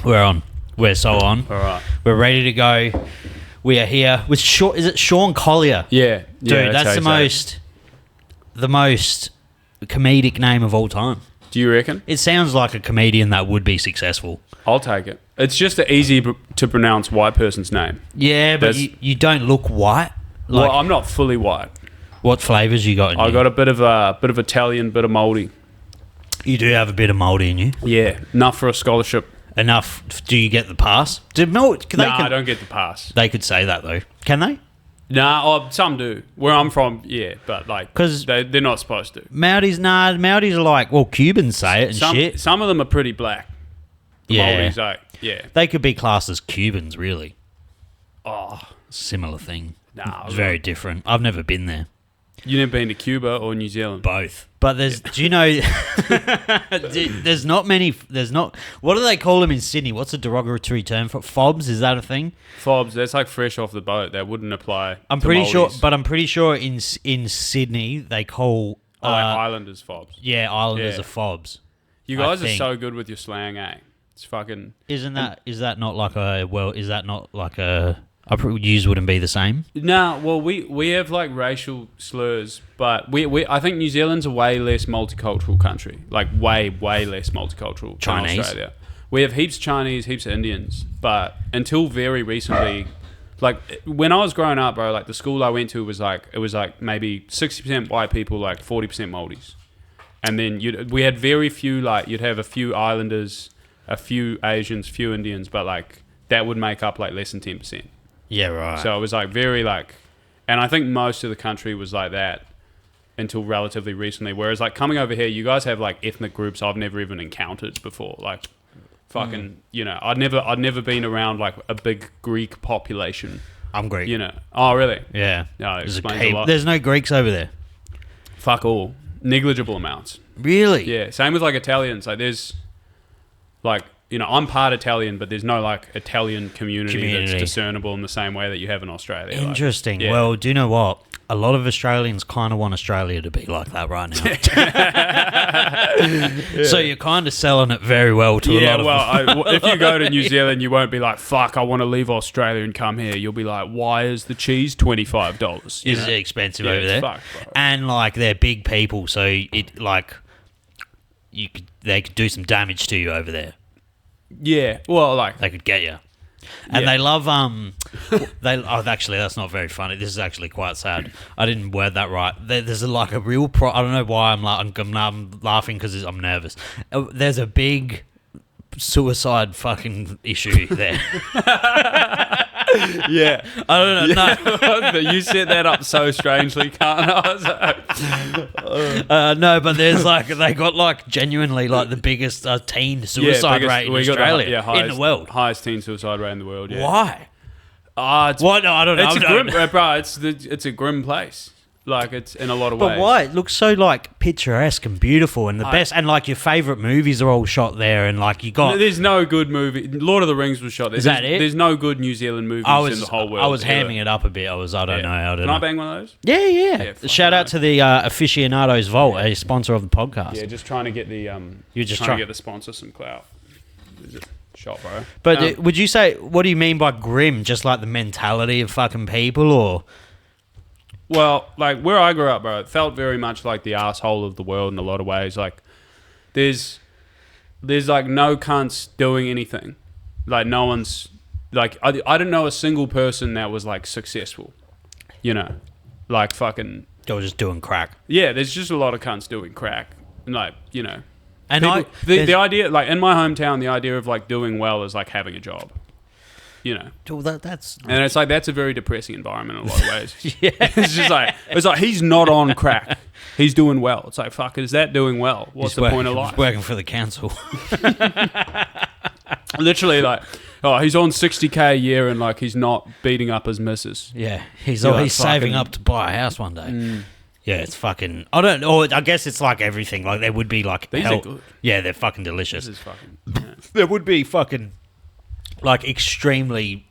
We're on. We're so on. All right. We're ready to go. We are here with Sean. Is it Sean Collier? Yeah. Dude, that's the most comedic name of all time. Do you reckon? It sounds like a comedian that would be successful. I'll take it. It's just an easy to pronounce white person's name. Yeah, but you don't look white. Well, I'm not fully white. What flavours you got in you? I got a bit of Italian, bit of Māori. You do have a bit of Māori in you. Yeah, enough for a scholarship. Enough. Do you get the pass? I don't get the pass. They could say that though. Can they? Nah, some do. Where I'm from, yeah, but like, because they're not supposed to. Maoris are like, well, Cubans say it and shit. Some of them are pretty black. Maoris, yeah. They could be classed as Cubans, really. Oh, similar thing. Nah, it's very different. I've never been there. You never been to Cuba or New Zealand? Both. But do you know, there's not, what do they call them in Sydney? What's a derogatory term for fobs? Is that a thing? Fobs, that's like fresh off the boat. That wouldn't apply I'm pretty sure in Sydney they call... like Islanders fobs. Yeah, Islanders are fobs. You guys are so good with your slang, eh? It's fucking... Is that not like a... I use wouldn't be the same. Nah, well, we have like racial slurs, but we I think New Zealand's a way less multicultural country, like way less multicultural Chinese. than Australia. We have heaps of Chinese, heaps of Indians, but until very recently, like when I was growing up, bro, like the school I went to was like maybe 60% white people, like 40% Māoris, and then we had very few, like you'd have a few Islanders, a few Asians, few Indians, but like that would make up like less than 10%. Yeah, right. So it was like very like, and I think most of the country was like that until relatively recently. Whereas like coming over here, you guys have like ethnic groups I've never even encountered before. Like fucking, I'd never been around like a big Greek population. I'm Greek. Oh really? Yeah. No, it explains a lot. There's no Greeks over there. Fuck all. Negligible amounts. Really? Yeah. Same with like Italians. Like there's like, I'm part Italian, but there's no like Italian community that's discernible in the same way that you have in Australia. Interesting. Like, yeah. Well, do you know what? A lot of Australians kind of want Australia to be like that right now. So you're kind of selling it very well to a lot of if you go to New Zealand, you won't be like, fuck, I want to leave Australia and come here. You'll be like, why is the cheese $25? Is it expensive over there? Fucked, bro. And like they're big people, so it like they could do some damage to you over there. Yeah, well, like they could get you, and they love actually, that's not very funny. This is actually quite sad. I didn't word that right. There's like a real I don't know why I'm laughing because I'm nervous. There's a big suicide fucking issue there. Yeah, I don't know. No. You set that up so strangely, can't I? No, but there's like they got like genuinely like the biggest teen suicide rate in Australia, in the world. Highest teen suicide rate in the world. Yeah. Why? What? No, I don't know. It's It's a grim place. Like it's in a lot of ways. But why? It looks so like picturesque and beautiful and the best. And like your favourite movies are all shot there. And like you got. There's no good movie. Lord of the Rings was shot there. Is that it? There's no good New Zealand movies in the whole world. I was hamming it up a bit. I don't know. Can I bang one of those? Yeah. Shout out to the Aficionados Vault, a sponsor of the podcast. Yeah, just trying to get the trying to get the sponsor some clout. Is it? Shot, bro. But would you say, what do you mean by grim? Just like the mentality of fucking people, or? Well, like where I grew up, bro, it felt very much like the asshole of the world in a lot of ways. Like there's like no cunts doing anything. Like no one's like I didn't know a single person that was like successful. Like fucking. They were just doing crack. Yeah, there's just a lot of cunts doing crack, and like And people, the idea, like in my hometown, the idea of like doing well is like having a job. Well, that's and it's like that's a very depressing environment in a lot of ways. Yeah, it's like he's not on crack, he's doing well. It's like fuck, is that doing well? What's the point of life? He's working for the council. Literally, like he's on $60,000 a year and like he's not beating up his missus. Yeah, he's saving up to buy a house one day. Yeah, it's fucking. I don't know. I guess it's like everything. Like there would be like These are good. Yeah, they're fucking delicious. This is fucking. Yeah. There would be fucking like extremely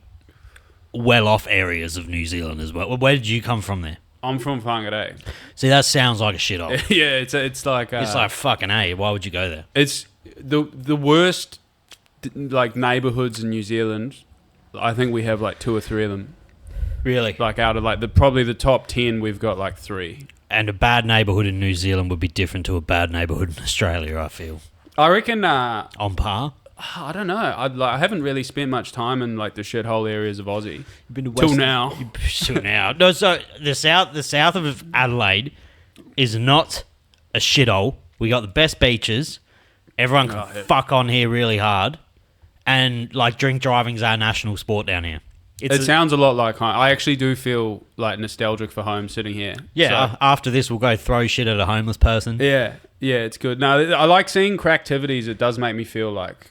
well-off areas of New Zealand as well. Where did you come from there? I'm from Whangarei. See, that sounds like a shithole. Yeah, it's like It's like fucking A. Why would you go there? it's the worst like neighborhoods in New Zealand. I think we have like 2 or 3 of them. Really? Like out of like probably the top 10, we've got like 3. And a bad neighbourhood in New Zealand would be different to a bad neighbourhood in Australia, I feel. I reckon. On par? I don't know. I haven't really spent much time in like the shithole areas of Aussie. You've been to Till now. Till now. No, so the south of Adelaide is not a shithole. We got the best beaches. Everyone can fuck on here really hard. And like drink driving's our national sport down here. It sounds a lot like home. I actually do feel like nostalgic for home sitting here. Yeah, So, after this we'll go throw shit at a homeless person. yeah, it's good. No, I like seeing cracktivities. It does make me feel like,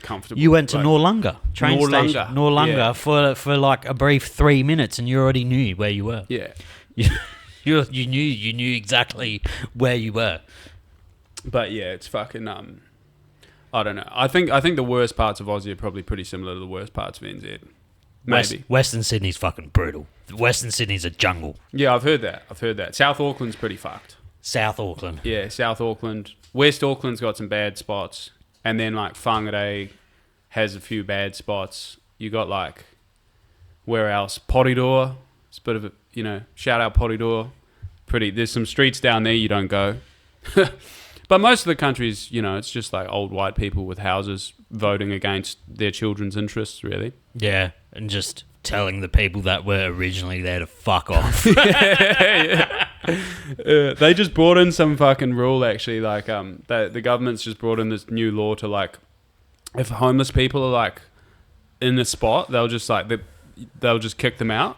comfortable. You went to like, Noarlunga train station. Noarlunga yeah. for like a brief 3 minutes, and you already knew where you were. Yeah. You knew exactly where you were. But yeah, it's fucking I don't know. I think the worst parts of Aussie are probably pretty similar to the worst parts of NZ. Maybe. Western Sydney's fucking brutal. Western Sydney's a jungle. Yeah, I've heard that. South Auckland's pretty fucked. South Auckland. Yeah, South Auckland. West Auckland's got some bad spots. And then like Whangarei has a few bad spots. You got like, where else? Porirua. It's a bit of a, shout out Porirua. There's some streets down there you don't go. But most of the countries, it's just like old white people with houses voting against their children's interests, really. Yeah, and just telling the people that were originally there to fuck off. They just brought in some fucking rule, actually. Like, the government's just brought in this new law to, like, if homeless people are, like, in the spot, they'll just kick them out.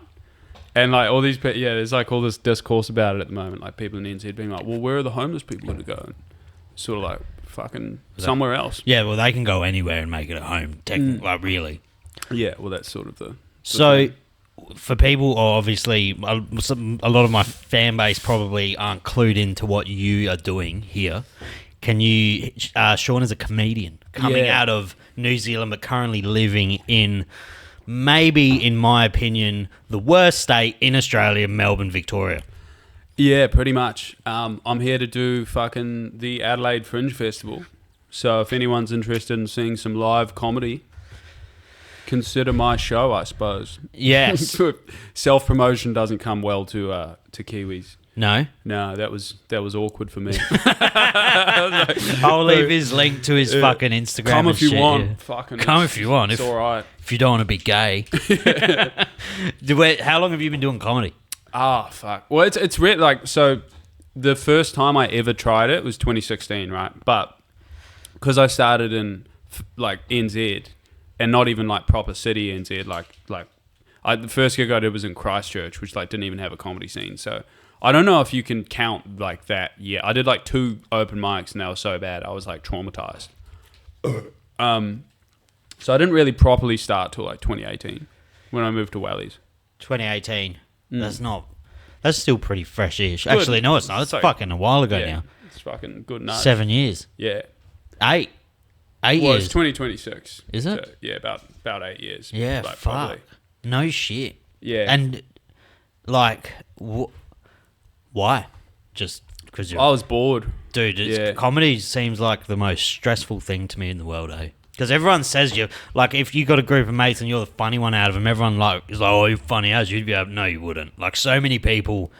And, like, all these people, there's, like, all this discourse about it at the moment. Like, people in NZ being like, well, where are the homeless people going to go? And sort of like fucking somewhere else. Yeah, well, they can go anywhere and make it at home, technically, like, really. Yeah, well, that's sort of the so, thing. For people, obviously, a lot of my fan base probably aren't clued into what you are doing here. Can you, Sean is a comedian coming out of New Zealand, but currently living in, maybe, in my opinion, the worst state in Australia, Melbourne, Victoria. Yeah, pretty much. I'm here to do fucking the Adelaide Fringe Festival. So if anyone's interested in seeing some live comedy, consider my show, I suppose. Yes. Self-promotion doesn't come well to Kiwis. No? No, that was awkward for me. I'll leave his link to his fucking Instagram. Come if you want. Yeah. Fucking come if you want. It's all right. If you don't want to be gay. How long have you been doing comedy? Fuck. Well, it's weird. Like, so the first time I ever tried it was 2016, right? But because I started in like NZ and not even like proper city NZ, the first gig I did was in Christchurch, which like didn't even have a comedy scene. So I don't know if you can count like that. Yeah, I did like 2 open mics and they were so bad I was like traumatized. So I didn't really properly start till like 2018 when I moved to Wellies. 2018. That's still pretty fresh-ish. Actually, no, it's not. It's fucking a while ago now. It's fucking good enough. 7 years. Yeah. 8 Well, years. it's 2026. Is it? So, yeah, about 8 years. Yeah, like, fuck. probably. No shit. Yeah. And, like, why? Just because I was bored. Dude, comedy seems like the most stressful thing to me in the world, eh? Because everyone says like, if you got a group of mates and you're the funny one out of them, everyone is like, oh, you're funny as you'd be able. No, you wouldn't. Like, so many people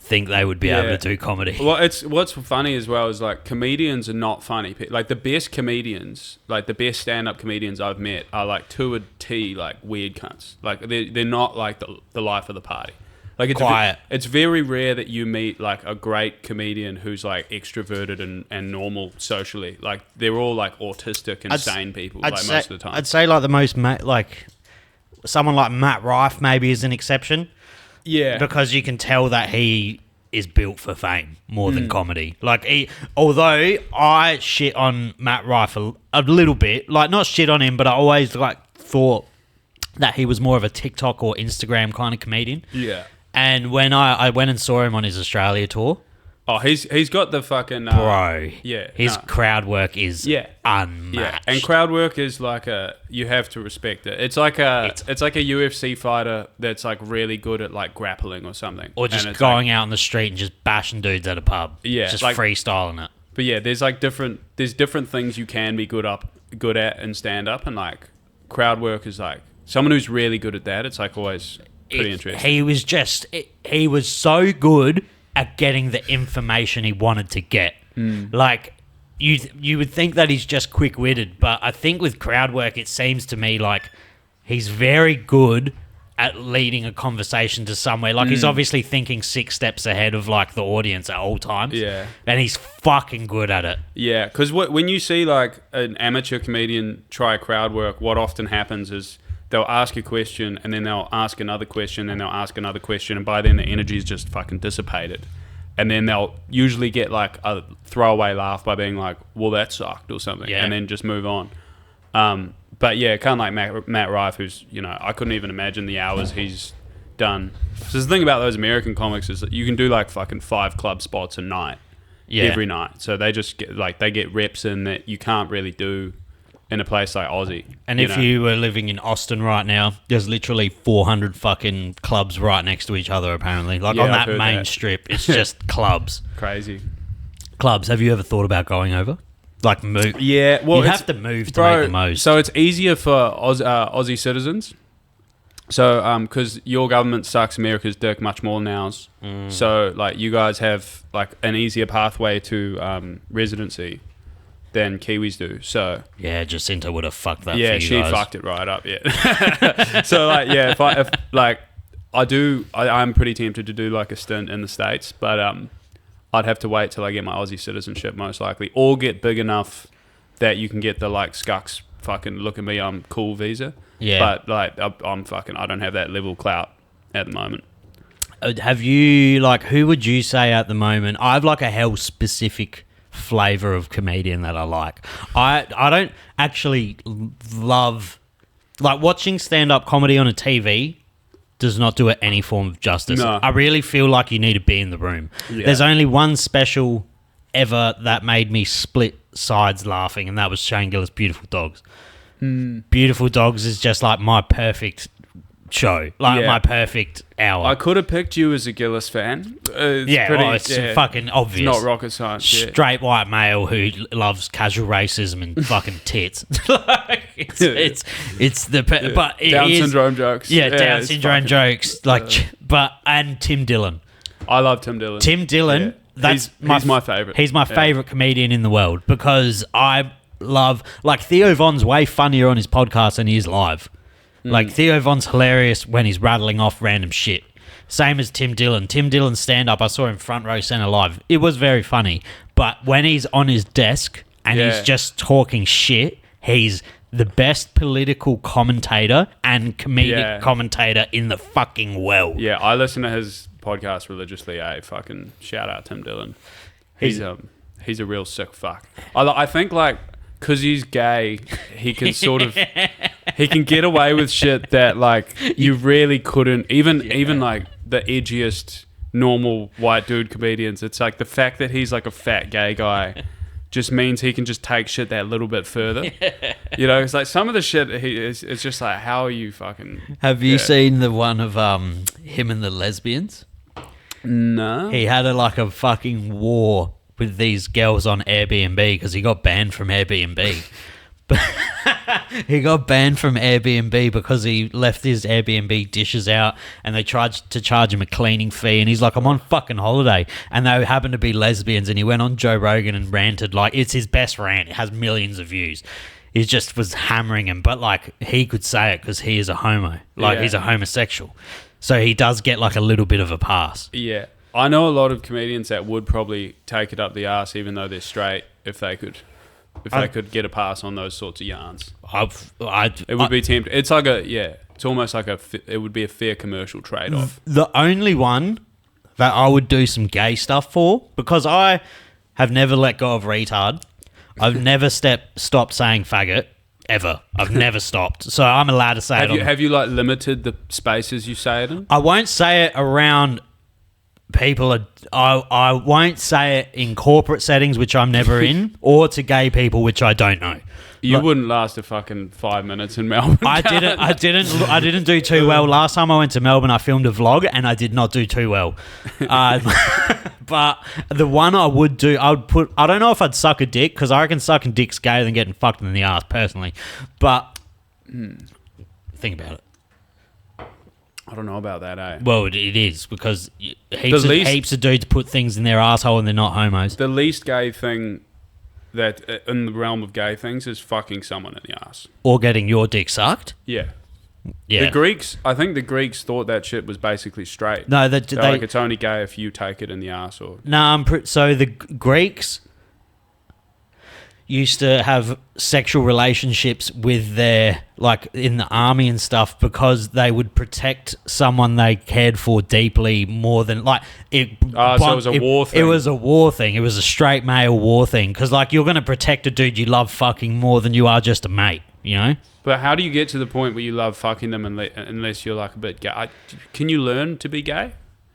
think they would be able to do comedy. Well, what's funny as well is like comedians are not funny. Like the best comedians, like the best stand-up comedians I've met are like to a T, like weird cunts. Like they're not like the life of the party. Like it's quiet. It's very rare that you meet like a great comedian who's like extroverted and normal socially. Like they're all like autistic and sane people. Most of the time. I'd say like the most like someone like Matt Rife maybe is an exception. Yeah, because you can tell that he is built for fame more than comedy. Like, although I shit on Matt Rife a little bit, like not shit on him, but I always like thought that he was more of a TikTok or Instagram kind of comedian. Yeah. And when I went and saw him on his Australia tour, Oh, he's got the fucking bro. Yeah, his crowd work is unmatched. Yeah, and crowd work is like you have to respect it. It's like a UFC fighter that's like really good at like grappling or something, or just going out on the street and just bashing dudes at a pub. Yeah, just like, freestyling it. But yeah, there's different things you can be good at in stand up, and like crowd work is like someone who's really good at that. It's like always pretty interesting. He was so good at getting the information he wanted to get. Like, you would think that he's just quick-witted, but I think with crowd work, it seems to me like he's very good at leading a conversation to somewhere. Like, he's obviously thinking 6 steps ahead of, like, the audience at all times. Yeah. And he's fucking good at it. Yeah, because when you see, like, an amateur comedian try crowd work, what often happens is they'll ask a question, and then they'll ask another question, and they'll ask another question, and by then the energy's just fucking dissipated. And then they'll usually get like a throwaway laugh by being like, well, that sucked or something, and then just move on. But yeah, kind of like Matt Rife, who's, I couldn't even imagine the hours he's done. So the thing about those American comics is that you can do like fucking 5 club spots a night, every night. So they just get reps in that you can't really do in a place like Aussie. And if you were living in Austin right now, there's literally 400 fucking clubs right next to each other, apparently. Like, on that main strip, it's just clubs. Crazy. Clubs. Have you ever thought about going over? Like, move? Yeah, well, you have to move to make the most. So it's easier for Aussie citizens. So, because your government sucks America's dick much more than ours. So, like, you guys have, like, an easier pathway to residency than Kiwis do. So yeah, Jacinta would have fucked that. Yeah, for you she guys. fucked it right up. Yeah. So like, yeah, I'm pretty tempted to do like a stint in the States, but I'd have to wait till I get my Aussie citizenship most likely, or get big enough that you can get the like Scucks fucking look at me, I'm cool visa. Yeah. But like, I'm fucking, I don't have that level of clout at the moment. Have you, like, who would you say at the moment? I have like a hell specific flavor of comedian that I like. I don't actually love, like, watching stand-up comedy on a TV does not do it any form of justice. No. I really feel like you need to be in the room. Yeah. There's only one special ever that made me split sides laughing, and that was Shane Gillis' Beautiful Dogs. Beautiful Dogs is just like my perfect show, like my perfect hour. I could have picked you as a Gillis fan. It's fucking obvious. It's not rocket science. Straight white male who loves casual racism and fucking tits. It's the but Down syndrome jokes. Yeah, Down syndrome jokes. And Tim Dillon. I love Tim Dillon. Tim Dillon. Yeah. He's my favorite. He's my favorite comedian in the world because I love, like, Theo Von's way funnier on his podcast than he is live. Like, Theo Von's hilarious when he's rattling off random shit. Same as Tim Dillon. Tim Dillon's stand-up, I saw him front row center live. It was very funny. But when he's on his desk and he's just talking shit, he's the best political commentator and comedic commentator in the fucking world. Yeah, I listen to his podcast religiously. Fucking shout out Tim Dillon. He's a real sick fuck. I think, like, because he's gay, he can sort of... He can get away with shit that, like, you really couldn't. Even like the edgiest normal white dude comedians, it's like the fact that he's like a fat gay guy just means he can just take shit that little bit further. You know, it's like some of the shit it's just like, how are you fucking... Have you seen the one of him and the lesbians? No. He had a fucking war with these girls on Airbnb because he got banned from Airbnb. He got banned from Airbnb because he left his Airbnb dishes out and they tried to charge him a cleaning fee, and he's like, I'm on fucking holiday, and they happened to be lesbians, and he went on Joe Rogan and ranted. Like, it's his best rant. It has millions of views. He just was hammering him, but like, he could say it because he is a homo. Like, he's a homosexual, so he does get like a little bit of a pass. Yeah, I know a lot of comedians that would probably take it up the arse even though they're straight if they could get a pass on those sorts of yarns. It would be tempting. It's like it's almost like it would be a fair commercial trade-off. The only one that I would do some gay stuff for, because I have never let go of retard. I've never stopped saying faggot. ever. I've never stopped. So I'm allowed to say Have you like limited the spaces you say it in? I won't say it around people. I won't say it in corporate settings, which I'm never in, or to gay people, which I don't know. You wouldn't last a fucking 5 minutes in Melbourne. I didn't do too well. Last time I went to Melbourne, I filmed a vlog and I did not do too well. But the one I would do, I don't know if I'd suck a dick, because I reckon sucking dick's gayer than getting fucked in the ass, personally. But think about it. I don't know about that, eh? Well, it is, because heaps of dudes put things in their asshole and they're not homos. The least gay thing that in the realm of gay things is fucking someone in the ass. Or getting your dick sucked? Yeah. Yeah. I think the Greeks thought that shit was basically straight. No, They're like, it's only gay if you take it in the ass. Or no, so the Greeks used to have sexual relationships with their, like, in the army and stuff, because they would protect someone they cared for deeply more than, like, it. So it was a war thing. It was a war thing. It was a straight male war thing, because, like, you're going to protect a dude you love fucking more than you are just a mate, you know? But how do you get to the point where you love fucking them unless you're, like, a bit gay? Can you learn to be gay?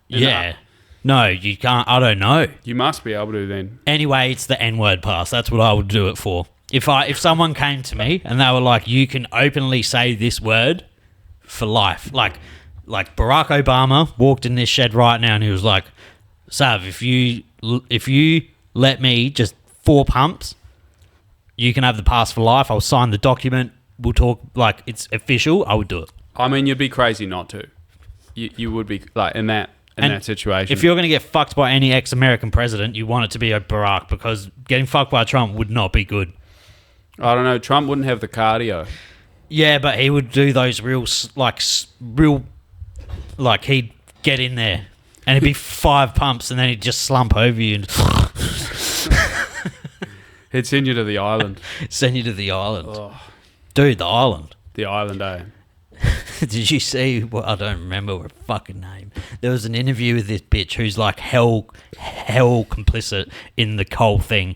Yeah. No, you can't. I don't know. You must be able to then. Anyway, it's the N-word pass. That's what I would do it for. If someone came to me and they were like, you can openly say this word for life. Like Barack Obama walked in this shed right now and he was like, Sav, if you let me just 4 pumps, you can have the pass for life. I'll sign the document. We'll talk, like, it's official. I would do it. I mean, you'd be crazy not to. You would be, like, in that situation. If you're going to get fucked by any ex-American president, you want it to be a Barack, because getting fucked by Trump would not be good. I don't know. Trump wouldn't have the cardio. Yeah, but he would do those real, he'd get in there and it'd be 5 pumps and then he'd just slump over you and he'd send you to the island. Oh. Dude, the island. The island, eh? Did you see? Well, I don't remember her fucking name. There was an interview with this bitch who's like hell complicit in the coal thing,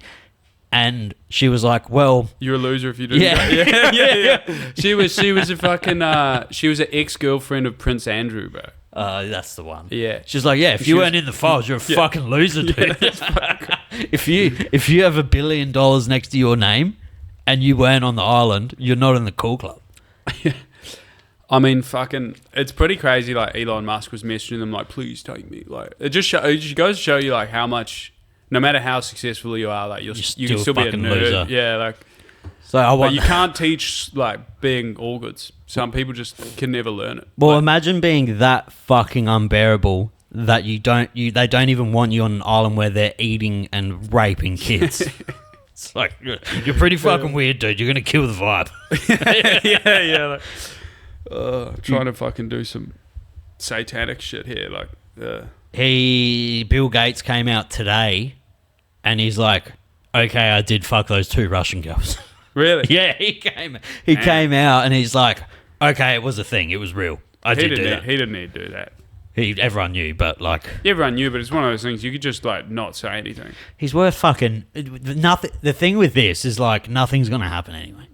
and she was like, "Well, you're a loser if you do that." Yeah. She was a fucking she was an ex-girlfriend of Prince Andrew, bro. That's the one. Yeah. She's like, yeah, if you weren't in the files, you're a fucking loser, dude. If you have $1 billion next to your name and you weren't on the island, you're not in the cool club. I mean, fucking, it's pretty crazy. Like, Elon Musk was messaging them, like, please take me. Like, it just goes to show you, like, how much, no matter how successful you are, like, you can still be a nerd. Loser. Yeah, like, but you can't teach, like, being all goods. Some people just can never learn it. Well, imagine being that fucking unbearable that they don't even want you on an island where they're eating and raping kids. It's like, you're pretty fucking weird, dude. You're gonna kill the vibe. Yeah. Like, trying to fucking do some satanic shit here, like. Bill Gates came out today, and he's like, "Okay, I did fuck those 2 Russian girls." Really? Yeah, he came out, and he's like, "Okay, it was a thing. It was real. I did do that." He didn't need to do that. Everyone knew, but like... Everyone knew, but it's one of those things you could just, like, not say anything. He's worth fucking... Nothing. The thing with this is, like, nothing's going to happen anyway.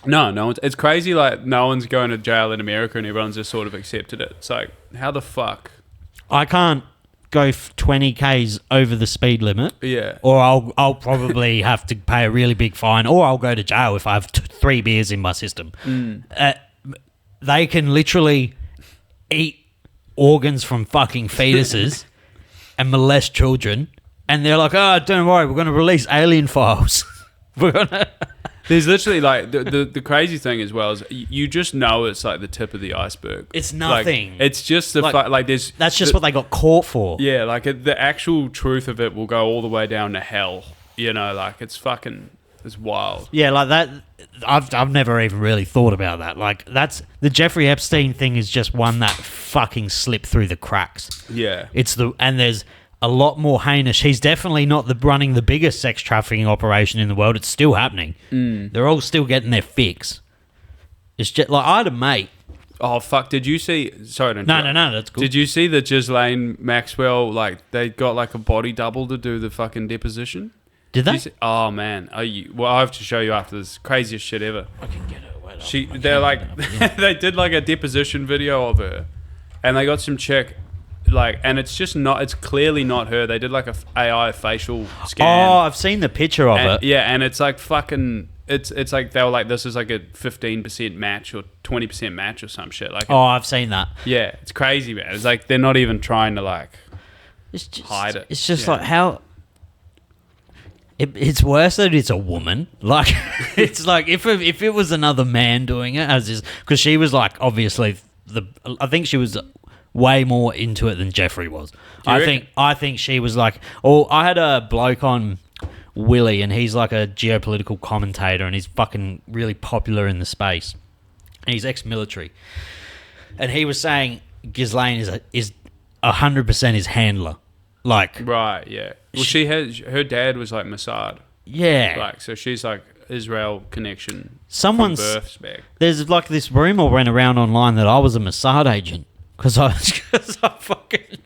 No one's... It's crazy, like, no one's going to jail in America and everyone's just sort of accepted it. It's like, how the fuck? I can't go 20 Ks over the speed limit. Yeah. Or I'll probably have to pay a really big fine, or I'll go to jail if I have 3 beers in my system. They can literally eat organs from fucking fetuses and molest children, and they're like, "Oh, don't worry, we're going to release alien files." There's literally, like, the crazy thing as well is you just know it's like the tip of the iceberg. It's nothing. Like, it's just there's... That's just what they got caught for. Yeah, like, the actual truth of it will go all the way down to hell. You know, like, it's fucking... It's wild. Yeah, like that... I've never even really thought about that. Like, that's... The Jeffrey Epstein thing is just one that fucking slipped through the cracks. Yeah. And there's a lot more heinous. He's definitely not running the biggest sex trafficking operation in the world. It's still happening. They're all still getting their fix. It's just... Like, I had a mate... Oh, fuck. Did you see... Sorry to interrupt. No, that's cool. Did you see that Ghislaine Maxwell, like, they got, like, a body double to do the fucking deposition? Did they? Oh, man. Well, I have to show you after this. Craziest shit ever. I can get it. They're like, they did like a deposition video of her, and they got some chick, like, and it's just not. It's clearly not her. They did like a AI facial scan. Oh, I've seen the picture of it. Yeah, and it's like fucking. It's like they were like, this is like a 15% match or 20% match or some shit. Like, oh, I've seen that. Yeah, it's crazy, man. It's like they're not even trying to like hide it. It's just like how. It's worse that it's a woman. Like, it's like if it was another man doing it, as is, because she was like obviously I think she was way more into it than Jeffrey was. I think she was like, I had a bloke on, Willie, and he's like a geopolitical commentator, and he's fucking really popular in the space, and he's ex-military, and he was saying Ghislaine is 100% his handler. Like, right, yeah. Well, her dad was like Mossad. Yeah. Like, so she's like Israel connection. Someone's from births back. There's like this rumor went around online that I was a Mossad agent because I fucking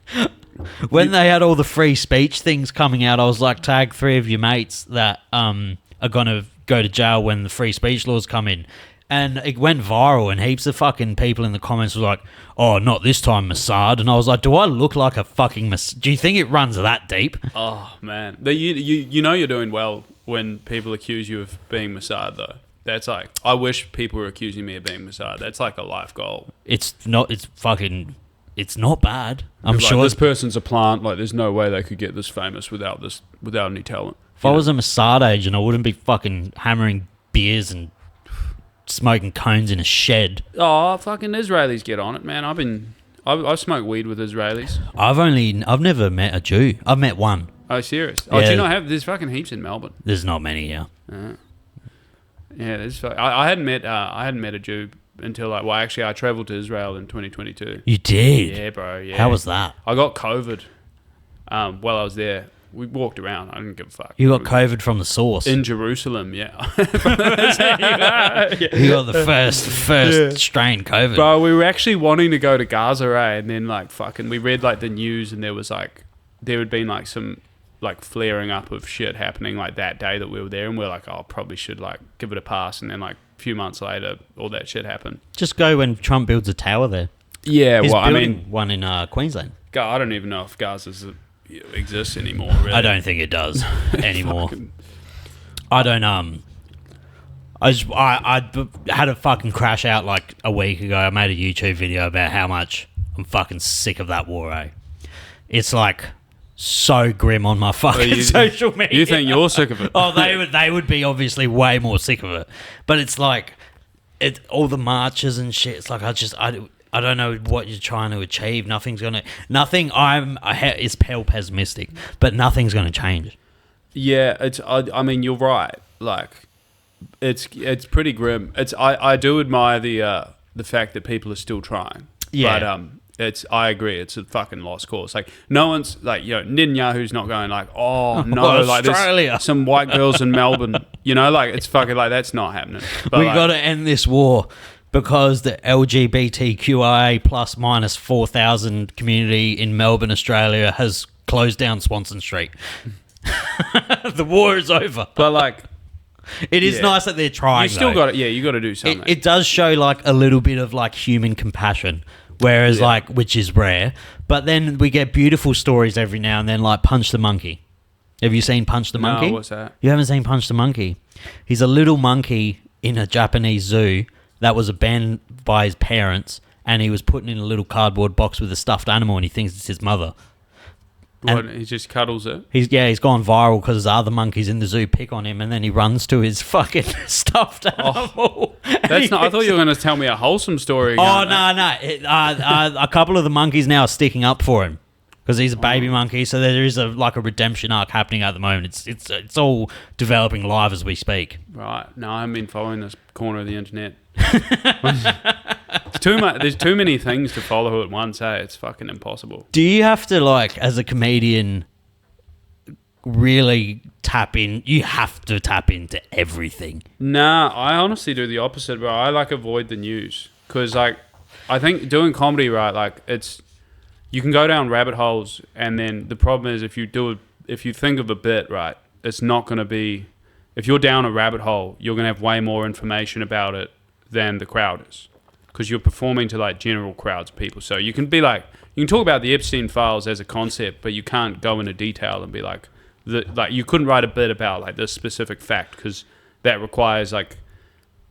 when they had all the free speech things coming out, I was like, tag 3 of your mates that are gonna go to jail when the free speech laws come in. And it went viral, and heaps of fucking people in the comments were like, oh, not this time, Mossad. And I was like, do I look like a fucking Mossad? Do you think it runs that deep? Oh, man. You know you're doing well when people accuse you of being Mossad, though. That's like, I wish people were accusing me of being Mossad. That's like a life goal. It's not bad. I'm like, sure. This person's a plant. Like, there's no way they could get this famous without any talent. If I was a Mossad agent, I wouldn't be fucking hammering beers and smoking cones in a shed. Oh, fucking Israelis get on it, man. I've smoked weed with Israelis. I've never met a Jew. I've met one. Oh, serious? Oh, yeah. Do you not have? There's fucking heaps in Melbourne. There's not many here. Yeah, there's. I hadn't met a Jew until like. Well, actually, I travelled to Israel in 2022. You did? Yeah, bro. Yeah. How was that? I got COVID. While I was there. We walked around. I didn't give a fuck. You got COVID from the source in Jerusalem, yeah. You got the first strain COVID. Bro, we were actually wanting to go to Gaza, and then like fucking, we read like the news, and there had been like some like flaring up of shit happening like that day that we were there, and we're like, oh, probably should like give it a pass, and then like a few months later, all that shit happened. Just go when Trump builds a tower there. Yeah, He's well, building one in Queensland. I don't even know if Gaza's exists anymore, really. I don't think it does anymore. I don't I had a fucking crash out like a week ago. I made a YouTube video about how much I'm fucking sick of that war, eh? It's like so grim on my fucking social media. You think you're sick of it? Oh, they would be obviously way more sick of it. But it's like all the marches and shit. It's like I don't know what you're trying to achieve. It's pale pessimistic, but nothing's gonna change. Yeah, I mean, you're right. Like, it's pretty grim. I do admire the fact that people are still trying. Yeah. But I agree. It's a fucking lost cause. Like, no one's like, Netanyahu's not going like, oh no, like there's some white girls in Melbourne. Like it's fucking like that's not happening. But we got to end this war. Because the LGBTQIA plus minus 4,000 community in Melbourne, Australia has closed down Swanson Street. The war is over. But like, it is nice that they're trying. You still got it. Yeah, you got to do something. It does show like a little bit of like human compassion, whereas like, which is rare. But then we get beautiful stories every now and then, like Punch the Monkey. Have you seen Punch the Monkey? No, what's that? You haven't seen Punch the Monkey? He's a little monkey in a Japanese zoo that was abandoned by his parents, and he was put in a little cardboard box with a stuffed animal, and he thinks it's his mother. What, he just cuddles it? He's gone viral because other monkeys in the zoo pick on him, and then he runs to his fucking stuffed animal. That's not. I thought you were going to tell me a wholesome story. Oh no! A couple of the monkeys now are sticking up for him because he's a baby monkey. So there is a redemption arc happening at the moment. It's all developing live as we speak. Right. No, I haven't been following this corner of the internet. There's too many things to follow at once. It's fucking impossible. Do you have to, like, as a comedian, really tap in? You have to tap into everything. Nah, I honestly do the opposite, bro. I like avoid the news because, like, I think doing comedy, right? Like, you can go down rabbit holes, and then the problem is if you think of a bit, right, it's not going to be. If you're down a rabbit hole, you're going to have way more information about it than the crowd is, because you're performing to like general crowds of people. So you can be like, you can talk about the Epstein files as a concept, but you can't go into detail and be like, you couldn't write a bit about like this specific fact, because that requires like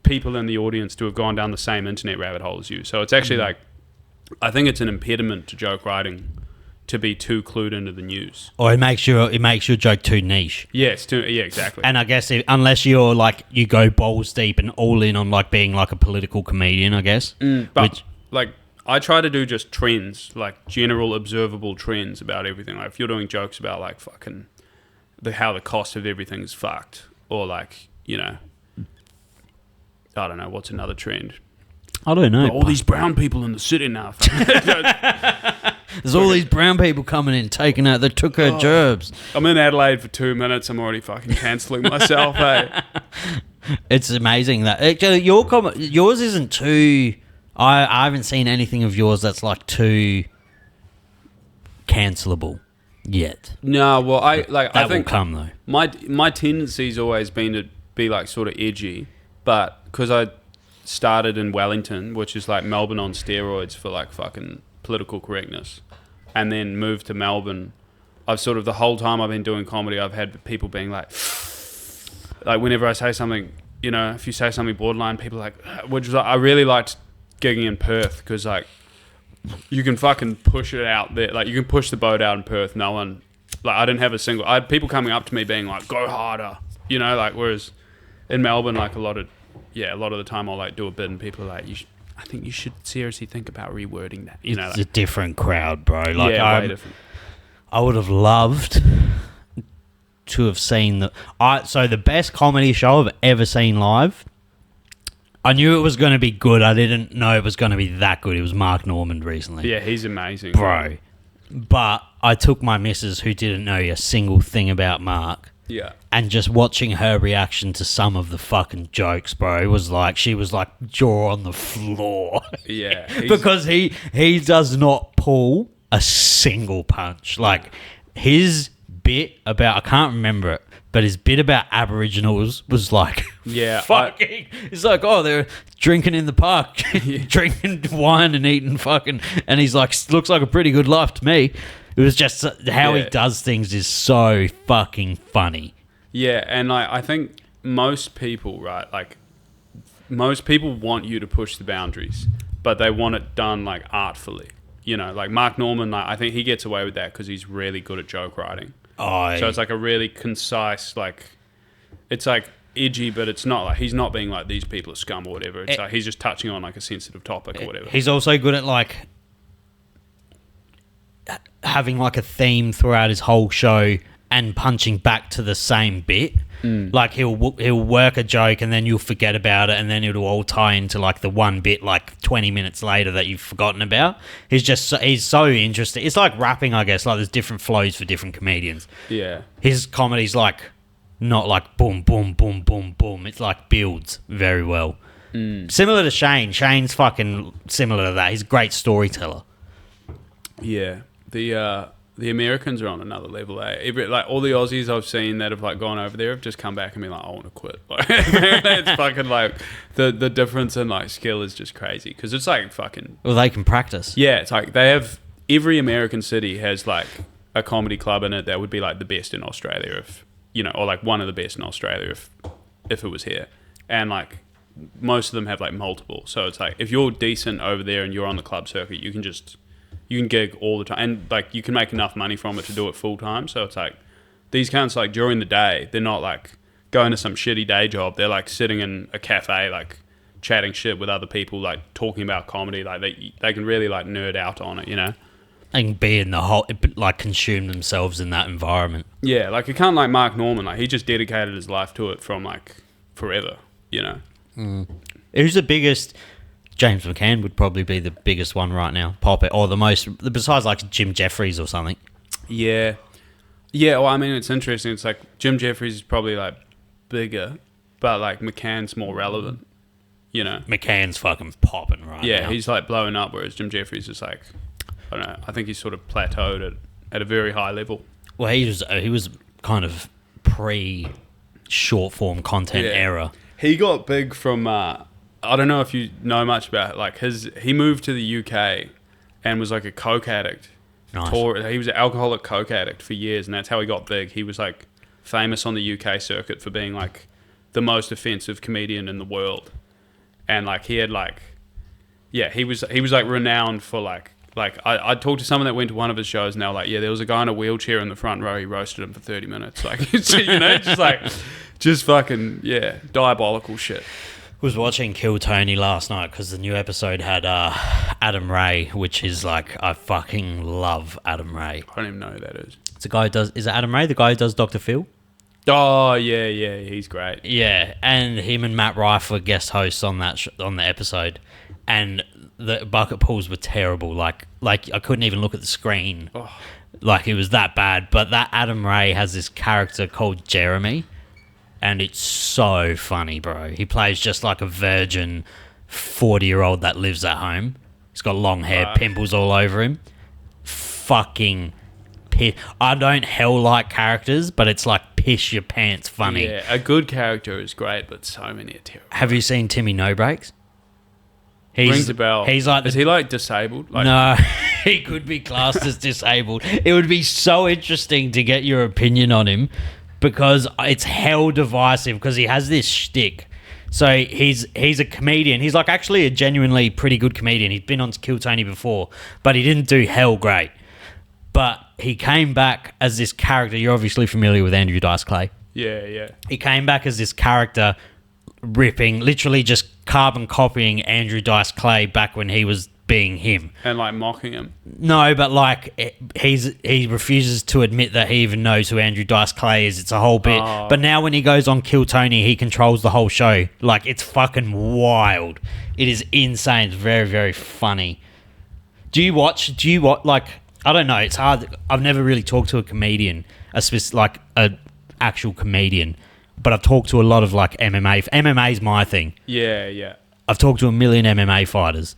people in the audience to have gone down the same internet rabbit hole as you. So it's actually like, I think it's an impediment to joke writing to be too clued into the news. Or it makes your joke too niche. Yeah, exactly. And I guess unless you're like, you go balls deep and all in on like being like a political comedian, I guess. But like, I try to do just trends, like general observable trends about everything. Like if you're doing jokes about like fucking how the cost of everything's fucked, or like, you know, I don't know, what's another trend? I don't know. All these brown people in the city now. There's all these brown people coming in, taking out. They took her gerbs. I'm in Adelaide for 2 minutes. I'm already fucking cancelling myself. Hey, it's amazing that actually yours isn't too. I haven't seen anything of yours that's like too cancelable yet. No, well, I think will come though. My tendency's always been to be like sort of edgy, but because I started in Wellington, which is like Melbourne on steroids for like fucking political correctness, and then moved to Melbourne, I've sort of, the whole time I've been doing comedy, I've had people being like whenever I say something, you know, if you say something borderline, people are like, which is like, I really liked gigging in Perth, because like you can fucking push it out there, like you can push the boat out in Perth. No one, like I didn't have I had people coming up to me being like, go harder, you know, like, whereas in Melbourne, like a lot of the time I'll like do a bit and people are like, I think you should seriously think about rewording that. You know, it's like, a different crowd, bro. Like, yeah, way different. I would have loved to have seen the best comedy show I've ever seen live. I knew it was going to be good. I didn't know it was going to be that good. It was Mark Normand recently. Yeah, he's amazing, bro. But I took my missus, who didn't know a single thing about Mark. Yeah. And just watching her reaction to some of the fucking jokes, bro, was like, she was like jaw on the floor. Yeah. Because he does not pull a single punch. Like, his bit about, I can't remember it, but his bit about Aboriginals was like, yeah, fucking, it's like, oh, they're drinking in the park, drinking wine and eating fucking, and he's like, looks like a pretty good life to me. It was just how he does things is so fucking funny. Yeah, and like, I think most people, right, like most people want you to push the boundaries, but they want it done like artfully. You know, like Mark Normand, like, I think he gets away with that because he's really good at joke writing. So it's like a really concise, like, it's like edgy, but it's not like, he's not being like, these people are scum or whatever. It's like he's just touching on like a sensitive topic or whatever. He's also good at like having like a theme throughout his whole show and punching back to the same bit. Like he'll work a joke and then you'll forget about it, and then it'll all tie into like the one bit like 20 minutes later that you've forgotten about. He's so interesting. It's like rapping, I guess. Like there's different flows for different comedians. Yeah. His comedy's like not like boom, boom, boom, boom, boom. It's like builds very well. Similar to Shane. Shane's fucking similar to that. He's a great storyteller. Yeah. The Americans are on another level. Like all the Aussies I've seen that have like gone over there have just come back and been like, I want to quit. Like, it's fucking like the difference in like skill is just crazy, because it's like fucking. Well, they can practice. Yeah, it's like they have, every American city has like a comedy club in it that would be like the best in Australia, if you know, or like one of the best in Australia if it was here, and like most of them have like multiple. So it's like if you're decent over there and you're on the club circuit, you can gig all the time, and like you can make enough money from it to do it full time. So it's like these cunts, like during the day, they're not like going to some shitty day job. They're like sitting in a cafe, like chatting shit with other people, like talking about comedy. Like they can really like nerd out on it, you know. And be in the whole, like consume themselves in that environment. Yeah, like a cunt like Mark Normand, like he just dedicated his life to it from like forever, you know. Who's the biggest? James McCann would probably be the biggest one right now. Pop it, or the most, besides like Jim Jeffries or something. Yeah. Well, I mean, it's interesting. It's like Jim Jeffries is probably like bigger, but like McCann's more relevant. You know, McCann's fucking popping right now. Yeah, he's like blowing up, whereas Jim Jeffries is like, I don't know. I think he's sort of plateaued at a very high level. Well, he was kind of pre short form content era. He got big from I don't know if you know much about it. Like he moved to the UK and was like a coke addict. Nice. He was an alcoholic coke addict for years, and that's how he got big. He was like famous on the UK circuit for being like the most offensive comedian in the world, and like he had like, yeah, he was like renowned for like I talked to someone that went to one of his shows, and they were like, yeah, there was a guy in a wheelchair in the front row. He roasted him for 30 minutes, like you know, just fucking diabolical shit. Was watching Kill Tony last night because the new episode had Adam Ray, which is like, I fucking love Adam Ray. I don't even know who that is. It's a guy who does, is it Adam Ray, the guy who does Dr. Phil? Oh yeah, he's great. Yeah, and him and Matt Rife were guest hosts on that on the episode, and the bucket pulls were terrible. Like I couldn't even look at the screen. Oh. Like it was that bad. But that Adam Ray has this character called Jeremy. And it's so funny, bro. He plays just like a virgin 40-year-old that lives at home. He's got long hair, pimples all over him. Fucking piss. I don't hell like characters, but it's like piss your pants funny. Yeah, a good character is great, but so many are terrible. Have you seen Timmy No Breaks? Rings a bell. He's like, is he like disabled? Like, no, he could be classed as disabled. It would be so interesting to get your opinion on him. Because it's hell divisive because he has this shtick. So he's a comedian. He's like actually a genuinely pretty good comedian. He's been on Kill Tony before, but he didn't do hell great. But he came back as this character. You're obviously familiar with Andrew Dice Clay. Yeah. He came back as this character ripping, literally just carbon copying Andrew Dice Clay back when he was being him. And like mocking him. No, but like he refuses to admit that he even knows who Andrew Dice Clay is. It's a whole bit. Oh. But now when he goes on Kill Tony, he controls the whole show. Like it's fucking wild. It is insane. It's very, very funny. Do you watch like, I don't know, it's hard. I've never really talked to a comedian, like a actual comedian, but I've talked to a lot of like MMA. MMA is my thing. Yeah. I've talked to a million MMA fighters.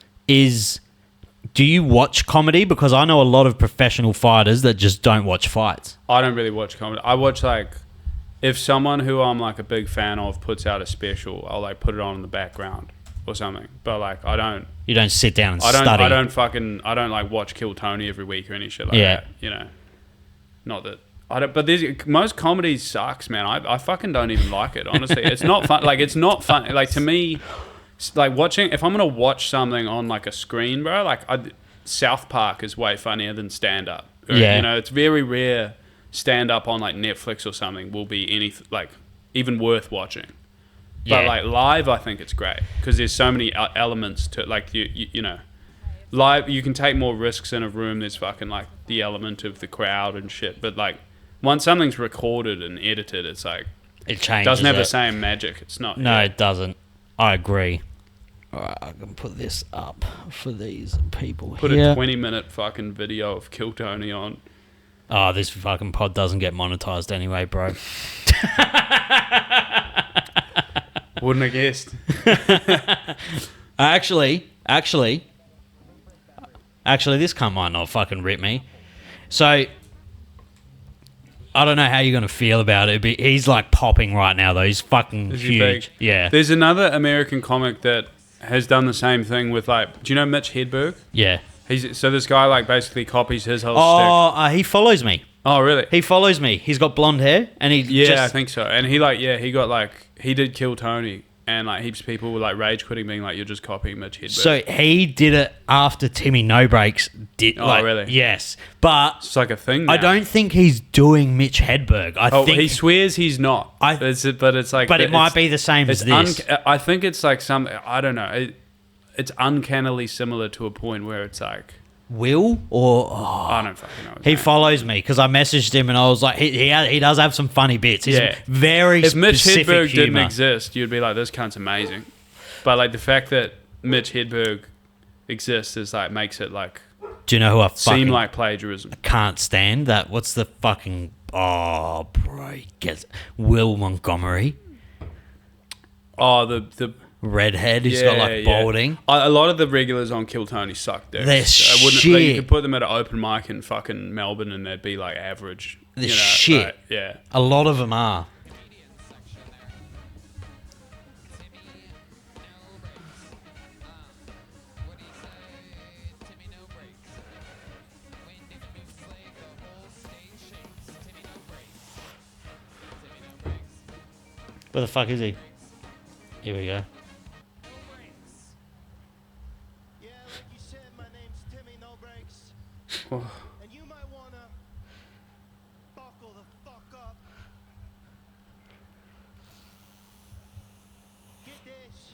Do you watch comedy? Because I know a lot of professional fighters that just don't watch fights. I don't really watch comedy. I watch like, if someone who I'm like a big fan of puts out a special, I'll like put it on in the background or something. But like I don't. You don't sit down and study. I don't like watch Kill Tony every week or any shit like that. You know, not that. But most comedy sucks, man. I fucking don't even like it. Honestly, it's not fun. Like it's not fun. Like to me. Like watching, if I'm gonna watch something on like a screen, bro, like South Park is way funnier than stand up. Yeah, you know, it's very rare stand up on like Netflix or something will be like even worth watching. Yeah. But like live, I think it's great because there's so many elements to like you know, live you can take more risks in a room. There's fucking like the element of the crowd and shit. But like once something's recorded and edited, it's like it changes. Doesn't have the same magic. It's not. No, it doesn't. I agree. All right, I can put this up for these people Put here. a 20-minute fucking video of Kill Tony on. Oh, this fucking pod doesn't get monetized anyway, bro. Wouldn't have guessed. Actually, this cunt might not fucking rip me. So, I don't know how you're going to feel about it, but he's like popping right now, though. He's fucking huge. Yeah. There's another American comic that has done the same thing with like, do you know Mitch Hedberg? Yeah. So this guy like basically copies his whole stick. He follows me. Oh, really? He follows me. He's got blonde hair, and I think so. And he did Kill Tony, and like heaps of people were like rage quitting, being like, "You're just copying Mitch Hedberg." So he did it after Timmy No Breaks did. Oh, really? Yes, but it's like a thing now. I don't think he's doing Mitch Hedberg. I think he swears he's not. But it might be the same as this. I think it's like some. I don't know. It's uncannily similar to a point where it's like. Will or I don't fucking know. He follows me because I messaged him and I was like, he does have some funny bits. He's very if Mitch specific Hedberg humor. didn't exist, you'd be like, this cunt's amazing. But like the fact that Mitch Hedberg exists is like makes it like. Do you know who I seem like plagiarism? I can't stand that. What's the fucking bro? Will Montgomery. Oh, the redhead who's got like balding. A lot of the regulars on Kill Tony suck dicks. They're shit. Like, you could put them at an open mic in fucking Melbourne and they'd be like average. They're shit. Like, yeah. A lot of them are. Where the fuck is he? Here we go. Yeah, like you said, my name's Timmy No Breaks. Oh. And you might wanna buckle the fuck up. Get this.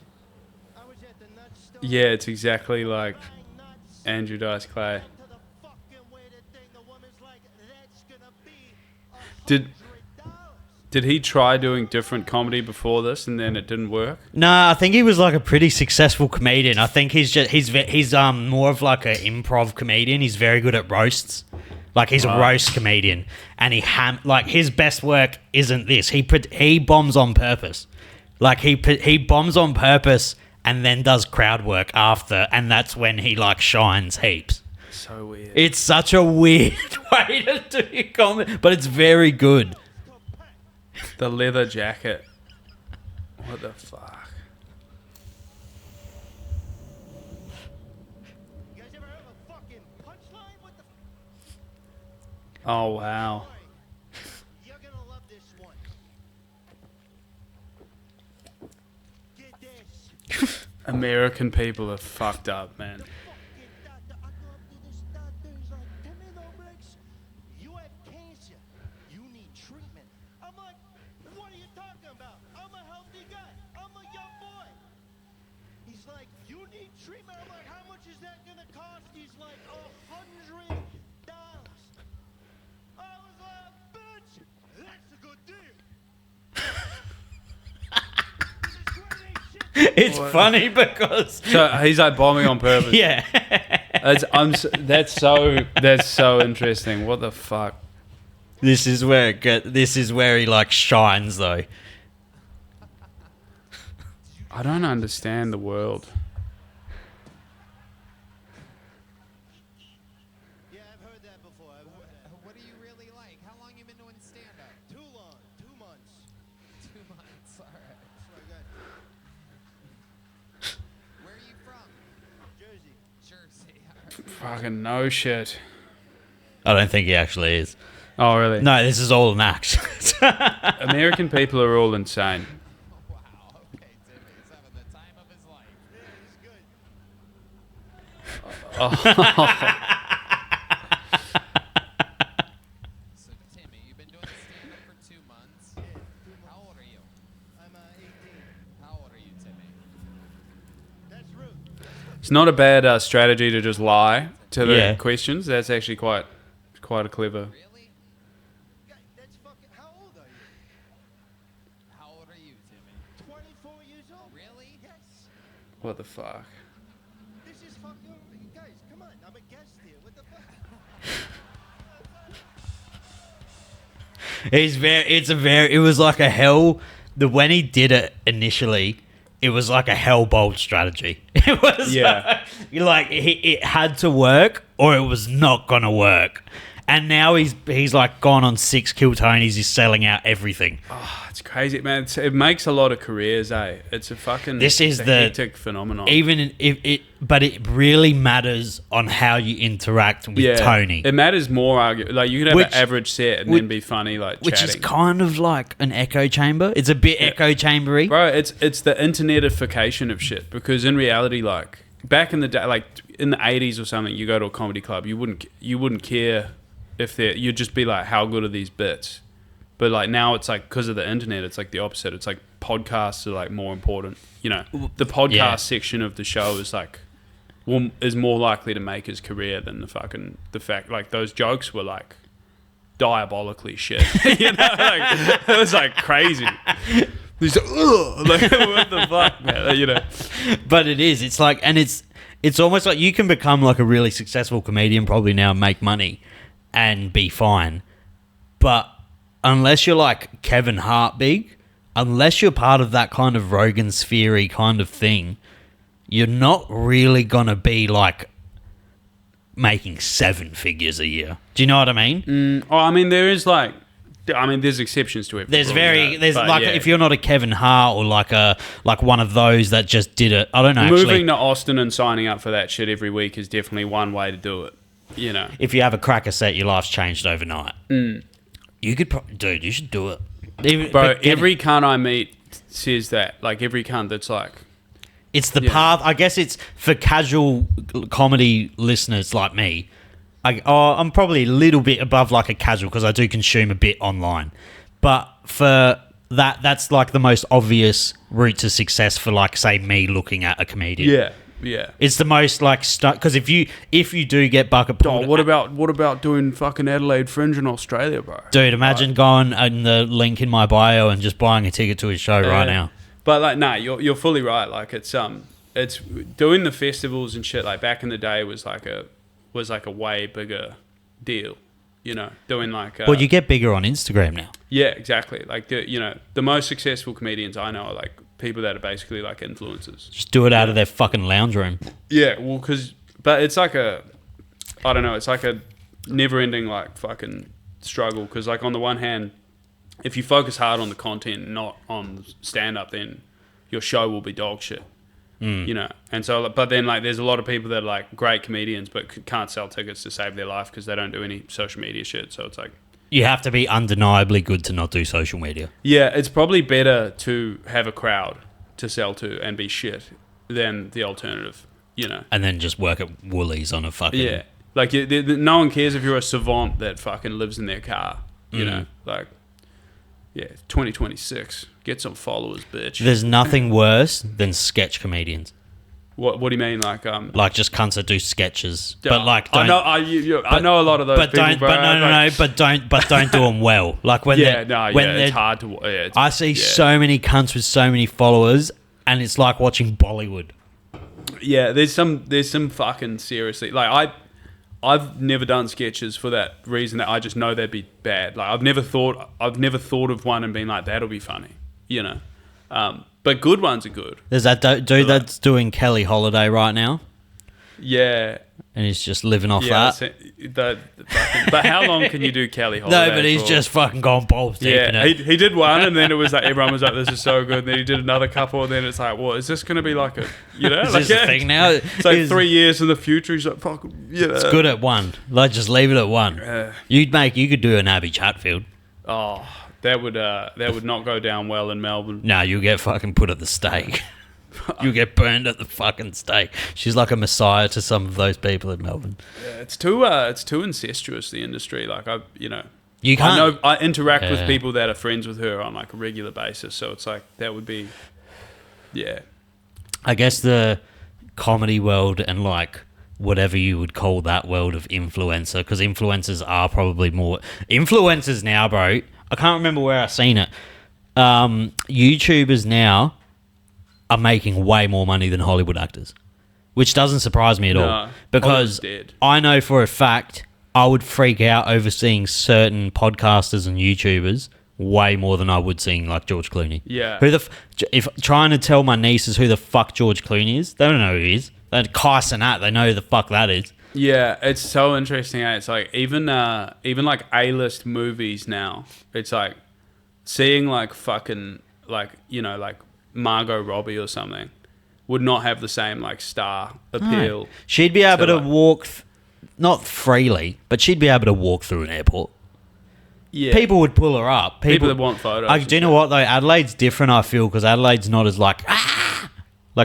I was at the nut store. Yeah, it's exactly like buying nuts. Andrew Dice Clay. To the fucking weighted thing, the woman's like, that's gonna be Did- $100. Did he try doing different comedy before this and then it didn't work? Nah, I think he was like a pretty successful comedian. I think he's more of like an improv comedian. He's very good at roasts. Like he's a roast comedian, and like his best work isn't this. He bombs on purpose. Like he bombs on purpose and then does crowd work after, and that's when he like shines heaps. So weird. It's such a weird way to do your comedy, but it's very good. The leather jacket. What the fuck? You guys ever heard of a fucking punchline? What the Oh, wow. You're gonna love this one. Get this. American people are fucked up, man. Fucking doctor. I go up to this doctor. He's like, Timmy No Breaks, you have cancer. You need treatment. I'm like, what are you talking about? I'm a healthy guy. I'm a young boy. He's like, you need treatment. I'm like, how much is that gonna cost? He's like, $100. I was like, bitch, that's a good deal. This is great, ain't shit. It's funny because So he's like bombing on purpose. yeah. That's so interesting. What the fuck? This is where he like shines though. I don't understand the world. Yeah, I've heard that before. What do you really like? How long you been doing stand-up? Too long. 2 months. 2 months. All right. That's what I got. Where are you from? Jersey. Jersey. All right. Fucking no shit. I don't think he actually is. Oh, really? No, this is all an act. American people are all insane. Wow. Okay, Timmy's having the time of his life. Yeah, he's good. So, Timmy, you've been doing stand-up for 2 months. Yeah, 2 months. How old are you? I'm 18. How old are you, Timmy? That's rude. It's not a bad strategy to just lie to the Yeah. questions. That's actually quite a clever. Really? Guy, that's fucking. How old are you? How old are you, Timmy? 24 years old. Really? Yes. What the fuck? This is fucking. Guys, come on. I'm a guest here. What the fuck? It was like a hell. When he did it initially, it was like a hell bold strategy. It was Yeah. it had to work or it was not gonna work. And now he's like gone on 6 Kill Tonys. He's selling out everything. Oh, it's crazy, man. It makes a lot of careers, eh? It's a fucking This is it's a the- hectic phenomenon. But it really matters on how you interact with Tony, It matters more. Like you could have Which- an average set and which- then be funny, like which is chatting. kind of like an echo chamber. It's a bit echo chambery. Bro, it's the internetification of shit. Because in reality, like back in the day, like in the 80s or something, you go to a comedy club, you wouldn't care if you'd just be like, how good are these bits? But like now it's like because of the internet, it's like the opposite. It's like podcasts are like more important. You know, the podcast Yeah. section of the show is like is more likely to make his career than the fact like those jokes were like diabolically shit. You know, like it was like crazy. He's like, ugh, like what the fuck, man? You know. But it is. It's like, and it's almost like you can become like a really successful comedian probably now and make money and be fine. But unless you're like Kevin Hart big, unless you're part of that kind of Rogan sphere kind of thing, you're not really gonna be like making 7 figures a year. Do you know what I mean? Oh, I mean, there's exceptions to it. There's if you're not a Kevin Hart or like one of those that just did it. I don't know. Moving Actually, to Austin and signing up for that shit every week is definitely one way to do it. You know, if you have a cracker set, your life's changed overnight. You could, dude. You should do it. bro. Every cunt I meet says that. Like every cunt that's like, It's the Yeah. path. I guess it's for casual comedy listeners like me. I'm probably a little bit above like a casual because I do consume a bit online. But for that's like the most obvious route to success for like, say, me looking at a comedian. yeah. It's the most like because if you do get bucket Oh, pulled, what about doing fucking Adelaide Fringe in Australia, bro? dude, imagine going in the link in my bio and just buying a ticket to his show right now. But like, nah, you're fully right. Like it's doing the festivals and shit. Like back in the day was like a way bigger deal. You know, doing like. Well, you get bigger on Instagram now. Yeah, exactly. Like the most successful comedians I know are like people that are basically like influencers. Just do it out of their fucking lounge room. Yeah, well, but it's like I don't know, it's like a never-ending like fucking struggle. Because like on the one hand, if you focus hard on the content, not on stand-up, then your show will be dog shit. You know, and so, but then like there's a lot of people that are like great comedians but can't sell tickets to save their life because they don't do any social media shit. So it's like You have to be undeniably good to not do social media. yeah, it's probably better to have a crowd to sell to and be shit than the alternative. You know, And then just work at Woolies on a fucking... yeah, like no one cares if you're a savant that fucking lives in their car. You know, like yeah, 2026. Get some followers, bitch. There's nothing worse than sketch comedians. What do you mean, like Like just cunts that do sketches, but like I don't. know I know a lot of those but people, don't. bro. But no. But don't do them well. Like when Yeah, they're- no, when yeah, they're- it's hard to. Yeah, it's, I see yeah. so many cunts with so many followers, and it's like watching Bollywood. Yeah, there's some fucking seriously like I've never done sketches for that reason that I just know they'd be bad. Like I've never thought of one and been like that'll be funny, you know. But good ones are good. There's that dude that's doing Kelly Holiday right now, Yeah, and he's just living off yeah. that. But how long can you do Kelly Holiday? No, but he's for? just fucking gone balls deep in Yeah, it. he did one, and then it was like everyone was like, "This is so good." And then he did another couple, and then it's like, "What is this going to be like a Is like this a thing now? It's like 3 years in the future. He's like, "Fuck yeah." It's good at one. Like just leave it at one. You could do an Abby Chatfield. Oh, that would not go down well in Melbourne. No, you'll get fucking put at the stake. You'll get burned at the fucking stake. She's like a messiah to some of those people in Melbourne. Yeah, it's too incestuous, the industry. Like You can't. I interact Yeah. with people that are friends with her on like a regular basis, so it's like that would be, yeah. I guess the comedy world and like whatever you would call that world of influencer, because influencers are probably more influencers now, bro. I can't remember where I seen it. YouTubers now are making way more money than Hollywood actors, which doesn't surprise me at all. Hollywood's Because dead. I know for a fact I would freak out over seeing certain podcasters and YouTubers way more than I would seeing like George Clooney. Yeah. If trying to tell my nieces who the fuck George Clooney is, they don't know who he is. They're Kai Cenat, they know who the fuck that is. Yeah, it's so interesting. It's like even like A-list movies now. It's like seeing like fucking like like Margot Robbie or something would not have the same like star appeal. No. She'd be able to like- walk, not freely, but she'd be able to walk through an airport. Yeah, People would pull her up. people that want photos. Do you know what though? Adelaide's different. I feel because Adelaide's not as like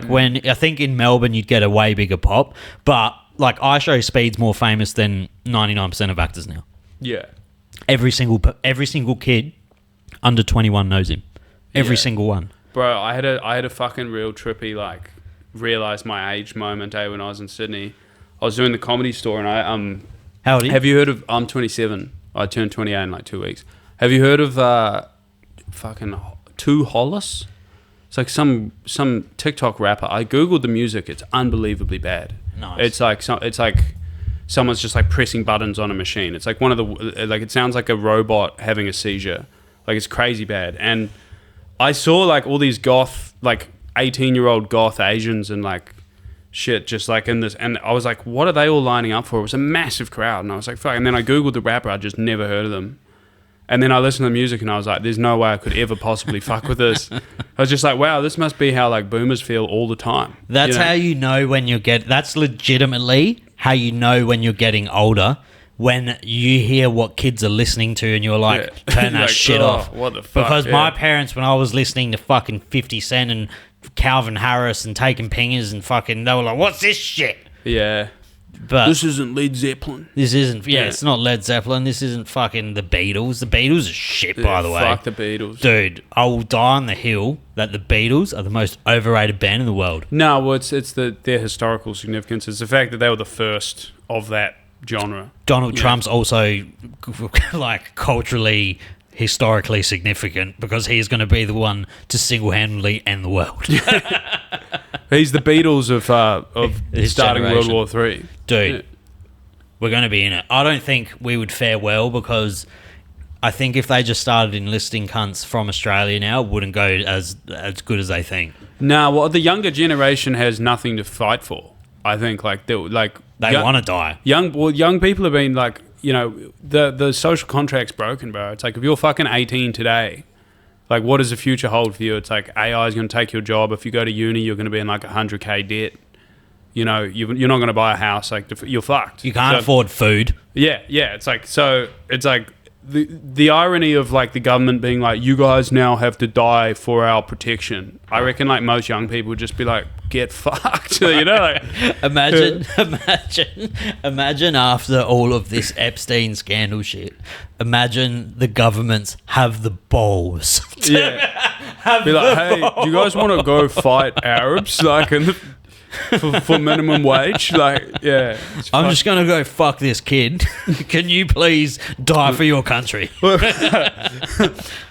when I think in Melbourne you'd get a way bigger pop, but like iShow Speed's more famous than 99% of actors now. Yeah, Every single kid under 21 knows him. Every Yeah. single one. bro, I had a fucking real trippy like realize my age moment when I was in Sydney. I was doing the Comedy Store and I How old are you? Have you heard of? I'm 27. I turned 28 in like 2 weeks. Have you heard of fucking Two Hollis? It's like some TikTok rapper. I googled the music. It's unbelievably bad. Nice. It's like someone's just like pressing buttons on a machine. It's like one of the like it sounds like a robot having a seizure. Like it's crazy bad. And I saw like all these goth like 18-year-old goth Asians and like shit just like in this, and I was like, what are they all lining up for? It was a massive crowd, and I was like, fuck. And then I googled the rapper. I just never heard of them. And then I listened to the music and I was like, there's no way I could ever possibly fuck with this. I was just like, wow, this must be how like boomers feel all the time. That's You know? how you know when that's legitimately how you know when you're getting older, when you hear what kids are listening to and you're like, Yeah. turn that Like, shit oh, off. what the fuck, Because yeah. my parents, when I was listening to fucking 50 Cent and Calvin Harris and taking pingers and fucking, they were like, what's this shit? Yeah. But This isn't Led Zeppelin. this isn't, Yeah. it's not Led Zeppelin. This isn't fucking the Beatles. The Beatles are shit, by the way. Fuck the Beatles. Dude, I will die on the hill that the Beatles are the most overrated band in the world. No, well, it's their historical significance. It's the fact that they were the first of that genre. Donald Yeah. Trump's also like culturally, historically significant because he's going to be the one to single-handedly end the world. He's the Beatles of His starting generation. World War III. Dude, Yeah. we're going to be in it. I don't think we would fare well because I think if they just started enlisting cunts from Australia now, it wouldn't go as good as they think. No, well, the younger generation has nothing to fight for. I think They want to die. young people have been like, you know, the social contract's broken, bro. It's like if you're fucking 18 today, like what does the future hold for you? It's like AI is going to take your job. If you go to uni, you're going to be in like $100K debt. You know, you're not going to buy a house. Like you're fucked. You can't So- afford food. Yeah. It's like the irony of like the government being like, you guys now have to die for our protection. I reckon like most young people would just be like, get fucked. You know, like, Imagine after all of this Epstein scandal shit. Imagine the governments have the balls. yeah. Be like, hey, do you guys want to go fight Arabs like for minimum wage? Like, yeah. I'm just gonna go fuck this kid. Can you please die for your country? Well,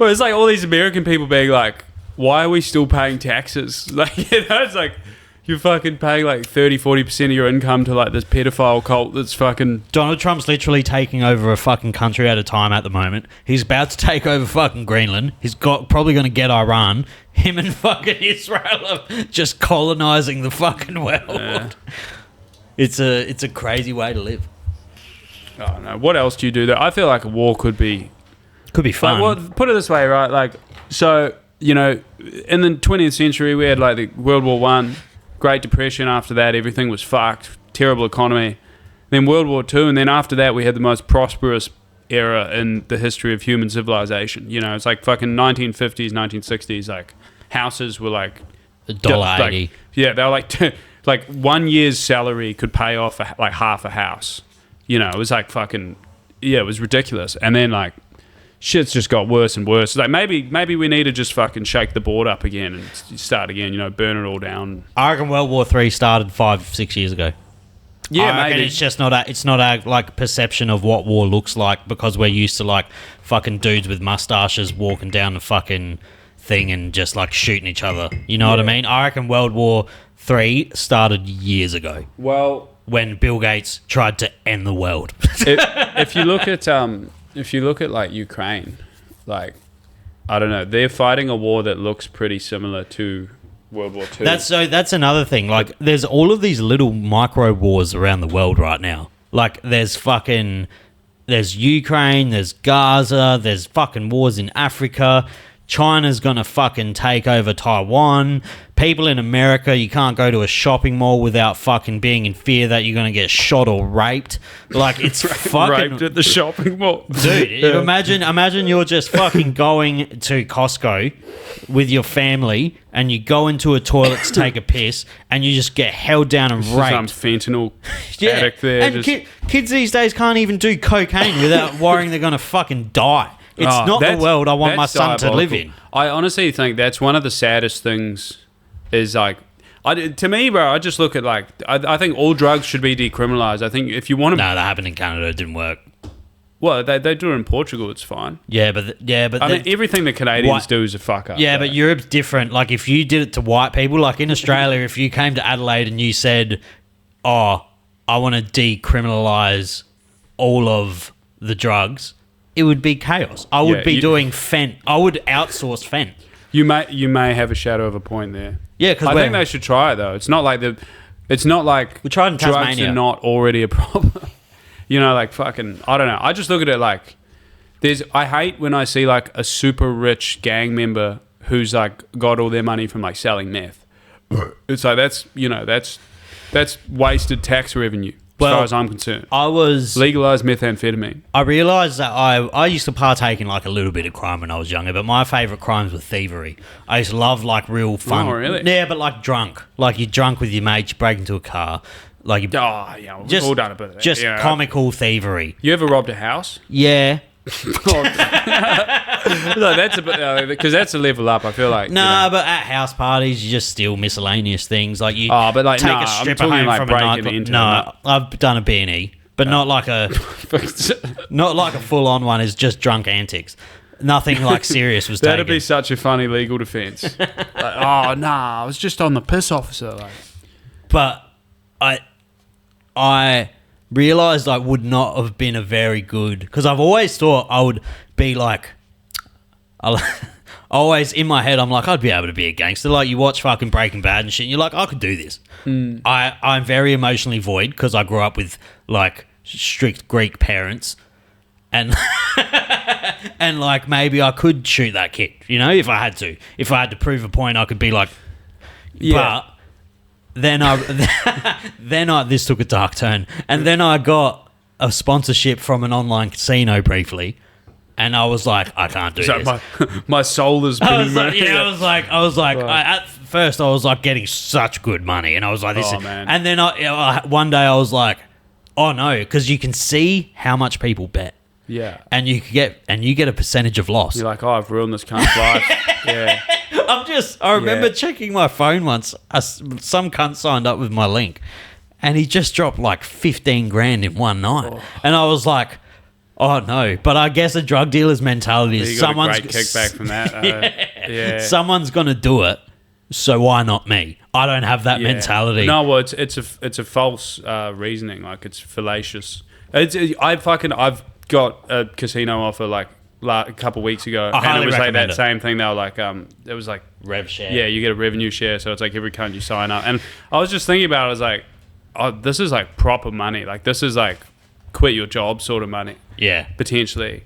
it's like all these American people being like, why are we still paying taxes? Like, you know, it's like you're fucking paying like 30-40% of your income to like this pedophile cult that's fucking... Donald Trump's literally taking over a fucking country at a time at the moment. He's about to take over fucking Greenland. He's probably going to get Iran. Him and fucking Israel are just colonizing the fucking world. Yeah. It's a crazy way to live. Oh, no. What else do you do there? I feel like a war could be... Could be fun. Like, well, put it this way, right? Like, so, you know, in the 20th century, we had like the World War One, Great Depression. After that, everything was fucked. Terrible economy. Then World War Two, and then after that, we had the most prosperous era in the history of human civilization. You know, it's like fucking 1950s, 1960s. Like houses were like $1.80. yeah, they were like like 1 year's salary could pay off like half a house. You know, it was like fucking it was ridiculous. And then like shit's just got worse and worse. It's like maybe we need to just fucking shake the board up again and start again. You know, burn it all down. I reckon World War III started 5-6 years ago. Yeah, I reckon maybe. it's just not a like perception of what war looks like because we're used to like fucking dudes with mustaches walking down the fucking thing and just like shooting each other. You know what I mean? I reckon World War III started years ago Well, when Bill Gates tried to end the world. if you look at like Ukraine, like I don't know, they're fighting a war that looks pretty similar to World War II. That's another thing. Like, there's all of these little micro wars around the world right now. Like, there's Ukraine, there's Gaza, there's fucking wars in Africa. China's gonna fucking take over Taiwan. People in America, you can't go to a shopping mall without fucking being in fear that you're gonna get shot or raped. Like, it's fucking raped at the shopping mall, dude. Imagine you're just fucking going to Costco with your family and you go into a toilet to take a piss and you just get held down and Some raped. fentanyl addict there. And kids these days can't even do cocaine without worrying they're gonna fucking die. It's not the world I want my son to live in. I honestly think that's one of the saddest things. Is like, to me, bro. I just look at like, I think all drugs should be decriminalized. I think if you want to, No, that happened in Canada. It didn't work. well, they do it in Portugal. It's fine. Yeah, but I mean, everything the Canadians What- do is a fuck up. yeah, bro. but Europe's different. Like, if you did it to white people, like in Australia, if you came to Adelaide and you said, "Oh, I want to decriminalize all of the drugs," it would be chaos. I would be doing fent. I would outsource fent. You may have a shadow of a point there. Yeah, because I think they should try it though. It's not like we tried in drugs Tasmania. are not already a problem. You know, like fucking, I don't know. I just look at it like I hate when I see like a super rich gang member who's like got all their money from like selling meth. It's like that's wasted tax revenue. far as I'm concerned. I was Legalize methamphetamine. I realised that I used to partake in like a little bit of crime when I was younger, but my favourite crimes were thievery. I used to love like real fun. Oh, really? Yeah, but like drunk. Like you're drunk with your mates, you break into a car. Like you, Oh, yeah, we've all done a bit of that. just yeah. comical thievery. You ever robbed a house? Yeah. No, that's a bit because that's a level up. I feel like. Nah, but at house parties, you just steal miscellaneous things. Like you But like, take nah, a I'm stripper talking home like from a breaking nightclub. into. No, I've done a B&E, but not like a not like a full on one. It's just drunk antics. Nothing like serious was That'd taken. be such a funny legal defense. Like, oh nah, I was just on the piss officer. Like, But I realised I would not have been a very good, because I've always thought I would be like, always in my head I'm like, I'd be able to be a gangster. Like you watch fucking Breaking Bad and shit and you're like, I could do this. I'm very emotionally void because I grew up with like strict Greek parents and and like maybe I could shoot that kid, you know, if I had to prove a point. I could be like, yeah. but then this took a dark turn, and then I got a sponsorship from an online casino briefly, and I was like, I can't do So this. my soul has been. I was like, at first I was like getting such good money, and I was like, this Oh, is, man. and then one day I was like, oh no, because you can see how much people bet, Yeah. and you get a percentage of loss. You're like, oh, I've ruined this cunt's life. Yeah. I remember Yeah. checking my phone once. Some cunt signed up with my link, and he just dropped like 15 grand in one night. And I was like, oh no. But I guess a drug dealer's mentality is You got someone's a great kickback from that. Yeah. someone's gonna do it, so why not me? I don't have that Yeah. mentality. No, well, it's a false reasoning. Like it's fallacious. I've got a casino offer like a couple of weeks ago, and highly it was like recommend that it. same thing. They were like, it was like, Rev share. yeah, you get a revenue share, so it's like every cunt you sign up. And I was just thinking about it, I was like, oh, this is like proper money. Like this is like quit your job sort of money Yeah. potentially.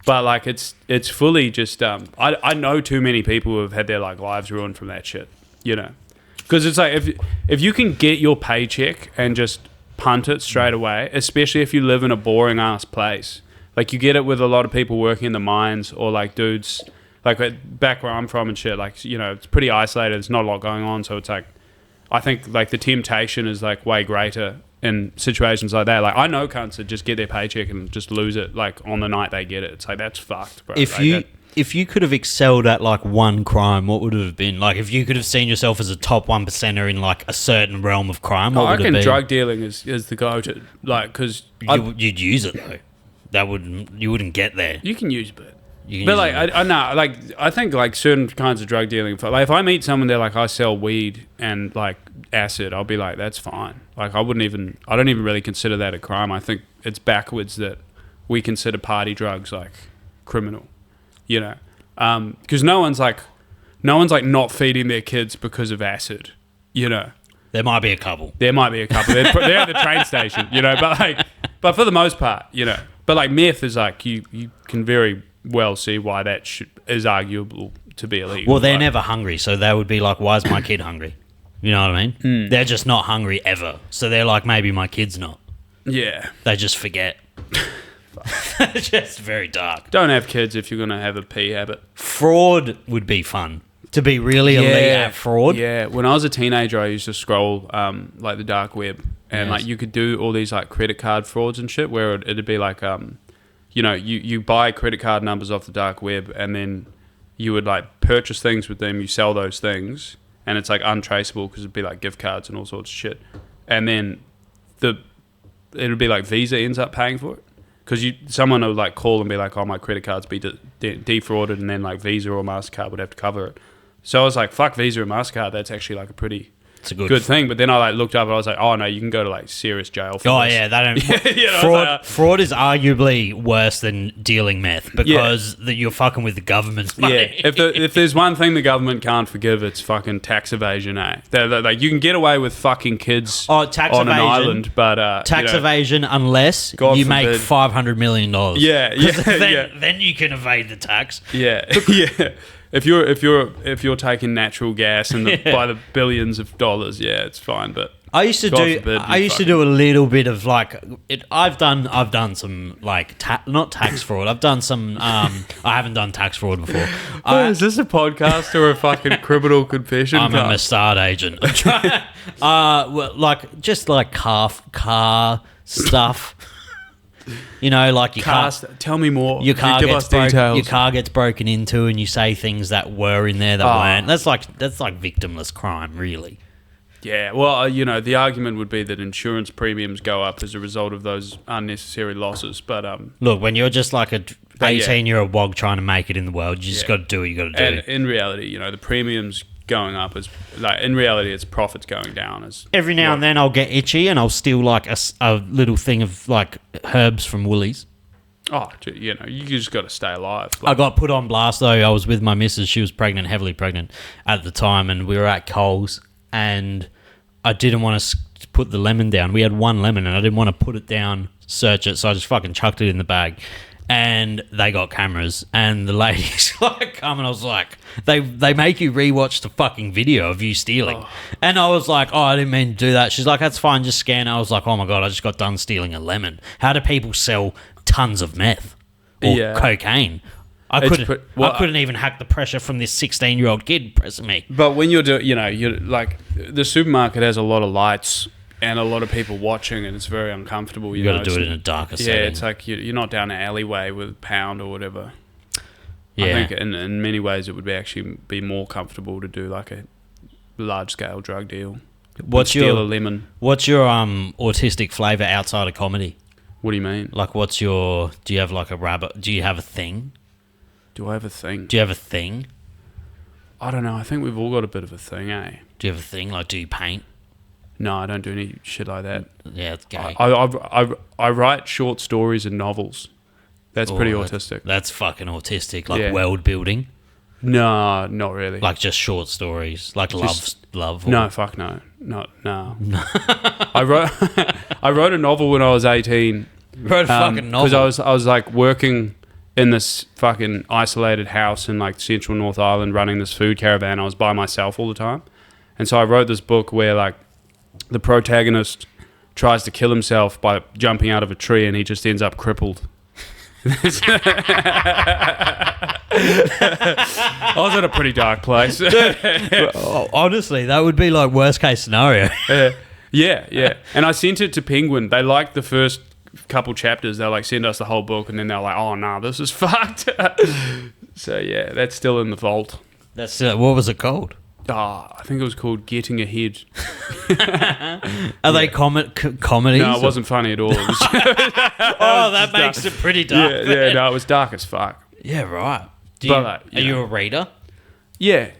But like it's fully just I know too many people who have had their like lives ruined from that shit, you know, because it's like if you can get your paycheck and just punt it straight away, especially if you live in a boring ass place. Like you get it with a lot of people working in the mines or like dudes like back where I'm from and shit. Like, you know, it's pretty isolated. There's not a lot going on, so it's like I think like the temptation is like way greater in situations like that. Like I know cunts that just get their paycheck and just lose it like on the night they get it. It's like that's fucked, bro. If you could have excelled at like one crime, what would it have been? Like if you could have seen yourself as a top 1%er in like a certain realm of crime, what I would it reckon be? drug dealing is the go-to. Like because You'd use it though. You wouldn't get there. you can use but. You can But use like it. I know, like I think like certain kinds of drug dealing. Like if I meet someone they're like I sell weed and like acid, I'll be like that's fine. Like I don't even really consider that a crime. I think it's backwards that we consider party drugs like criminal, you know, because no one's like not feeding their kids because of acid, you know. There might be a couple. There might be a couple. They're at the train station, you know. But for the most part, you know. But like meth is like you can very well see why that is arguable to be illegal. Well, they're like, never hungry, so they would be like, "Why is my kid hungry?" You know what I mean? They're just not hungry ever, so they're like, "Maybe my kid's not." Yeah. They just forget. Just very dark. Don't have kids if you're gonna have a pee habit. Fraud would be fun. To be really elite at fraud. Yeah. When I was a teenager, I used to scroll like the dark web, and Yes. like you could do all these like credit card frauds and shit, where it'd be like you know, you buy credit card numbers off the dark web, and then you would like purchase things with them. You sell those things, and it's like untraceable because it'd be like gift cards and all sorts of shit. And then it'd be like Visa ends up paying for it because someone would like call and be like, "Oh, my credit card's be defrauded," and then like Visa or MasterCard would have to cover it. So I was like, "Fuck Visa and MasterCard." That's actually like a pretty It's a good thing. But then I like looked up and I was like, "Oh no, you can go to like serious jail for Oh this." yeah, they don't. You know, fraud, fraud is arguably worse than dealing meth because you're fucking with the government's money. Yeah, if there's one thing the government can't forgive, it's fucking tax evasion, eh? They're like you can get away with fucking kids Tax on evasion, an island, but tax you know, evasion unless God you make forbid. $500 million. Yeah, Then you can evade the tax. yeah, yeah. If you're taking natural gas and by the billions of dollars, yeah, it's fine. But I used to God do. forbid I you used to do a little bit of like. I've done some like not tax fraud. I've done some. I haven't done tax fraud before. Is this a podcast or a fucking criminal confession? I'm a Mossad agent. I'm trying. Well, like just like car stuff. You know, like your car. Tell me more. Your car Give gets us details. Your car gets broken into, and you say things that were in there that weren't. That's like victimless crime, really. Yeah, well, you know, the argument would be that insurance premiums go up as a result of those unnecessary losses. But Look, when you're just like a But yeah. 18-year-old wog trying to make it in the world, you just got to do what you got to and do. in reality, you know, the premiums going up is like in reality, it's profits going down. As Every now and then I'll get itchy and I'll steal like a little thing of like herbs from Woolies. Oh, you know, you just got to stay alive. I got put on blast though. I was with my missus. She was pregnant, heavily pregnant at the time, and we were at Coles, and I didn't want to put the lemon down. We had one lemon, and I didn't want to put it down, search it, so I just fucking chucked it in the bag. And they got cameras, and the ladies like come, and I was like, they make you rewatch the fucking video of you stealing. And I was like, oh, I didn't mean to do that. She's like, that's fine, just scan it. I was like, oh my God, I just got done stealing a lemon. How do people sell tons of meth or cocaine? I couldn't even hack the pressure from this 16-year-old kid pressing me. But when you're doing, you know, you're like, the supermarket has a lot of lights and a lot of people watching, and it's very uncomfortable. You got to do it in a darker setting. Yeah, it's like you're not down an alleyway with a pound or whatever. Yeah. I think in many ways it would actually be more comfortable to do like a large-scale drug deal. Steal a lemon. What's your autistic flavour outside of comedy? What do you mean? Like, do you have like a rabbit? Do you have a thing? Do I have a thing? Do you have a thing? I don't know. I think we've all got a bit of a thing, eh? Do you have a thing? Like, do you paint? No, I don't do any shit like that. Yeah, it's gay. I write short stories and novels. That's pretty autistic. That's fucking autistic. Like world building. No, not really. Like just short stories. Like love. No, fuck no. No. I wrote a novel when I was 18. You wrote a fucking novel? Because I was like working in this fucking isolated house in like central North Island running this food caravan. I was by myself all the time. And so I wrote this book where like the protagonist tries to kill himself by jumping out of a tree, and he just ends up crippled. I was in a pretty dark place. Honestly, that would be like worst case scenario. Yeah. And I sent it to Penguin. They liked the first couple chapters. They'll like send us the whole book, and then they're like, oh no, this is fucked. So yeah, that's still in the vault. That's what was it called? I think it was called Getting Ahead. Are they comedies? No, it wasn't funny at all. That makes it pretty dark. Yeah, no, it was dark as fuck. Yeah, right. Are you a reader? Yeah,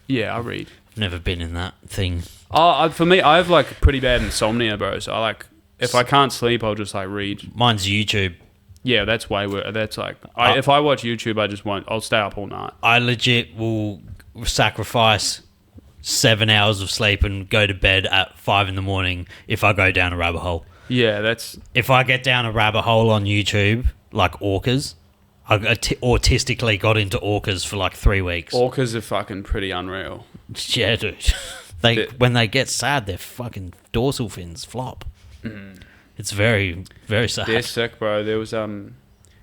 I read. I've never been in that thing. For me, I have like pretty bad insomnia, bro. So I like, if I can't sleep, I'll just like read. Mine's YouTube. Yeah, that's way worse. That's like, if I watch YouTube, I'll stay up all night. I legit will sacrifice 7 hours of sleep and go to bed at 5 a.m. if I go down a rabbit hole. Yeah, that's... If I get down a rabbit hole on YouTube, like orcas, I autistically got into orcas for like 3 weeks. Orcas are fucking pretty unreal. Yeah, dude. When they get sad, their fucking dorsal fins flop. Mm. It's very, very sad. They're sick, bro. There was...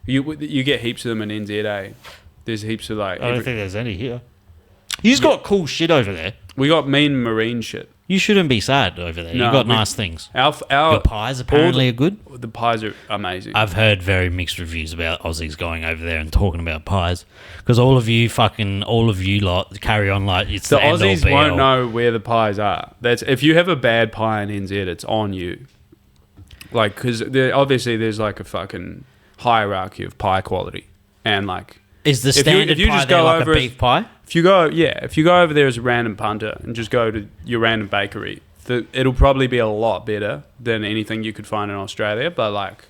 You get heaps of them in NZA. There's heaps of like... I don't think there's any here. You've got cool shit over there. We got mean marine shit. You shouldn't be sad over there. You've got nice things. Our Your pies apparently are good. The pies are amazing. I've heard very mixed reviews about Aussies going over there and talking about pies, because all of you lot carry on like it's the end all Aussies be won't all. know where the pies are. That's if you have a bad pie in NZ, it's on you. Like, because obviously there's like a fucking hierarchy of pie quality, and like is the standard pie there like a beef pie? If you go over there as a random punter and just go to your random bakery, it'll probably be a lot better than anything you could find in Australia. But like,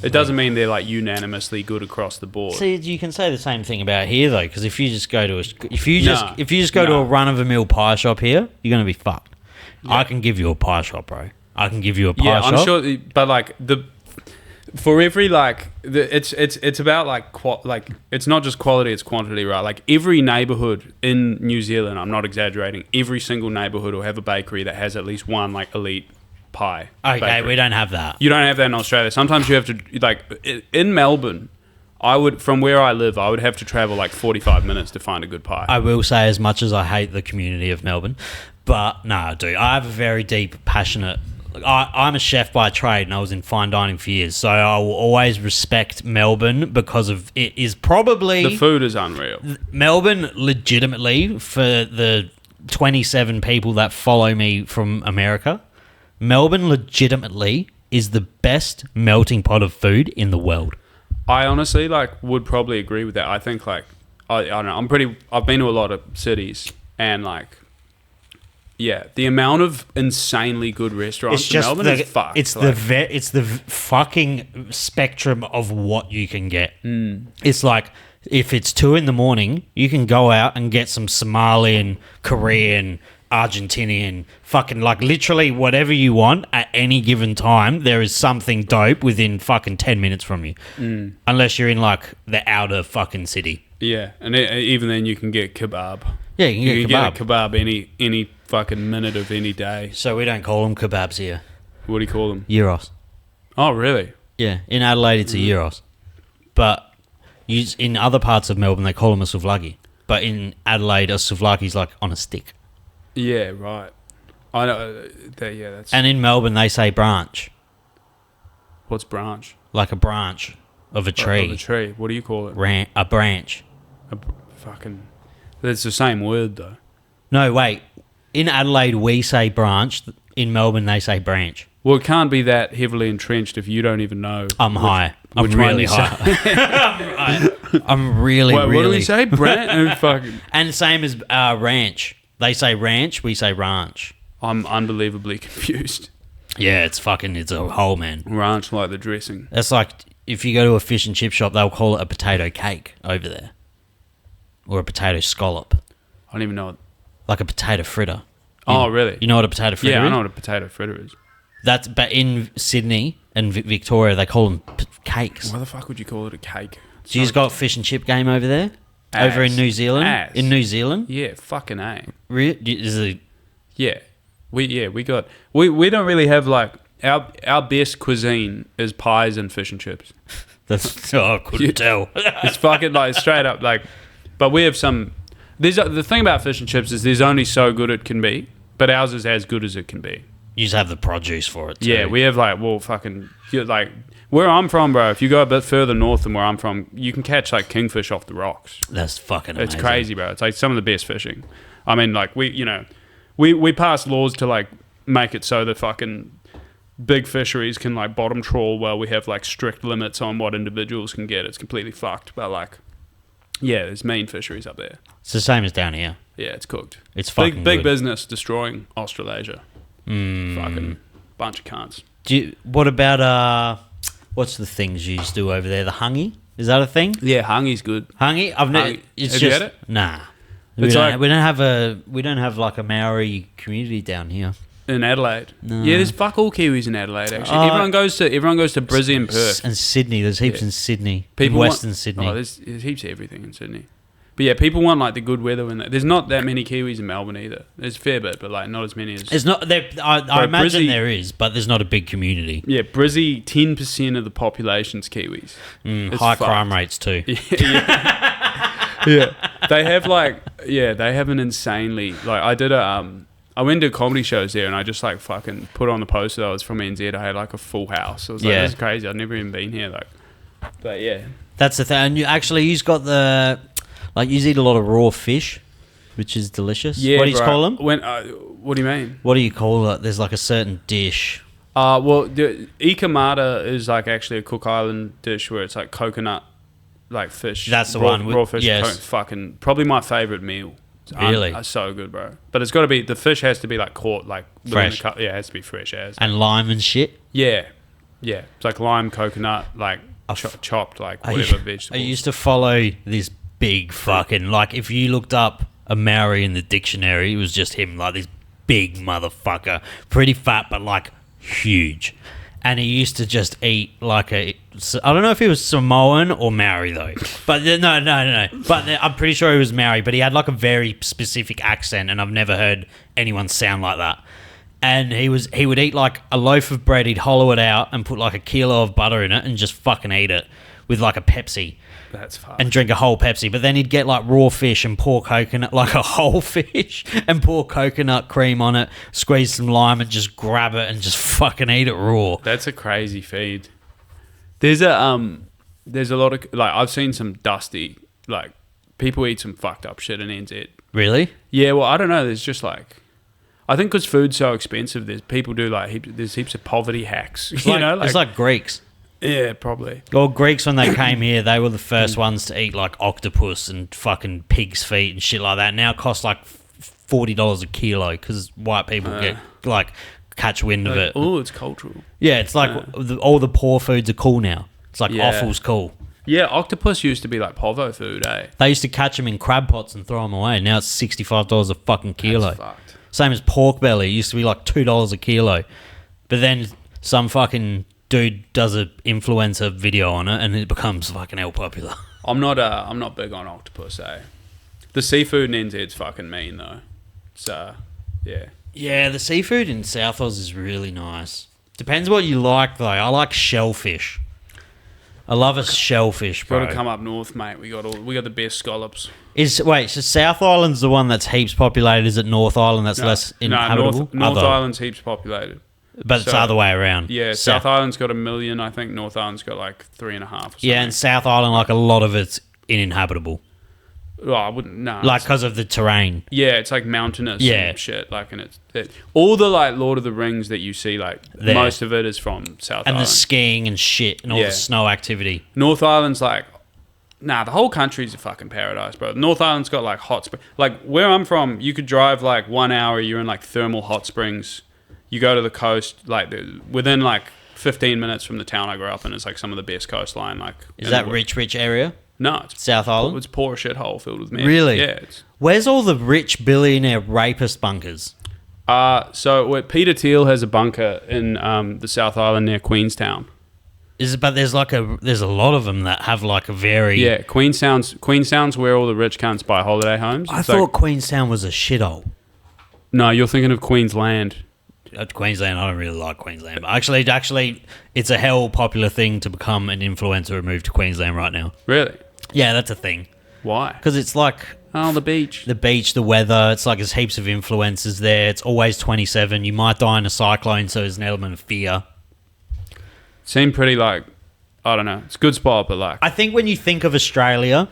it doesn't mean they're like unanimously good across the board. See, you can say the same thing about here though, because if you just go to a run of the mill pie shop here, you're gonna be fucked. Yeah. I can give you a pie shop, bro. I can give you a pie shop. I'm sure, but like for every it's about like it's not just quality, it's quantity, right? Like every neighborhood in New Zealand, I'm not exaggerating, every single neighborhood will have a bakery that has at least one like elite pie. Okay, bakery. we don't have that. You don't have that in Australia. Sometimes you have to like in Melbourne. From where I live, I would have to travel like 45 minutes to find a good pie. I will say, as much as I hate the community of Melbourne, but no, I do. I have a very deep, passionate. I'm a chef by trade, and I was in fine dining for years, so I will always respect Melbourne because of it is probably The food is unreal. Melbourne. Legitimately, for the 27 people that follow me from America, Melbourne legitimately is the best melting pot of food in the world. I honestly would probably agree with that. I think I don't know. I've been to a lot of cities, and the amount of insanely good restaurants in Melbourne is fucked. It's the fucking spectrum of what you can get. It's like if it's 2 a.m, you can go out and get some Somalian, Korean, Argentinian, fucking literally whatever you want at any given time. There is something dope within fucking 10 minutes from you, unless you're in the outer fucking city. Yeah, and even then you can get kebab. Yeah, you can get kebab. Get a kebab any fucking minute of any day. So we don't call them kebabs here. What do you call them? Gyros. Oh, really? Yeah, in Adelaide it's a gyros, but in other parts of Melbourne they call them a souvlaki. But in Adelaide, a souvlaki's on a stick. Yeah, right. I know. That's. And in Melbourne, they say branch. What's branch? Like a branch of a tree. Of a tree. What do you call it? A branch. Fucking. It's the same word though. No, wait. In Adelaide, we say branch. In Melbourne, they say branch. Well, it can't be that heavily entrenched if you don't even know. I'm high. I'm really high. I'm really, What do really. we say? Branch? Fucking. And same as ranch. They say ranch, we say ranch. I'm unbelievably confused. Yeah, it's a whole, man. Ranch like the dressing. That's like if you go to a fish and chip shop, they'll call it a potato cake over there. Or a potato scallop. I don't even know. Like a potato fritter. Really? You know what a potato fritter is? Yeah, I know what a potato fritter is. But in Sydney and Victoria, they call them cakes. Why the fuck would you call it a cake? Do you got fish and chip game over there? Ass. Over in New Zealand? Ass. In New Zealand? Yeah, fucking A. Is it... Yeah. We don't really have our best cuisine is pies and fish and chips. That's... Oh, I couldn't tell. It's fucking straight up but we have some. The thing about fish and chips is there's only so good it can be, but ours is as good as it can be. You just have the produce for it too. Yeah, we have where I'm from, bro. If you go a bit further north than where I'm from, you can catch kingfish off the rocks. That's fucking amazing. It's crazy, bro. It's some of the best fishing. I mean, we pass laws to make it so the fucking big fisheries can bottom trawl while we have strict limits on what individuals can get. It's completely fucked. But there's mean fisheries up there. It's the same as down here. Yeah, it's cooked. It's fucking big good. business destroying Australasia. Fucking bunch of cunts. What about what's the things you used to do over there? The hungy? Is that a thing? Yeah, hungy's good. Hungy? I've never. Hungy. It's Have just you had it? Nah. It's we don't have a Maori community down here. In Adelaide. No. Yeah, there's fuck all Kiwis in Adelaide actually. Everyone goes to Brisbane and Perth. And Sydney. There's heaps in Sydney. In Western Sydney. Oh, there's heaps of everything in Sydney. But yeah, people want the good weather when there's not that many Kiwis in Melbourne either. There's a fair bit, but not as many as. It's not there. I imagine Brizzy, there is, but there's not a big community. Yeah, Brizzy, 10% of the population's Kiwis. High crime rates too. Yeah, they have they have an insanely I went to comedy shows there and I just fucking put on the poster. I was from NZ. I had a full house. I was this is crazy. I'd never even been here. But yeah, that's the thing. And you've got the you eat a lot of raw fish, which is delicious. Yeah, what do you call them? What do you mean? What do you call it? There's a certain dish. Well, the ikamata is actually a Cook Island dish where it's coconut, fish. That's the raw, one. Raw fish. Yes. Fucking probably my favorite meal. It's really? So good, bro. But it's got to be the fish has to be caught fresh. Yeah, it has to be fresh as. And lime and shit. Yeah. It's lime, coconut, chopped whatever vegetables. I used to follow this big fucking if you looked up a Maori in the dictionary, it was just him this big motherfucker, pretty fat but huge. and he used to just eat like I don't know if he was Samoan or Maori though, but no. But I'm pretty sure he was Maori. But he had like a very specific accent, and I've never heard anyone sound like that. And he would eat like a loaf of bread, he'd hollow it out and put like a kilo of butter in it and just fucking eat it with like a Pepsi. That's fun. And drink a whole Pepsi. But then he'd get like raw fish and pour coconut, like a whole fish, and pour coconut cream on it, squeeze some lime and just grab it and just fucking eat it raw. That's a crazy feed. There's a lot of, like, I've seen some dusty, like, people eat some fucked up shit in NZ. Really? Yeah, well, I don't know. There's just like, I think because food's so expensive, there's people do like there's heaps of poverty hacks. It's like Greeks. Yeah, probably. Well, Greeks, when they came here, they were the first ones to eat like octopus and fucking pig's feet and shit like that. Now it costs like $40 a kilo because white people get like catch wind of it. Oh, it's cultural. Yeah, it's like all the poor foods are cool now. It's like offal's cool. Yeah, octopus used to be like povo food, eh? They used to catch them in crab pots and throw them away. Now it's $65 a fucking kilo. That's fucked. Same as pork belly. It used to be like $2 a kilo. But then some fucking dude does an influencer video on it and it becomes fucking hell popular. I'm not big on octopus, eh? The seafood in NZ's fucking mean though. So, yeah. Yeah, the seafood in South Oz is really nice. Depends what you like though. I like shellfish. I love a shellfish, bro. Got to come up north, mate. We got the best scallops. So South Island's the one that's heaps populated? Is it North Island that's less inhabitable? No, North Island's heaps populated. But it's the other way around. Yeah, South Island's got 1 million, I think. North Island's got like 3.5 or something. Yeah, and South Island, like a lot of it's uninhabitable. Oh, I wouldn't, no. Like because of the terrain. Yeah, it's like mountainous and shit. Like, and all the like Lord of the Rings that you see, like there. most of it is from South Island. And the skiing and shit and all the snow activity. North Island's like, the whole country's a fucking paradise, bro. North Island's got like hot springs. Like where I'm from, you could drive like 1 hour, you're in like thermal hot springs. You go to the coast, like within like 15 minutes from the town I grew up in, it's like some of the best coastline. Like, is that rich area? No, it's South Island. It's poor shithole filled with men. Really? Yeah. Where's all the rich billionaire rapist bunkers? So Peter Thiel has a bunker in the South Island near Queenstown. But there's a lot of them that have like a very Queenstown's where all the rich cunts buy holiday homes. I thought Queenstown was a shithole. No, you're thinking of Queensland. Queensland, I don't really like Queensland. But actually, it's a hell popular thing to become an influencer and move to Queensland right now. Really? Yeah, that's a thing. Why? Because it's like... Oh, the beach. The beach, the weather. It's like there's heaps of influencers there. It's always 27. You might die in a cyclone, so there's an element of fear. Seemed pretty like... I don't know. It's a good spot, but like... I think when you think of Australia...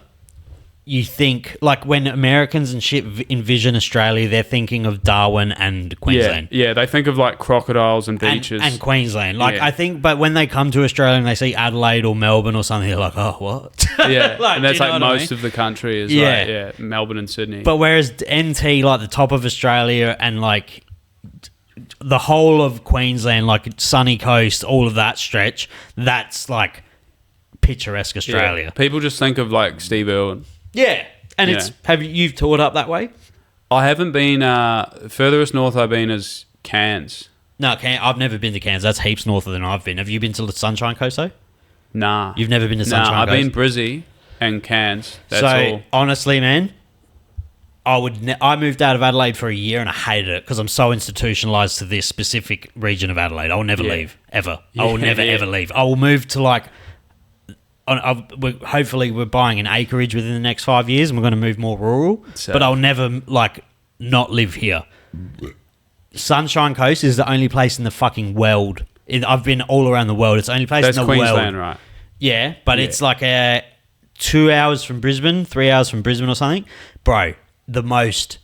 You think, like, when Americans and shit envision Australia, they're thinking of Darwin and Queensland. Yeah, they think of, like, crocodiles and beaches. And Queensland. Like, I think, but when they come to Australia and they see Adelaide or Melbourne or something, they're like, oh, what? Yeah, like, and that's, like, most I mean? of the country is, like, Melbourne and Sydney. But whereas NT, like, the top of Australia and, like, the whole of Queensland, like, sunny coast, all of that stretch, that's, like, picturesque Australia. Yeah. People just think of, like, Steve Irwin. Yeah, and you've toured up that way? I haven't been. Furthest north I've been is Cairns. No, I've never been to Cairns. That's heaps norther than I've been. Have you been to the Sunshine Coast though? Nah, you've never been to Sunshine Coast. I've been Brizzy and Cairns. That's all. Honestly, man, I moved out of Adelaide for a year and I hated it because I'm so institutionalized to this specific region of Adelaide. I will never leave ever. I will never ever leave. I will move to like. Hopefully we're buying an acreage within the next 5 years and we're going to move more rural, but I'll never like not live here. Sunshine Coast is the only place in the fucking world. I've been all around the world. It's the only place in the Queensland, world. right? Yeah, but it's like 2 hours from Brisbane, 3 hours from Brisbane or something. Bro, the most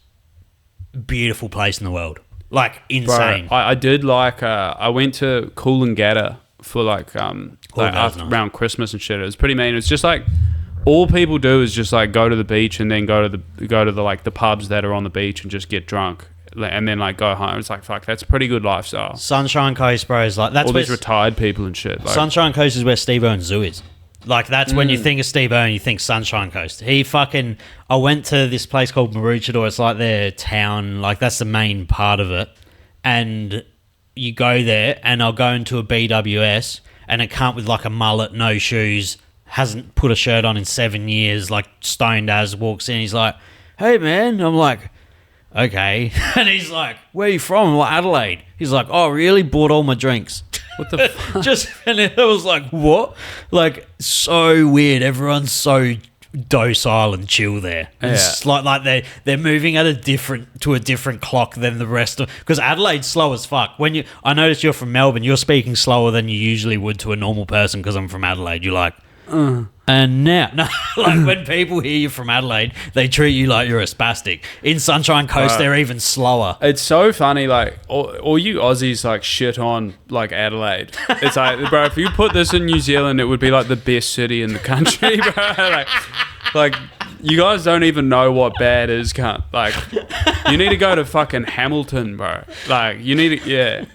beautiful place in the world. Like insane. Bro, I did like, I went to Coolangatta for like around Christmas and shit. It was pretty mean. It's just like all people do is just like go to the beach and then go to the like the pubs that are on the beach and just get drunk and then like go home. It's like fuck, that's a pretty good lifestyle. Sunshine Coast, bro, is like that's all these retired people and shit. Like, Sunshine Coast is where Steve Irwin's zoo is. Like that's when you think of Steve Irwin, you think Sunshine Coast. I went to this place called Maroochydore. It's like their town. Like that's the main part of it, and you go there, and I'll go into a BWS, and a cunt with like a mullet, no shoes, hasn't put a shirt on in 7 years, like stoned as, walks in. He's like, "Hey man," I'm like, "Okay," and he's like, "Where are you from?" I'm like, "Adelaide." He's like, "Oh really?" Bought all my drinks. What the fuck? Just, and it was like, what? Like, so weird. Everyone's so docile and chill there. It's like they're moving at a different clock than the rest of, because Adelaide's slow as fuck. I notice you're from Melbourne, you're speaking slower than you usually would to a normal person, because I'm from Adelaide. You're like, and now, no, like when people hear you're from Adelaide, they treat you like you're a spastic. In Sunshine Coast, they're even slower. It's so funny, like, all you Aussies, like, shit on, like, Adelaide. It's like, bro, if you put this in New Zealand, it would be, like, the best city in the country, bro. Like you guys don't even know what bad is, cunt. Like, you need to go to fucking Hamilton, bro. Like, you need to,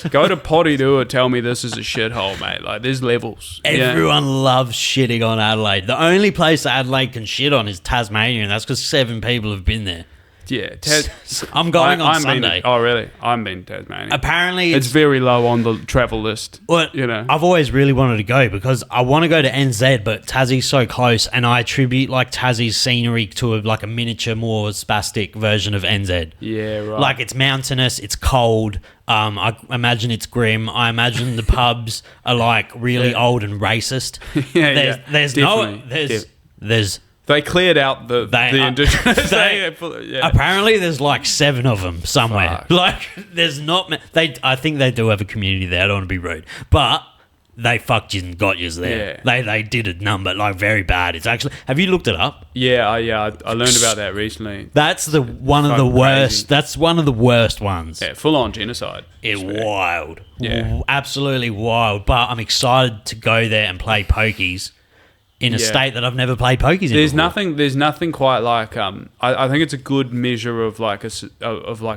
go to Porirua, tell me this is a shithole, mate. Like, there's levels. Everyone loves shitting on Adelaide. The only place that Adelaide can shit on is Tasmania, and that's because 7 people have been there. Yeah, I'm going on Sunday. Oh, really? I'm been to Tasmania. Apparently, it's very low on the travel list. Well, you know, I've always really wanted to go because I want to go to NZ, but Tassie's so close, and I attribute like Tassie's scenery to like a miniature, more spastic version of NZ. Yeah, right. Like, it's mountainous, it's cold. I imagine it's grim. I imagine the pubs are like really old and racist. There's They cleared out the indigenous. Apparently, there's like 7 of them somewhere. Fuck. Like, there's not. I think they do have a community there. I don't want to be rude, but they fucked you and got you there. Yeah. They did a number like very bad. It's actually. Have you looked it up? Yeah, I learned about that recently. That's one of the worst. Crazy. That's one of the worst ones. Yeah, full on genocide. It's wild. Yeah. Absolutely wild. But I'm excited to go there and play pokies in a state that I've never played pokies in. There's nothing quite like I think it's a good measure of like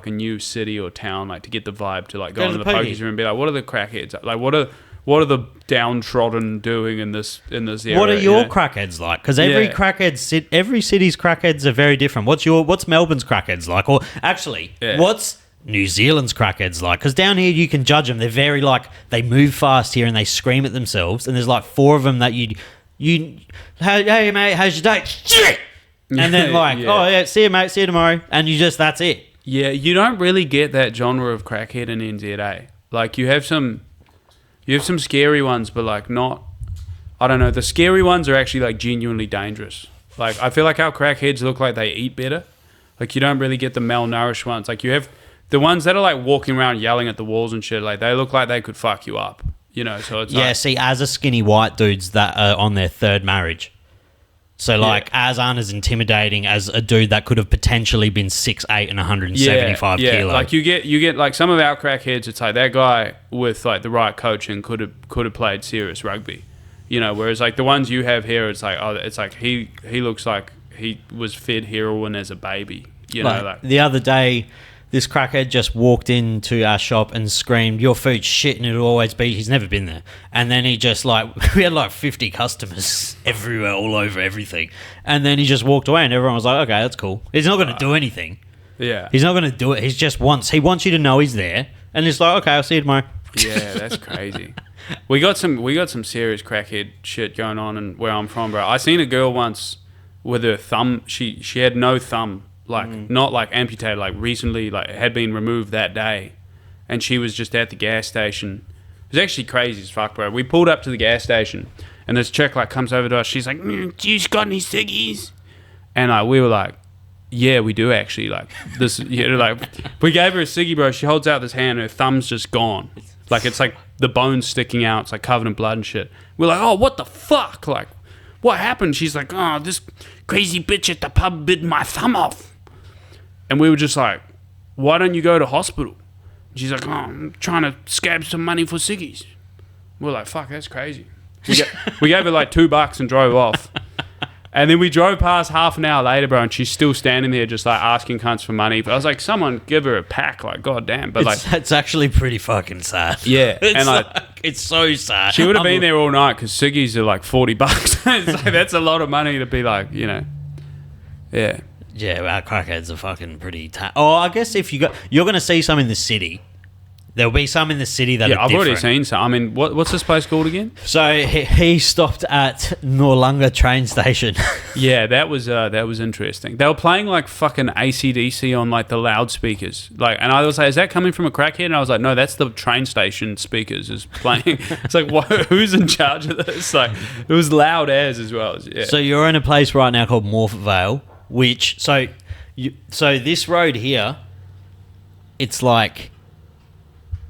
a new city or town, like, to get the vibe to like go into the pokies room and be like, what are the crackheads like? What are the downtrodden doing in this area? What are your crackheads like? Because every city's crackheads are very different. What's Melbourne's crackheads like? Or actually, what's New Zealand's crackheads like? Because down here you can judge them. They're very like, they move fast here and they scream at themselves. And there's like 4 of them that hey mate, how's your day? Shit! And then like, oh yeah, see you mate, see you tomorrow. And that's it. Yeah, you don't really get that genre of crackhead in NZA. Like, you have some scary ones, but like not, I don't know, the scary ones are actually like genuinely dangerous. Like, I feel like our crackheads look like they eat better. Like, you don't really get the malnourished ones. Like, you have the ones that are like walking around yelling at the walls and shit, like they look like they could fuck you up. You know, so it's see, as a skinny white dudes that are on their 3rd marriage. So, like, as aren't as intimidating as a dude that could have potentially been 6'8" and 175 kilos. Like, you get like some of our crackheads, it's like that guy with like the right coaching could have played serious rugby. You know, whereas like the ones you have here, it's like he looks like he was fed heroin as a baby. You know, like the other day, this crackhead just walked into our shop and screamed, "Your food's shit and it'll always be." He's never been there. And then he just like, we had like 50 customers everywhere, all over everything. And then he just walked away and everyone was like, okay, that's cool. He's not going to do anything. Yeah. He's not going to do it. He wants you to know he's there. And it's like, okay, I'll see you tomorrow. Yeah, that's crazy. We got some serious crackhead shit going on in where I'm from, bro. I seen a girl once with her thumb. She had no thumb. Like, not like amputated, like recently, like had been removed that day. And she was just at the gas station. It was actually crazy as fuck, bro. We pulled up to the gas station and this chick like comes over to us. She's like, "Do you got any ciggies?" And we were like, yeah, we do actually. Like, this, like, we gave her a ciggy, bro. She holds out this hand, her thumb's just gone. Like, it's like the bone's sticking out. It's like covered in blood and shit. We're like, oh, what the fuck? Like, what happened? She's like, oh, this crazy bitch at the pub bit my thumb off. And we were just like, why don't you go to hospital? She's like, oh, I'm trying to scab some money for ciggies. We're like, fuck, that's crazy. We gave her like $2 and drove off. And then we drove past half an hour later, bro, and she's still standing there just like asking cunts for money. But I was like, someone give her a pack, like, goddamn. But like, it's actually pretty fucking sad. Yeah. It's like, it's so sad. She would have been there all night because ciggies are like $40. It's like, that's a lot of money to be like, you know. Yeah. Yeah, our crackheads are fucking pretty... I guess if you're going to see some in the city, There'll be some in the city that Yeah, are I've already different. seen some. I mean, what's this place called again? So he stopped at Noarlunga train station. Yeah, that was interesting. They were playing like fucking AC/DC on like the loudspeakers. Like, and I was like, "Is that coming from a crackhead?" And I was like, "No, that's the train station speakers is playing." It's like, who's in charge of this? Like, it was loud as well. Yeah. So you're in a place right now called Morphett which so this road here, it's like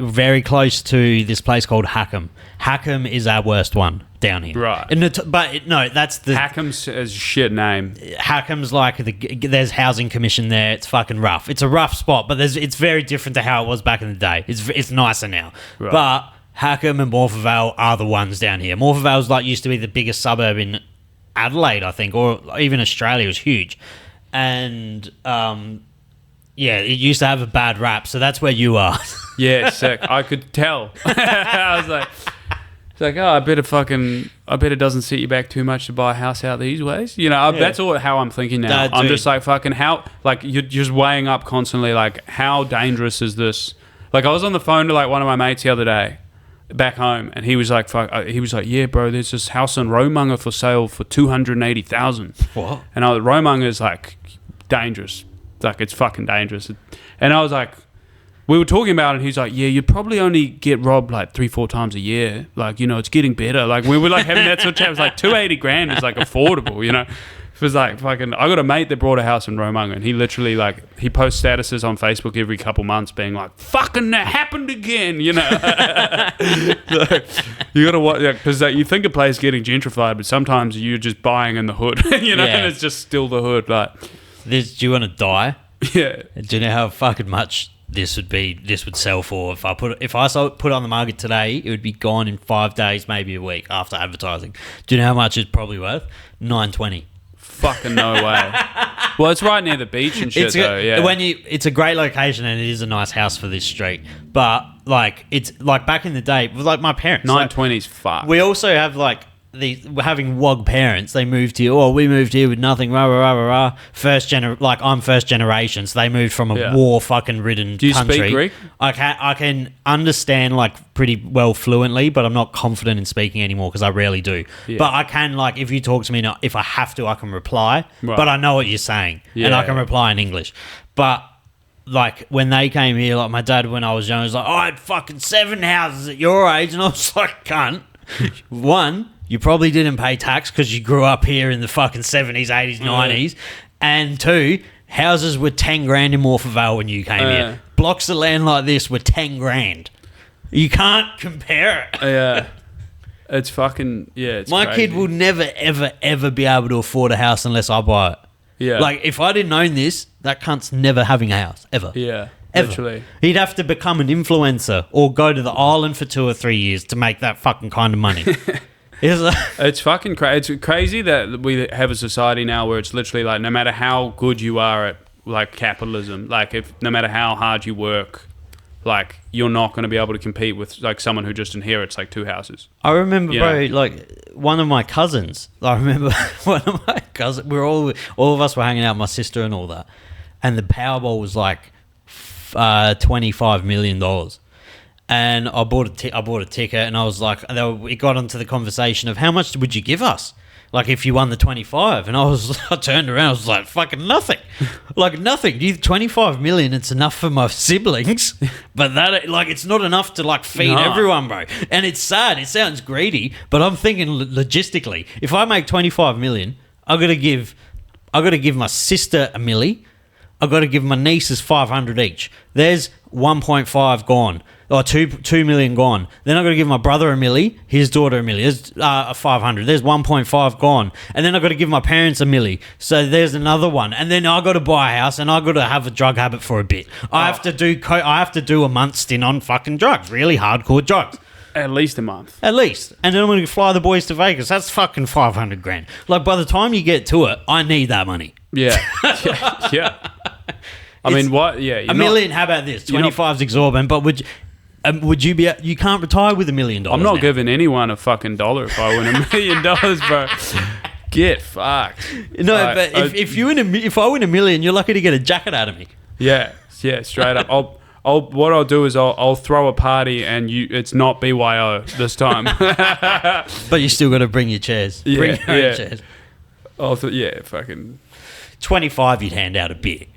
very close to this place called Hackham. Hackham is our worst one down here. Right. That's the... Hackham's a shit name. Hackham's like... there's housing commission there. It's fucking rough. It's a rough spot, but it's very different to how it was back in the day. It's nicer now. Right. But Hackham and Morphett are the ones down here. Morphett like used to be the biggest suburb in Adelaide, I think, or even Australia. It was huge. And... yeah, it used to have a bad rap, so that's where you are. Yeah, sick. I could tell. I was like, it's like, oh, I bet it doesn't set you back too much to buy a house out these ways. You know, that's how I'm thinking now. I'm just like, fucking how, like, you're just weighing up constantly, like, how dangerous is this? Like, I was on the phone to, like, one of my mates the other day back home, and he was like, yeah, bro, there's this house in Romunga for sale for $280,000. What? And Romunga's, like, dangerous. Like, it's fucking dangerous. And I was like, we were talking about it, and he's like, yeah, you'd probably only get robbed like 3-4 times a year. Like, you know, it's getting better. Like, we were like having that sort of chat. It was like $280,000 is like affordable, you know? It was like fucking, I got a mate that bought a house in Romunga, and he literally like, he posts statuses on Facebook every couple months being like, fucking that happened again, you know? So, you gotta watch, because you think a place getting gentrified, but sometimes you're just buying in the hood, you know, and it's just still the hood, like. Do you want to die? Yeah. Do you know how fucking much this would sell for? If I put it on the market today, it would be gone in 5 days, maybe a week after advertising. Do you know how much it's probably worth? $920. Fucking no way. Well, it's right near the beach and shit, though. Yeah. It's a great location and it is a nice house for this street. But like, it's like back in the day, like my parents. $920's fucked. We also have like having wog parents. They moved here. Oh, we moved here with nothing. Rah rah rah rah. I'm first generation, so they moved from a war fucking ridden country. Do you speak Greek? I can understand like pretty well fluently, but I'm not confident in speaking anymore because I rarely do. Yeah. But I can, like, if you talk to me, if I have to, I can reply. Right. But I know what you're saying, and I can reply in English. But like when they came here, like my dad when I was young was like, I had fucking 7 houses at your age, and I was like, cunt. One, you probably didn't pay tax because you grew up here in the fucking 70s, 80s, 90s. And two, houses were 10 grand in Morphett when you came here. Blocks of land like this were 10 grand. You can't compare it. Yeah. It's fucking, it's My crazy. kid will never, ever, ever be able to afford a house unless I buy it. Yeah. Like, if I didn't own this, that cunt's never having a house, ever. Yeah. Ever. Literally. He'd have to become an influencer or go to the island for 2 or 3 years to make that fucking kind of money. It's fucking crazy. It's crazy that we have a society now where it's literally like no matter how good you are at like capitalism, like no matter how hard you work, like you're not going to be able to compete with like someone who just inherits like 2 houses. I remember, bro, like one of my cousins. We were all of us were hanging out, my sister and all that, and the Powerball was like $25 million. And I bought a ticket, and I was like, it got onto the conversation of how much would you give us, like if you won the 25? And I turned around, I was like, fucking nothing, like nothing. You 25 million, it's enough for my siblings, but that like it's not enough to like feed everyone, bro. And it's sad. It sounds greedy, but I'm thinking logistically, if I make 25 million, I got to give my sister $1 million. I got to give my nieces 500 each. There's 1.5 gone. Or 2 million gone. Then I've got to give my brother $1 million, his daughter $1 million. There's 500. There's 1.5 gone. And then I've got to give my parents $1 million. So there's another one. And then I've got to buy a house, and I've got to have a drug habit for a bit. I have to do a month stint on fucking drugs, really hardcore drugs. At least a month. At least. And then I'm going to fly the boys to Vegas. That's fucking 500 grand. Like, by the time you get to it, I need that money. Yeah. Yeah. I mean, what? Yeah. $1 million, how about this? 25's exorbitant, but would you be? You can't retire with $1 million. I'm not giving anyone a fucking dollar if I win $1 million, bro. Get fucked. No, but if I win $1 million, you're lucky to get a jacket out of me. Yeah, straight up. what I'll do is I'll throw a party and it's not BYO this time. But you still got to bring your chairs. Yeah, Bring your own yeah. chairs. Fucking 25, you'd hand out a bit.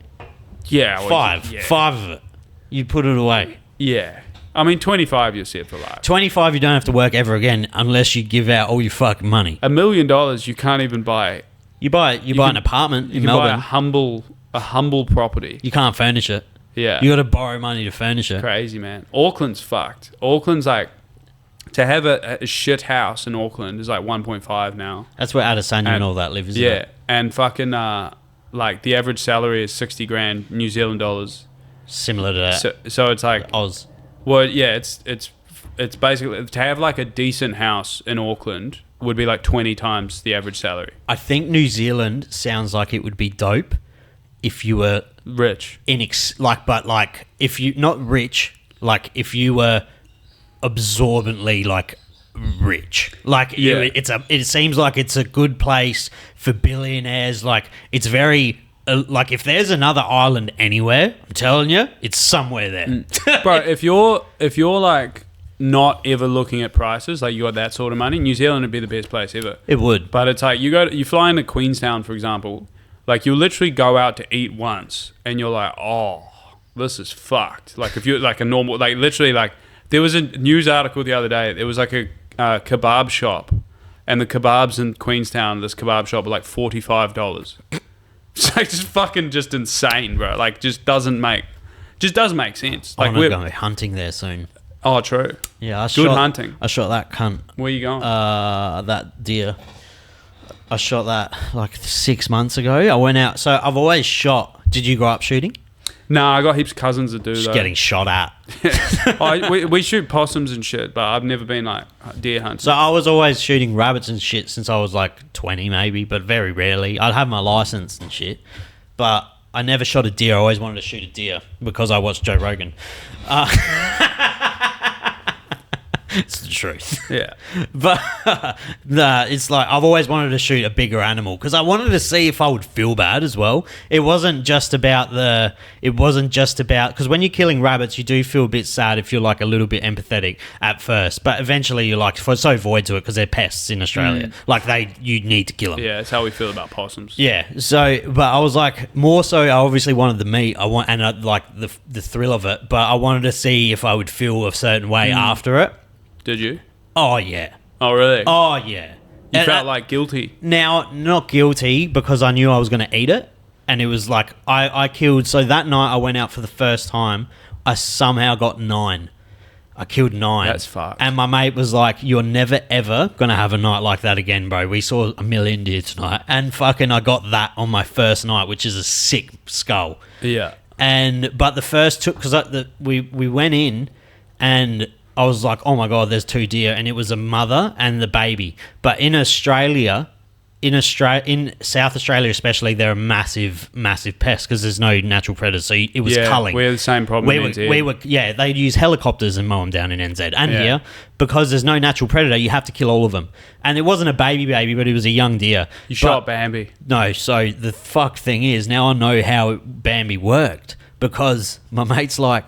yeah. well, Five. yeah. 5 of it. You'd put it away. Yeah. I mean, 25 you're set for life. 25, you don't have to work ever again unless you give out all your fucking money. $1 million you can't even buy. You buy an apartment You in can buy Melbourne. a humble property. You can't furnish it. Yeah. You got to borrow money to furnish it. Crazy, man. Auckland's fucked. Auckland's like, to have a shit house in Auckland is like 1.5 now. That's where Adesanya and all that live, isn't Yeah, it? and fucking like the average salary is 60 grand New Zealand dollars. Similar to that. So it's like, Oz. well, yeah, it's basically to have like a decent house in Auckland would be like 20 times the average salary. I think New Zealand sounds like it would be dope if you were Rich. but if you not rich, like if you were absorbently like rich, like Yeah. it seems like it's a good place for billionaires. Like it's very like if there's another island anywhere, I'm telling you, it's somewhere there. Bro, if you're like not ever looking at prices, like you got that sort of money, New Zealand would be the best place ever. It would. But it's like you fly into Queenstown, for example, like you literally go out to eat once and you're like, oh, this is fucked. Like if you're like a normal, like literally like there was a news article the other day. There was like a kebab shop, and the kebabs in Queenstown, this kebab shop, were like $45. It's like just insane, bro. Like just doesn't make sense. Like I'm we're going hunting there soon. oh true. Yeah, Good hunting. I shot that cunt. Where you going? That deer. I shot that like 6 months ago. I went out. So I've always shot. Did you grow up shooting? Nah, I got heaps of cousins that do Just that. getting shot at. we shoot possums and shit, but I've never been like deer hunting. So I was always shooting rabbits and shit since I was like 20 maybe, but very rarely. I'd have my license and shit, but I never shot a deer. I always wanted to shoot a deer because I watched Joe Rogan. It's the truth. Yeah. But it's like I've always wanted to shoot a bigger animal because I wanted to see if I would feel bad as well. It wasn't just about because when you're killing rabbits, you do feel a bit sad if you're like a little bit empathetic at first, but eventually you're like so void to it because they're pests in Australia. Like you need to kill them. Yeah, that's how we feel about possums. Yeah. So, but I was like more so. I obviously wanted the meat. I like the thrill of it, but I wanted to see if I would feel a certain way after it. Did you? Oh yeah. Oh really? Oh yeah. You felt like guilty. Now, not guilty because I knew I was going to eat it, and it was like I killed. So that night I went out for the first time. I somehow got 9. I killed 9. That's fucked. And my mate was like, "You're never ever going to have a night like that again, bro. We saw 1 million deer tonight, and fucking I got that on my first night, which is a sick skull." Yeah. But the first took because we went in and. I was like, oh my God, there's 2 deer. And it was a mother and the baby. But in Australia, in South Australia especially, they're a massive, massive pest because there's no natural predators. So it was culling. We had the same problem in NZ. They'd use helicopters and mow them down in NZ. And Yeah. here, because there's no natural predator, you have to kill all of them. And it wasn't a baby, but it was a young deer. You shot Bambi. No, so the fuck thing is, now I know how Bambi worked because my mate's like,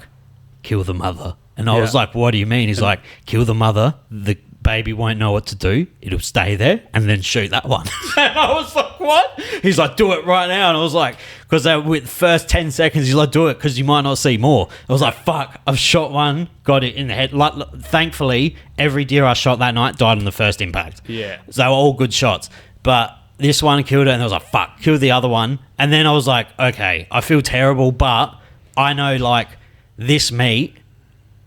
kill the mother. And I was like, what do you mean? He's like, kill the mother, the baby won't know what to do, it'll stay there, and then shoot that one. And I was like, what? He's like, do it right now. And I was like, because with the first 10 seconds, he's like, do it, because you might not see more. I was like, fuck, I've shot one, got it in the head. Like, thankfully, every deer I shot that night died on the first impact. Yeah. So they were all good shots. But this one killed it, and I was like, fuck, kill the other one. And then I was like, okay, I feel terrible, but I know, like, this meat...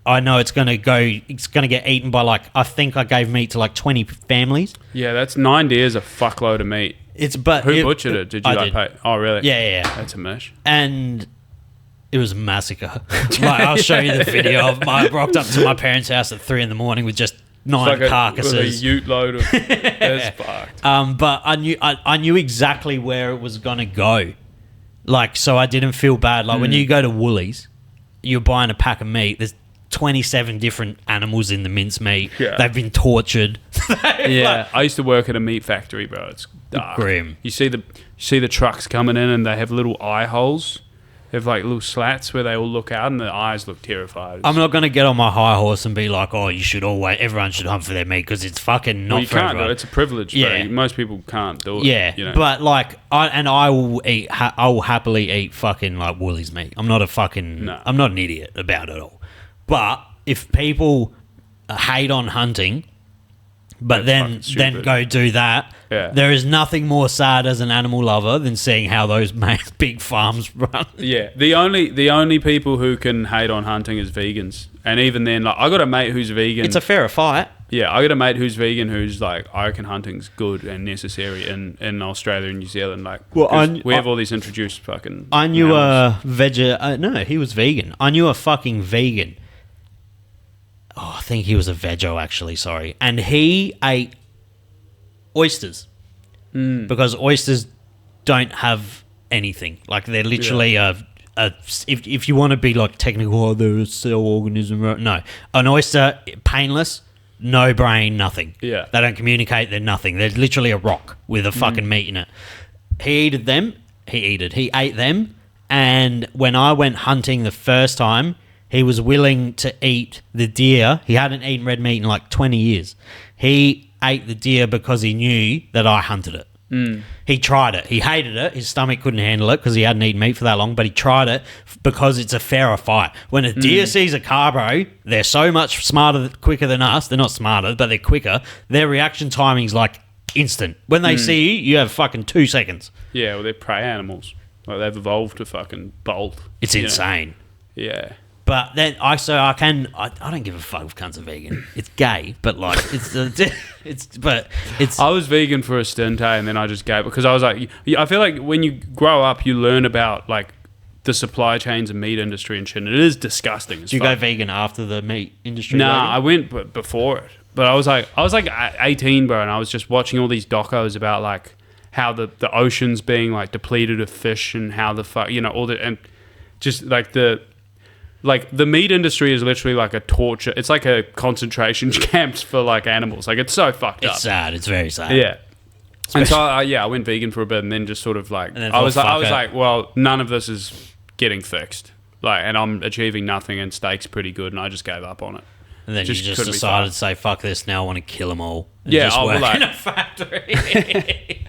I know it's going to get eaten by I think I gave meat to 20 families. Yeah, that's 9 deer is a fuckload of meat. Who butchered it? Did you pay? Oh, really? Yeah. That's a mish. And it was a massacre. I'll show you the video. I rocked up to my parents' house at 3 a.m. with just 9 carcasses. With a ute load of... That's fucked. But I knew exactly where it was going to go. So I didn't feel bad. When you go to Woolies, you're buying a pack of meat, there's 27 different animals in the mincemeat. Yeah. They've been tortured. Yeah, I used to work at a meat factory, bro. It's dark. Grim. You see the trucks coming in and they have little eye holes They have like little slats where they all look out and their eyes look terrified. I'm not going to get on my high horse and be like, oh, everyone should hunt for their meat, because it's fucking not well, you for can't everyone. do it. It's a privilege. Yeah. Bro. Most people can't do it. Yeah, you know? but like, I will eat. I will happily eat fucking like Woolies meat. I'm not a fucking. No. I'm not an idiot about it all. But if people hate on hunting, but That's fucking then stupid. go do that, Yeah. there is nothing more sad as an animal lover than seeing how those big farms run. Yeah, the only people who can hate on hunting is vegans, and even then, like, I got a mate who's vegan. It's a fairer fight. Yeah, I got a mate who's vegan who's like, I reckon hunting's good and necessary in Australia and New Zealand. Like, Well, 'cause we have all these introduced fucking. I knew animals. no, he was vegan. I knew a fucking vegan. Oh, I think he was a veggie, actually, sorry. And he ate oysters. Because oysters don't have anything. Like, they're literally if you want to be like technical, oh, they're a cell organism. No. An oyster, painless, no brain, nothing. Yeah. They don't communicate, they're nothing. They're literally a rock with a fucking meat in it. He ate them, and when I went hunting the first time, he was willing to eat the deer. He hadn't eaten red meat in like 20 years. He ate the deer because he knew that I hunted it. He tried it. He hated it. His stomach couldn't handle it because he hadn't eaten meat for that long, but he tried it because it's a fairer fight. When a deer sees a car, bro, they're so much quicker than us. They're not smarter, but they're quicker. Their reaction timing's like instant. When they see you have fucking 2 seconds. Yeah, well, they're prey animals. Like, they've evolved to fucking bolt. It's you know? insane. Yeah. But then I don't give a fuck if cunts are vegan. It's gay, but like it's I was vegan for a stint, and then I just gave, because I was like, I feel like when you grow up, you learn about like the supply chains and meat industry and shit. And it is disgusting. Do you go vegan after the meat industry? Nah, vegan? I went before it, but I was like 18, bro, and I was just watching all these docos about like how the ocean's being like depleted of fish and how the fuck, you know, all the, and just like the meat industry is literally like a torture. It's like a concentration camps for like animals. Like, it's so fucked up. It's sad. It's very sad. Yeah. And so I went vegan for a bit, and then just sort of like I was like, well, none of this is getting fixed. Like, and I'm achieving nothing, and steak's pretty good, and I just gave up on it. And then you just couldn't be decided to fucked. say, fuck this, now I want to kill them all. And Yeah, just I work will, in a factory.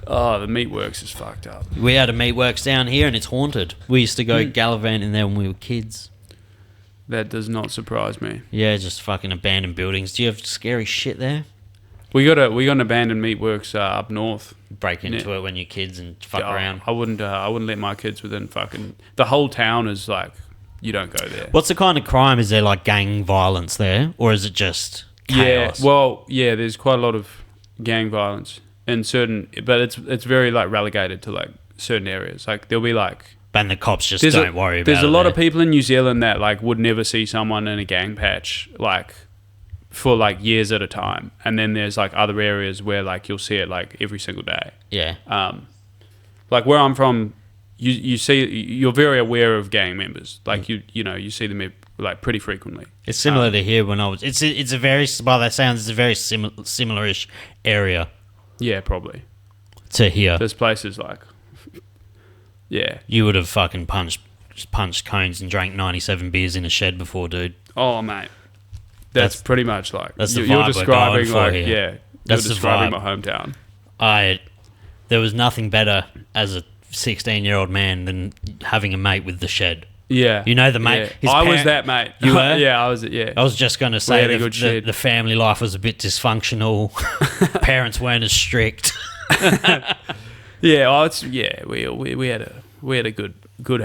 Oh, the meatworks is fucked up. We had a meatworks down here, and it's haunted. We used to go gallivanting there when we were kids. That does not surprise me. Yeah, just fucking abandoned buildings. Do you have scary shit there? We got an abandoned meatworks up north. Break into it when you're kids and fuck around. I wouldn't let my kids within fucking. The whole town is like, you don't go there. What's the kind of crime? Is there like gang violence there, or is it just chaos? Yeah, well, yeah, there's quite a lot of gang violence in certain, but it's very like relegated to like certain areas. Like, there'll be like, and the cops just don't worry about it. There's a lot of people in New Zealand that like would never see someone in a gang patch like for like years at a time, and then there's like other areas where like you'll see it like every single day. Yeah. Like where I'm from, you see, you're very aware of gang members. Like you know, you see them like pretty frequently. It's similar to here when I was. It's a very, by that sounds, it's a very similar-ish area Yeah, probably. to here. There's places like, yeah. You would have fucking punched cones and drank 97 beers in a shed before, dude. Oh, mate. That's pretty much like, that's the you're vibe we're describing going for like, here. yeah. That's you're the describing vibe. my hometown. There was nothing better as a 16-year-old man than having a mate with the shed. Yeah. You know the mate. Yeah. his I was parent- that mate. You were? Yeah, I was. Yeah. I was just going to say had a good shed. the family life was a bit dysfunctional. Parents weren't as strict. Yeah. Oh, it's yeah. We had a good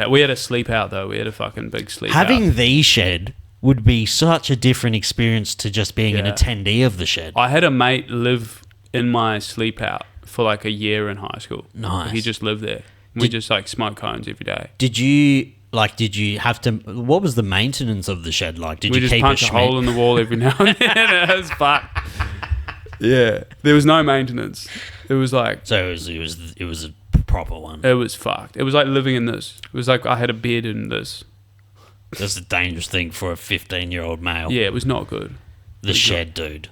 we had a sleep out though. We had a fucking big sleep Having out. the shed would be such a different experience to just being an Yeah. attendee of the shed. I had a mate live in my sleep out for like a year in high school. Nice. He just lived there. We just like smoked cones every day. Did you have to? What was the maintenance of the shed like? Did We you just keep punch it a hole in the wall every now and then. It was fucked. Yeah. There was no maintenance. It was like, So it was a proper one. it was fucked. It was like living in this. It was like I had a bed in this. That's a dangerous thing for a 15-year-old male. Yeah, it was not good. The shed, dude.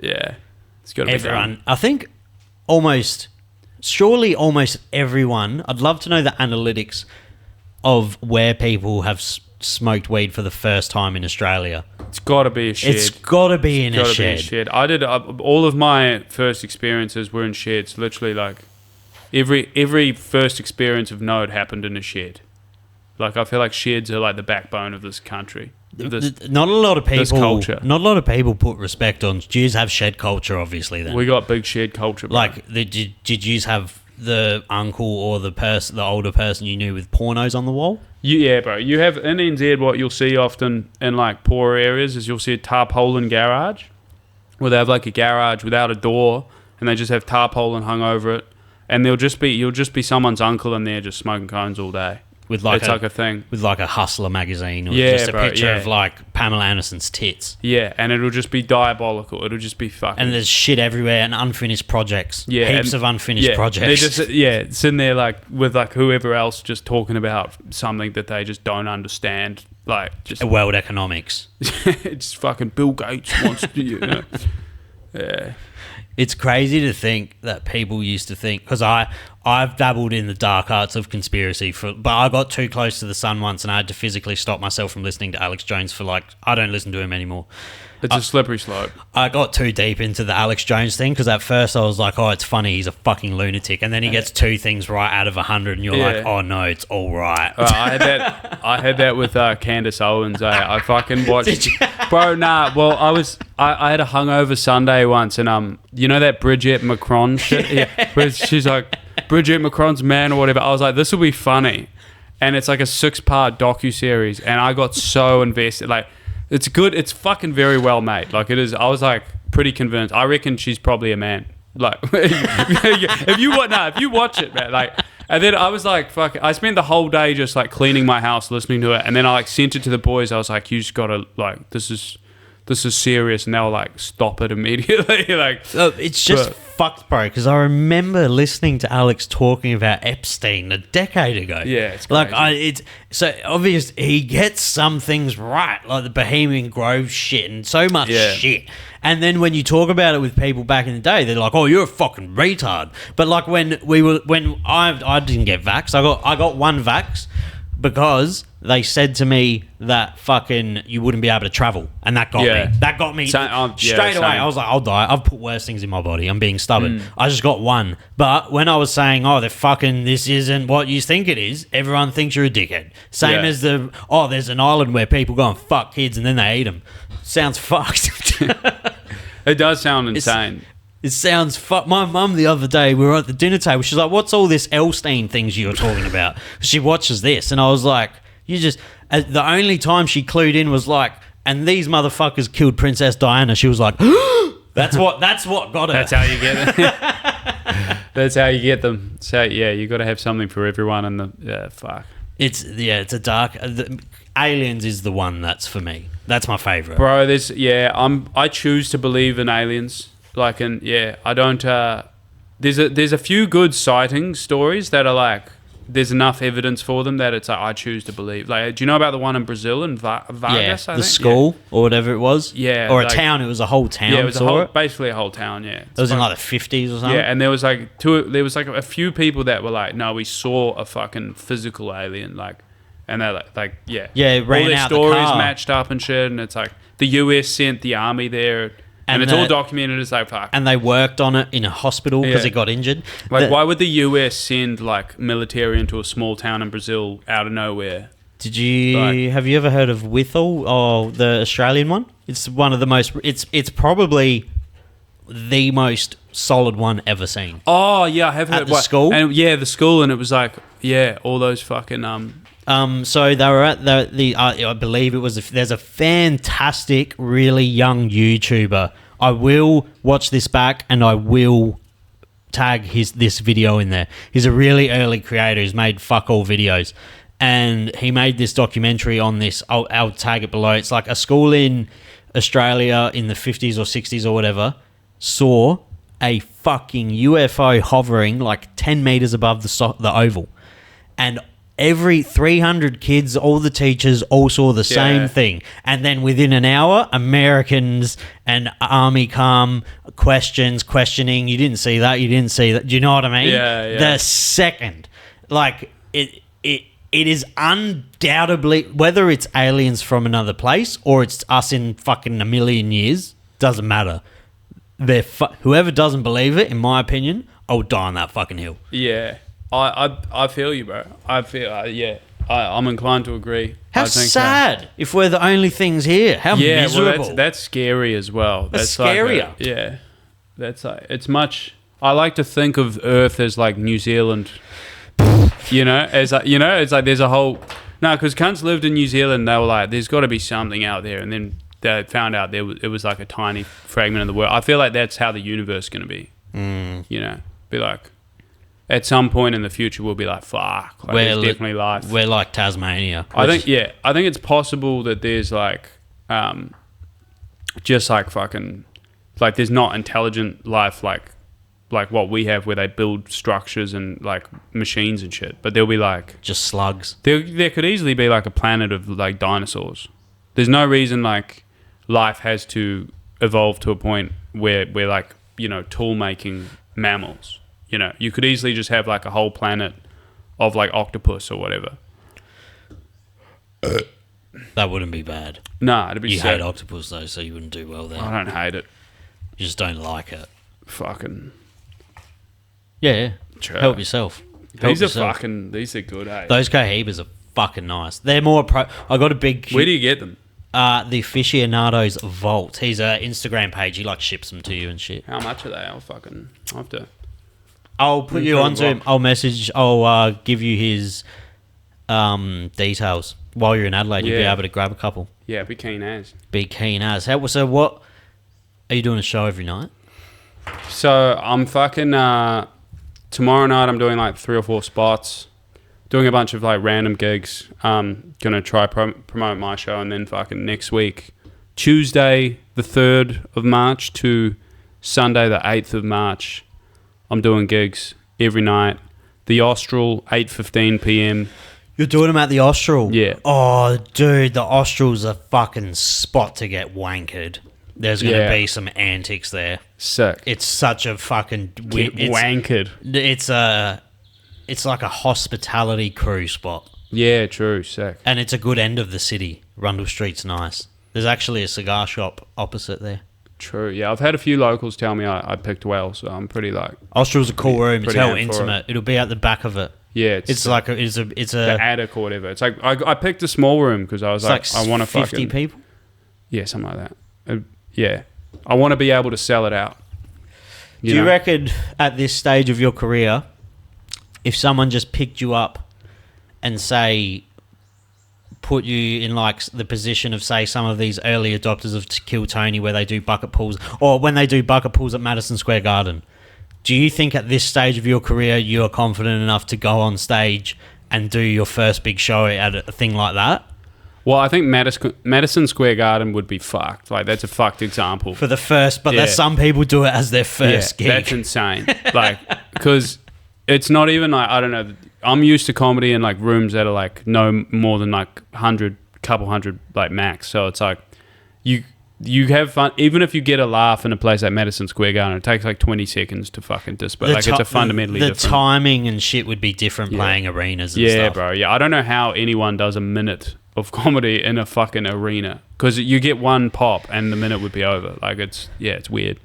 Yeah. It's got to be Everyone, done. I think almost everyone, I'd love to know the analytics of where people have smoked weed for the first time in Australia. It's got to be a shed. It's got to be in a Gotta shed. be a shed. I did all of my first experiences were in sheds. Literally, like every first experience of note happened in a shed. Like I feel like sheds are like the backbone of this country. Not a lot of this people. culture. Not a lot of people put respect on. Do you have shed culture? Obviously, then We got big shed culture. Bro. like did you have the uncle or the older person you knew with pornos on the wall? Yeah, bro. You have in NZ what you'll see often in like poorer areas is you'll see a tarpaulin garage, where they have like a garage without a door, and they just have tarpaulin hung over it, and you'll just be someone's uncle in there just smoking cones all day. With like it's like a thing. With like a Hustler magazine or Yeah, just a bro, picture yeah. of like Pamela Anderson's tits. Yeah, and it'll just be diabolical. It'll just be fucking. And there's shit everywhere and unfinished projects. Yeah, Heaps and- of unfinished projects. They're just sitting there like with like whoever else just talking about something that they just don't understand. Like just World economics. it's fucking Bill Gates wants to, you know. Yeah. It's crazy to think that people used to think, because I've dabbled in the dark arts of conspiracy, but I got too close to the sun once and I had to physically stop myself from listening to Alex Jones for like, I don't listen to him anymore. It's a slippery slope. I got too deep into the Alex Jones thing because at first I was like, oh, it's funny, he's a fucking lunatic. And then he gets 2 things right out of 100 and you're Yeah. like, oh no, it's all right. I had that with Candace Owens. I fucking watched. Did you? Bro, nah. Well, I had a hungover Sunday once, and you know that Bridget Macron shit. Yeah. Where she's like Bridget Macron's man or whatever. I was like, this will be funny, and it's like a 6-part docuseries, and I got so invested. Like, it's good. It's fucking very well made. Like it is. I was like pretty convinced. I reckon she's probably a man. Like if you watch it, man, like. And then I was like, fuck, I spent the whole day just like cleaning my house, listening to it. And then I like sent it to the boys. I was like, you just gotta like, this is serious. And they were like, stop it immediately. Like, It's just fucked, bro, because I remember listening to Alex talking about Epstein a decade ago. Yeah, it's like crazy. it's so obvious he gets some things right, like the Bohemian Grove shit and so much shit. And then when you talk about it with people back in the day, they're like, "Oh, you're a fucking retard." But like when I didn't get vaxxed, I got one vax because they said to me that fucking you wouldn't be able to travel, and that got me. That got me straight away. I was like, I'll die. I've put worse things in my body. I'm being stubborn. I just got one. But when I was saying, oh, they're fucking, this isn't what you think it is, everyone thinks you're a dickhead. Same as there's an island where people go and fuck kids and then they eat them. Sounds fucked. it does sound insane. It sounds My mum the other day, we were at the dinner table. She's like, "What's all this Epstein things you're talking about?" She watches this, and I was like, "You just." The only time she clued in was like, "And these motherfuckers killed Princess Diana." She was like, "That's what got her." That's how you get it. That's how you get them. So yeah, you got to have something for everyone. And fuck. It's a dark. Aliens is the one that's for me. That's my favorite, Bro, I choose to believe in aliens. Like, I don't. There's a few good sighting stories that are like, there's enough evidence for them that it's like, I choose to believe. Like, do you know about the one in Brazil in Vargas? I the think? school or whatever it was. Yeah, or a like- town. It was a whole town. Yeah, it was basically a whole town. Yeah, It was in like the 50s or something. yeah, and there was like a few people that were like, no, we saw a fucking physical alien, like, and they're like, yeah, it ran all their out the stories car. matched up and shit, and it's like the US sent the army there, and it's all documented. It's like, fuck. And they worked on it in a hospital because Yeah. it got injured. Like, why would the US send like military into a small town in Brazil out of nowhere? Have you ever heard of Withal or the Australian one? It's one of the most. It's probably the most solid one ever seen. Oh yeah, I have heard At the school? and the school, and it was like, all those fucking So they were at I believe it was. There's a fantastic, really young YouTuber. I will watch this back and I will tag this video in there. He's a really early creator who's made fuck all videos, and he made this documentary on this. I'll tag it below. It's like a school in Australia in the 50s or 60s or whatever saw a fucking UFO hovering like 10 meters above the oval, and every 300 kids, all the teachers, all saw the same thing. And then within an hour, Americans and army come, questioning. You didn't see that. Do you know what I mean? Yeah. The second, like it is undoubtedly, whether it's aliens from another place or it's us in fucking a million years, doesn't matter. Whoever doesn't believe it, in my opinion, I would die on that fucking hill. Yeah. I feel you, bro. I feel, I'm inclined to agree. How I think, sad if we're the only things here. How miserable. Well, that's scary as well. That's like scarier. Yeah. That's like, it's much, I like to think of Earth as like New Zealand, as like, it's like there's a whole, no, because cunts lived in New Zealand, they were like, there's got to be something out there, and then they found out it was like a tiny fragment of the world. I feel like that's how the universe is going to be. Be like, at some point in the future, we'll be like, fuck, like, there's definitely life. We're like Tasmania. I think it's possible that there's like, just like fucking, like there's not intelligent life like what we have, where they build structures and like machines and shit. But there'll be like just slugs. There could easily be like a planet of like dinosaurs. There's no reason like life has to evolve to a point where we're like, tool making mammals. You could easily just have like a whole planet of like octopus or whatever. That wouldn't be bad. Nah, it'd be You sick. hate octopus though, so you wouldn't do well there. I don't hate it. You just don't like it. Fucking Yeah. Sure. Help yourself. these are good, eh? Those cohibas are fucking nice. They're more I got a big... Where do you get them? The Aficionados Vault. He's an Instagram page. He like ships them to you and shit. How much are they? I'll have to. I'll put you onto him. I'll give you his details. While you're in Adelaide, you'll be able to grab a couple. Yeah, be keen as. Be keen as. So what... Are you doing a show every night? So I'm fucking... tomorrow night I'm doing like 3 or 4 spots. Doing a bunch of like random gigs. Gonna try promote my show, and then fucking next week, Tuesday the 3rd of March to Sunday the 8th of March, I'm doing gigs every night. The Austral, 8:15 p.m. You're doing them at the Austral? Yeah. Oh, dude, the Austral's a fucking spot to get wankered. There's going to be some antics there. Sick. It's such a fucking... Get wankered. It's like a hospitality crew spot. Yeah, true. Sick. And it's a good end of the city. Rundle Street's nice. There's actually a cigar shop opposite there. True. Yeah, I've had a few locals tell me I picked well, so I'm pretty like... Austral's a cool room. It's pretty hell amped for intimate. It'll be at the back of it. Yeah, It's like a... the attic or whatever. It's like I picked a small room because I was like I want to 50 people? Yeah, something like that. Yeah. I want to be able to sell it out. Do you reckon at this stage of your career, if someone just picked you up and say, put you in like the position of say some of these early adopters of Kill Tony where they do bucket pulls, or when they do bucket pulls at Madison Square Garden, do you think at this stage of your career you're confident enough to go on stage and do your first big show at a thing like that? Well, I think Madison Square Garden would be fucked. Like, that's a fucked example. For the first, but there's some people do it as their first gig. That's insane. Like, because it's not even like, I don't know, I'm used to comedy in like rooms that are like no more than like 100, couple hundred like max. So it's like, you have fun. Even if you get a laugh in a place like Madison Square Garden, it takes like 20 seconds to fucking display. Like, it's a fundamentally different. The timing and shit would be different playing arenas and stuff. Yeah, bro. Yeah, I don't know how anyone does a minute of comedy in a fucking arena, because you get one pop and the minute would be over. Like, it's weird.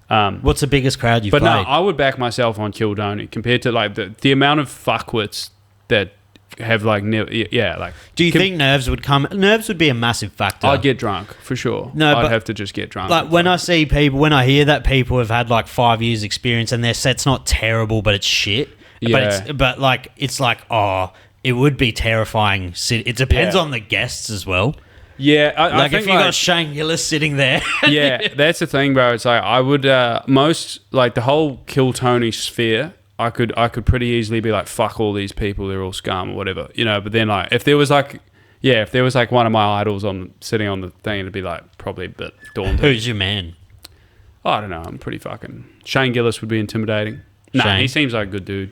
What's the biggest crowd you've played? But no, I would back myself on Kill Tony compared to like the amount of fuckwits that have like like. Do you think nerves would come? Nerves would be a massive factor. I'd get drunk for sure. No, I'd but have to just get drunk. Like when I see people, when I hear that people have had like 5 years experience and their set's not terrible, but it's shit. Yeah. But it's like, oh, it would be terrifying. It depends on the guests as well. Yeah, I if think you got Shane Gillis sitting there. Yeah, that's the thing, bro. It's like I would most like the whole Kill Tony sphere. I could pretty easily be like, fuck all these people, they're all scum or whatever, But then like if there was like one of my idols sitting on the thing, it'd be like probably a bit daunting. Who's your man? I don't know. I'm pretty fucking... Shane Gillis would be intimidating. Nah, Shane. He seems like a good dude.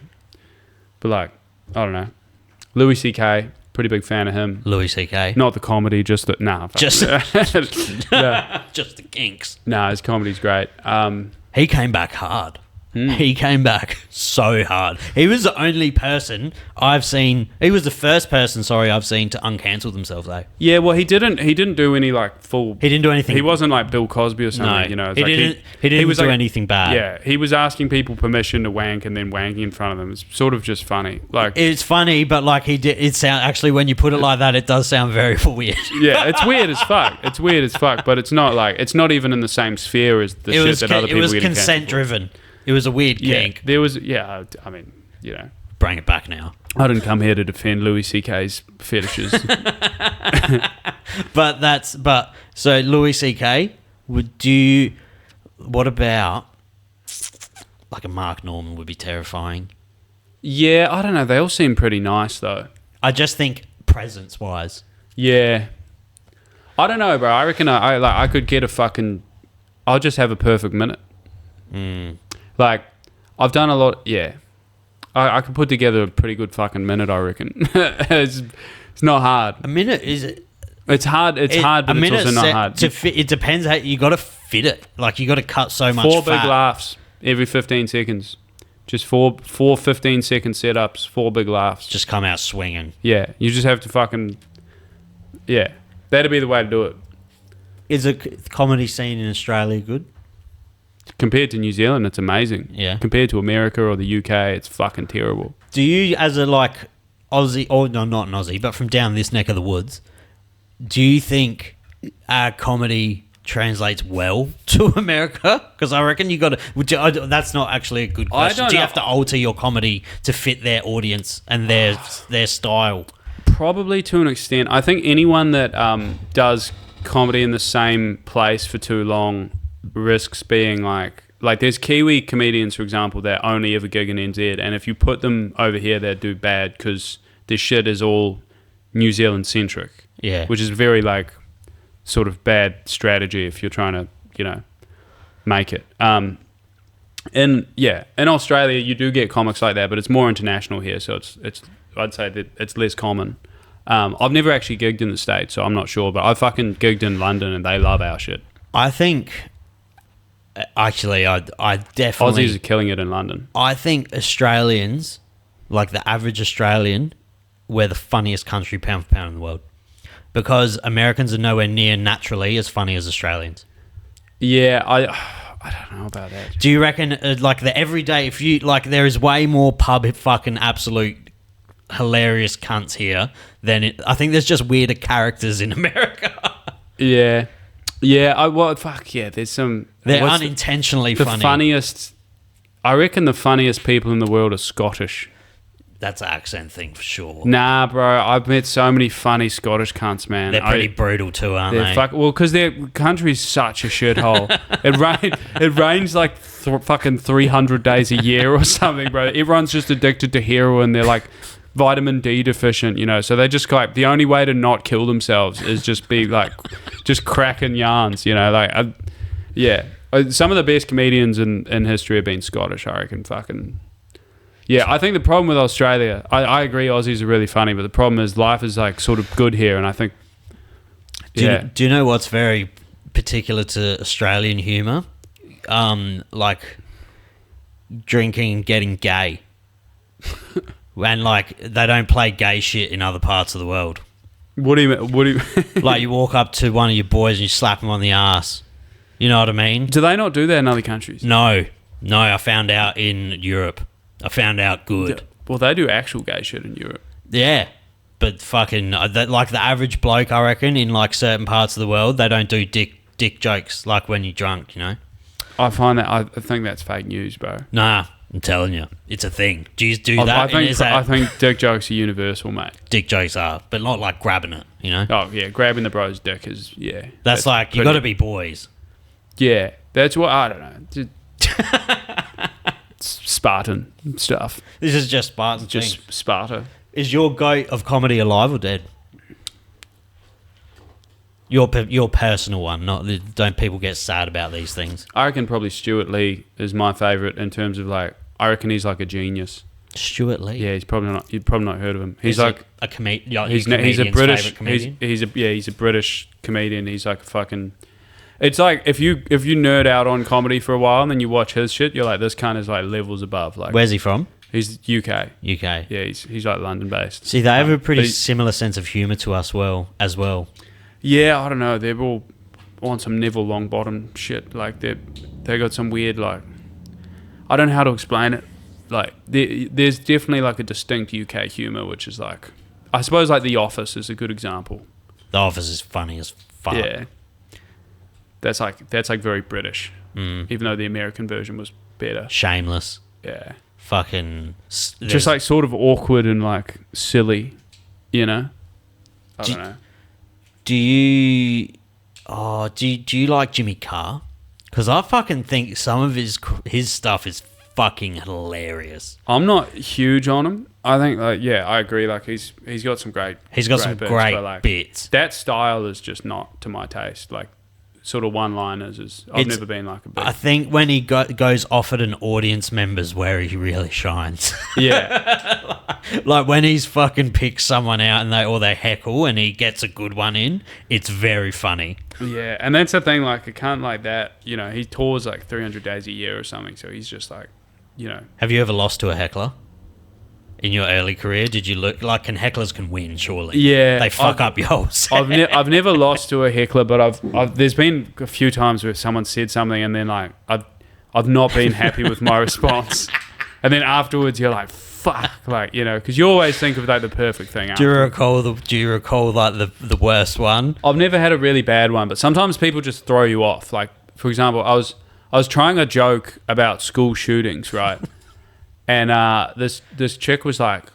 But like, I don't know. Louis C.K., pretty big fan of him. Louis C.K. Not the comedy, just the... Nah. Just yeah. just the kinks. Nah, his comedy's great. He came back hard He came back so hard. He was the only person I've seen. He was the first person, I've seen to uncancel themselves. Though Yeah, well, he didn't do any like full. he didn't do anything. He wasn't like Bill Cosby or something. No, You know, It's he like didn't. He didn't was do like- anything bad. Yeah, he was asking people permission to wank and then wanking in front of them. It's sort of just funny. Like, It's funny, but like he did. It sound actually when you put it like that, it does sound very weird. yeah, it's weird as fuck. It's weird as fuck, but it's not even in the same sphere as the shit that other people it was get consent driven. It was a weird Yeah, kink. there was. Yeah, I mean, you know, Bring it back now. I didn't come here to defend Louis C.K.'s fetishes. But so Louis C.K. would do. What about like a Mark Norman would be terrifying. Yeah, I don't know. They all seem pretty nice though. I just think presence wise. Yeah, I don't know, bro. I reckon I could get a fucking. I'll just have a perfect minute. Like, I've done a lot. Yeah, I could put together a pretty good fucking minute. I reckon it's not hard. A minute is it? It's hard. It's hard, but it's also not hard. To fit, it depends how you got to fit it. Like you got to cut so much. Four fat. big laughs every 15 seconds. Just four 15-second setups. 4 big laughs. Just come out swinging. Yeah, you just have to fucking. Yeah, that'd be the way to do it. Is a comedy scene in Australia good? Compared to New Zealand, it's amazing. Yeah. Compared to America or the UK, it's fucking terrible. Do you, as a like Aussie, or no, not an Aussie, but from down this neck of the woods, do you think comedy translates well to America? Because I reckon you got to. That's not actually a good question. don't Do you know. have to alter your comedy to fit their audience and their style? Probably to an extent. I think anyone that does comedy in the same place for too long risks being like there's Kiwi comedians, for example, that only ever gig in NZ, and if you put them over here, they'd do bad because this shit is all New Zealand centric. Yeah. Which is very like sort of bad strategy if you're trying to, make it. In Australia you do get comics like that, but it's more international here, so it's I'd say that it's less common. I've never actually gigged in the States, so I'm not sure, but I fucking gigged in London and they love our shit. I think. Actually, I definitely. Aussies are killing it in London. I think Australians, like the average Australian, we're the funniest country pound for pound in the world. Because Americans are nowhere near naturally as funny as Australians. Yeah, I don't know about that. Do you reckon, like the everyday, if you, like there is way more pub fucking absolute hilarious cunts here than I think there's just weirder characters in America. Yeah. Yeah, there's some... They're what's unintentionally the funny. funniest... I reckon the funniest people in the world are Scottish. That's an accent thing for sure. Nah, bro, I've met so many funny Scottish cunts, man. They're pretty brutal too, aren't they? Because their country's such a shithole. It rains like fucking 300 days a year or something, bro. Everyone's just addicted to heroin. They're like vitamin D deficient, so they just like the only way to not kill themselves is just be like just cracking yarns, some of the best comedians in history have been Scottish, I reckon. Fucking yeah, I think the problem with Australia, I agree Aussies are really funny, but the problem is life is like sort of good here, and I think do you know what's very particular to Australian humour? Like drinking and getting gay. And like they don't play gay shit in other parts of the world. What do you mean? Like you walk up to one of your boys and you slap him on the ass. You know what I mean? Do they not do that in other countries? No. I found out in Europe. I found out good. Well, they do actual gay shit in Europe. Yeah, but fucking like the average bloke, I reckon, in like certain parts of the world, they don't do dick jokes like when you're drunk. I find that I think that's fake news, bro. Nah. I'm telling you, it's a thing. Do you do that? I think dick jokes are universal, mate. Dick jokes are, but not like grabbing it, Oh, yeah, grabbing the bro's dick is, yeah. That's like, you got to be boys. Yeah, that's what, I don't know. Spartan stuff. This is just Spartan Just thing. Sparta. Is your goat of comedy alive or dead? Your personal one. Don't people get sad about these things? I reckon probably Stuart Lee is my favourite in terms of like, I reckon he's like a genius. Stuart Lee. Yeah, you've probably not heard of him. He's Is like a comedian. he's a British comedian. he's a British comedian. He's like a fucking It's like if you nerd out on comedy for a while and then you watch his shit, you're like, this kind is like levels above. Like, Where's he from? he's UK. UK. Yeah, he's like London based. See, they have a pretty but similar sense of humour to us as well. Yeah, I don't know. They're all on some Neville Longbottom shit. Like they got some weird, like, I don't know how to explain it. Like there's definitely like a distinct UK humour, which is like, I suppose like The Office is a good example. The Office is funny as fuck. Yeah, that's like very British, even though the American version was better. Shameless. Yeah, Fucking. just like sort of awkward and like silly, you know. I don't know. Do you like Jimmy Carr? Because I fucking think some of his stuff is fucking hilarious. I'm not huge on him. I think like, yeah, I agree. Like he's got some great. He's got some great but, like, bits. That style is just not to my taste. Like sort of one-liners is. I've never been like a big. I think when he goes off at an audience member's where he really shines. Yeah. Like when he's fucking picks someone out and they heckle and he gets a good one in, it's very funny. Yeah, and that's the thing. Like a cunt like that, you know, he tours like 300 days a year or something. So he's just like, you know. Have you ever lost to a heckler? In your early career, did you look like hecklers can win? Surely, yeah. They fuck up your whole set. I've never lost to a heckler, but I've there's been a few times where someone said something and then like I've not been happy with my response, and then afterwards you're like, fuck, like, you know, because you always think of like the perfect thing. Do you recall like the worst one? I've never had a really bad one, but sometimes people just throw you off. Like for example, I was trying a joke about school shootings, right? And this chick was like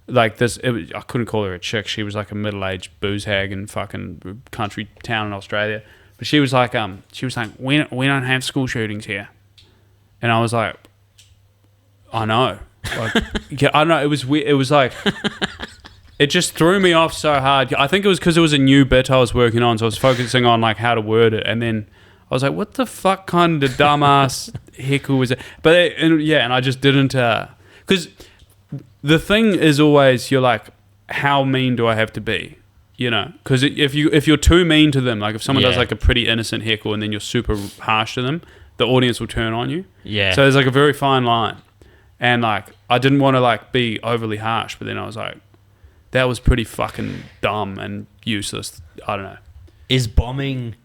this. I couldn't call her a chick. She was like a middle-aged booze hag in fucking country town in Australia. But she was like, we don't have school shootings here. And I was like, I know. Like, yeah, I don't know. It was weird. It was like, it just threw me off so hard. I think it was because it was a new bit I was working on, so I was focusing on like how to word it, and then I was like, what the fuck kind of dumbass heckle was it? But and I just didn't, because the thing is always, you're like, how mean do I have to be? You know, because if you're too mean to them, like if someone does like a pretty innocent heckle and then you're super harsh to them, the audience will turn on you. Yeah. So there's like a very fine line, and like I didn't want to like be overly harsh, but then I was like, that was pretty fucking dumb and useless. I don't know. Is bombing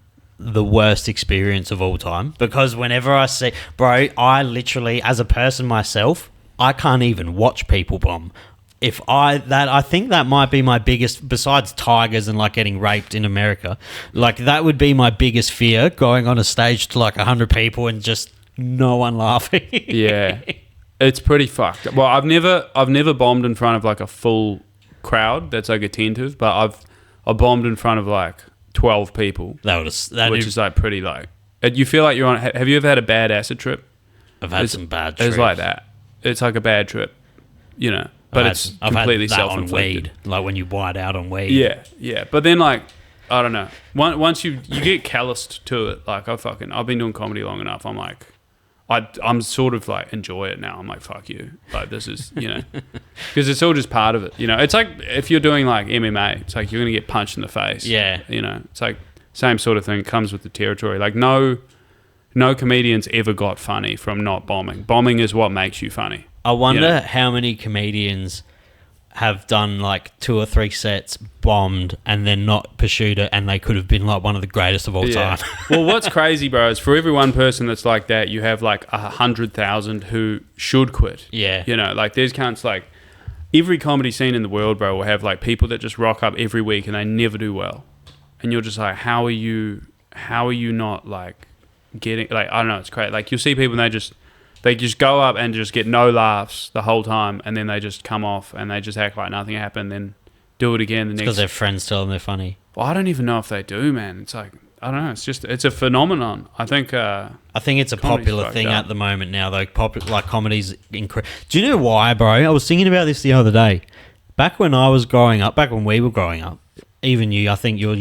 the worst experience of all time? Because whenever I see, bro, I literally, as a person myself, I can't even watch people bomb. I think that might be my biggest, besides tigers and like getting raped in America, like that would be my biggest fear, going on a stage to like 100 people and just no one laughing. Yeah, it's pretty fucked. Well, I've never bombed in front of like a full crowd that's like attentive, but I've bombed in front of like 12 people, which is like pretty like, you feel like you're on. Have you ever had a bad acid trip? I've had some bad trips. It's like that. It's like a bad trip, you know, but it's completely self-inflicted. Like when you white out on weed. Yeah. But then like, I don't know. Once you get calloused to it, like I've been doing comedy long enough. I'm like, I'm sort of like enjoy it now. I'm like, fuck you. Like this is, you know, because it's all just part of it. You know, it's like if you're doing like MMA, it's like you're gonna get punched in the face. Yeah. You know, it's like same sort of thing. Comes with the territory. Like no comedians ever got funny from not bombing. Bombing is what makes you funny. I wonder how many comedians have done like 2 or 3 sets, bombed, and then not pursued it, and they could have been like one of the greatest of all time. Well, what's crazy, bro, is for every one person that's like that, you have like 100,000 who should quit. Yeah. You know, like there's counts like every comedy scene in the world, bro, will have like people that just rock up every week and they never do well. And you're just like, how are you not like getting, like, I don't know, it's crazy. Like you'll see people and they just go up and just get no laughs the whole time, and then they just come off and they just act like nothing happened, then do it again the next. Because their friends tell them they're funny. Well, I don't even know if they do, man. It's like, I don't know. It's a phenomenon. I think it's a popular thing at the moment now, though. Like comedy's incredible. Do you know why, bro? I was thinking about this the other day. Back when we were growing up, even you, I think you're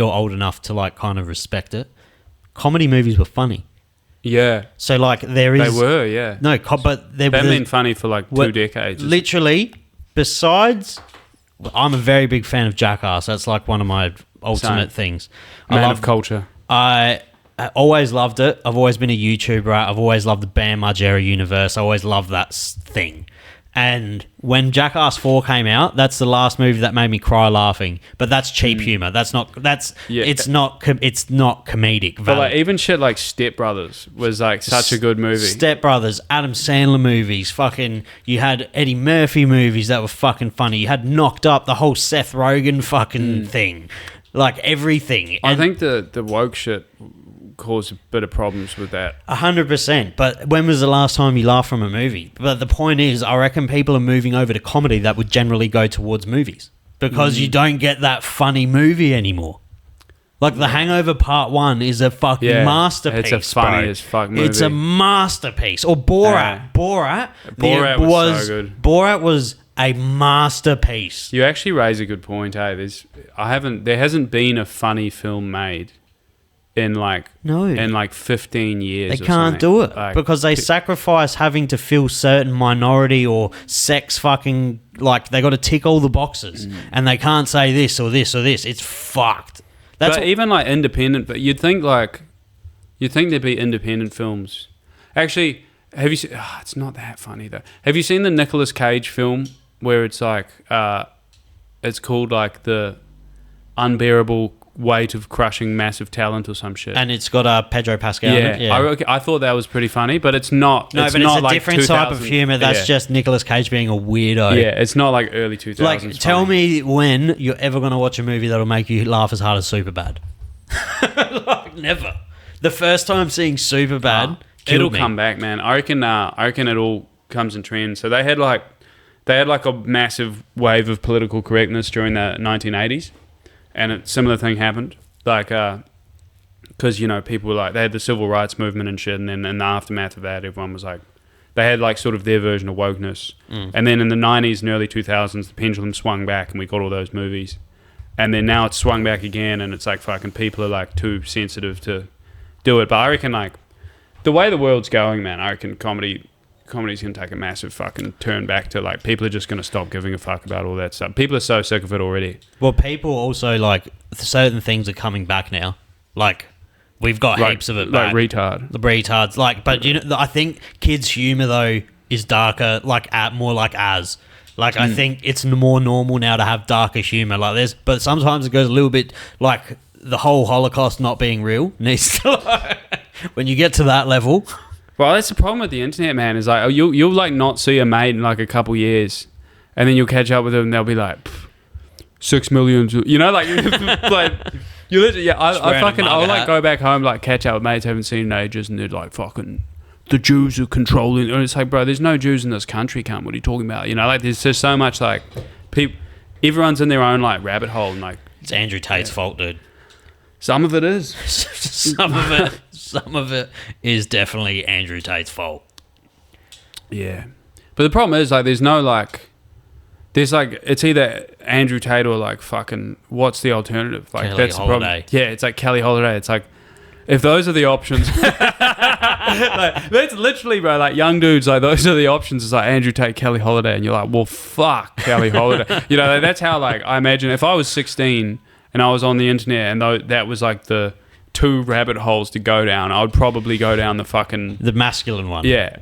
old enough to like kind of respect it. Comedy movies were funny. Yeah. So like they were, yeah. No, but they've been funny for like 2 decades. Literally, besides, I'm a very big fan of Jackass. That's like one of my ultimate things. Man of culture. I always loved it. I've always been a YouTuber. I've always loved the Bam Margera universe. I always loved that thing. And when Jackass 4 came out, that's the last movie that made me cry laughing. But that's cheap humor. It's not comedic But value. like even shit like Step Brothers was like such a good movie. Step Brothers, Adam Sandler movies, fucking. You had Eddie Murphy movies that were fucking funny. You had Knocked Up, the whole Seth Rogen fucking thing, like everything. I And think the woke shit caused a bit of problems with that. 100%. But when was the last time you laughed from a movie? But the point is, I reckon people are moving over to comedy that would generally go towards movies because you don't get that funny movie anymore. Like The Hangover Part 1 is a fucking masterpiece. It's a funny bro. as fuck movie. It's a masterpiece. Or Borat. Borat was so good. Borat was a masterpiece. You actually raise a good point, hey. There hasn't been a funny film made in like 15 years. They can't do it because they sacrifice having to fill certain minority or sex fucking, like they got to tick all the boxes and they can't say this or this or this. It's fucked. But even like independent, but you'd think there'd be independent films. Actually, have you seen, it's not that funny though. Have you seen the Nicolas Cage film where it's like, it's called like The Unbearable Weight of Crushing Massive Talent or some shit? And it's got Pedro Pascal in it. Yeah. I thought that was pretty funny, but it's not. No, it's but not it's a like different type of humor. That's just Nicolas Cage being a weirdo. Yeah, it's not like early 2000s. Like, tell me when you're ever going to watch a movie that'll make you laugh as hard as Superbad. Like, never. The first time seeing Superbad it'll killed me. come back, man. I reckon it all comes in trends. So they had like a massive wave of political correctness during the 1980s, and a similar thing happened. Like, because people were like, they had the civil rights movement and shit, and then in the aftermath of that, everyone was like, they had like sort of their version of wokeness. And then in the 90s and early 2000s, the pendulum swung back, and we got all those movies. And then now it's swung back again, and it's like fucking people are like too sensitive to do it. But I reckon like the way the world's going, man, I reckon comedy's gonna take a massive fucking turn back to like people are just gonna stop giving a fuck about all that stuff. People are so sick of it already. Well, people also like certain things are coming back now. Like we've got heaps of it back. Like retard. The retards. Like, but I think kids' humor though is darker. Like more like as. Like I think it's more normal now to have darker humor like this. But sometimes it goes a little bit like the whole Holocaust not being real needs to. When you get to that level. Well, that's the problem with the internet, man. Is like you'll like not see a mate in like a couple years, and then you'll catch up with them, and they'll be like 6 million. Like like you literally. Yeah, I'll like go back home, like catch up with mates I haven't seen in ages, and they're like fucking the Jews are controlling. And it's like, bro, there's no Jews in this country, cunt. What are you talking about? Like there's just so much like people. Everyone's in their own like rabbit hole, and like It's Andrew Tate's fault, dude. some of it is. Some of it is definitely Andrew Tate's fault. Yeah. But the problem is, like, there's it's either Andrew Tate or, like, fucking, what's the alternative? Like, Kelly that's Holiday. the problem. Yeah, it's like Kelly Holiday. It's like, if those are the options, like, that's literally, bro, like, young dudes, like, those are the options. It's like Andrew Tate, Kelly Holiday, and you're like, well, fuck Kelly Holiday. That's how, like, I imagine if I was 16 and I was on the internet and that was, like, the 2 rabbit holes to go down, I would probably go down the masculine one. Yeah.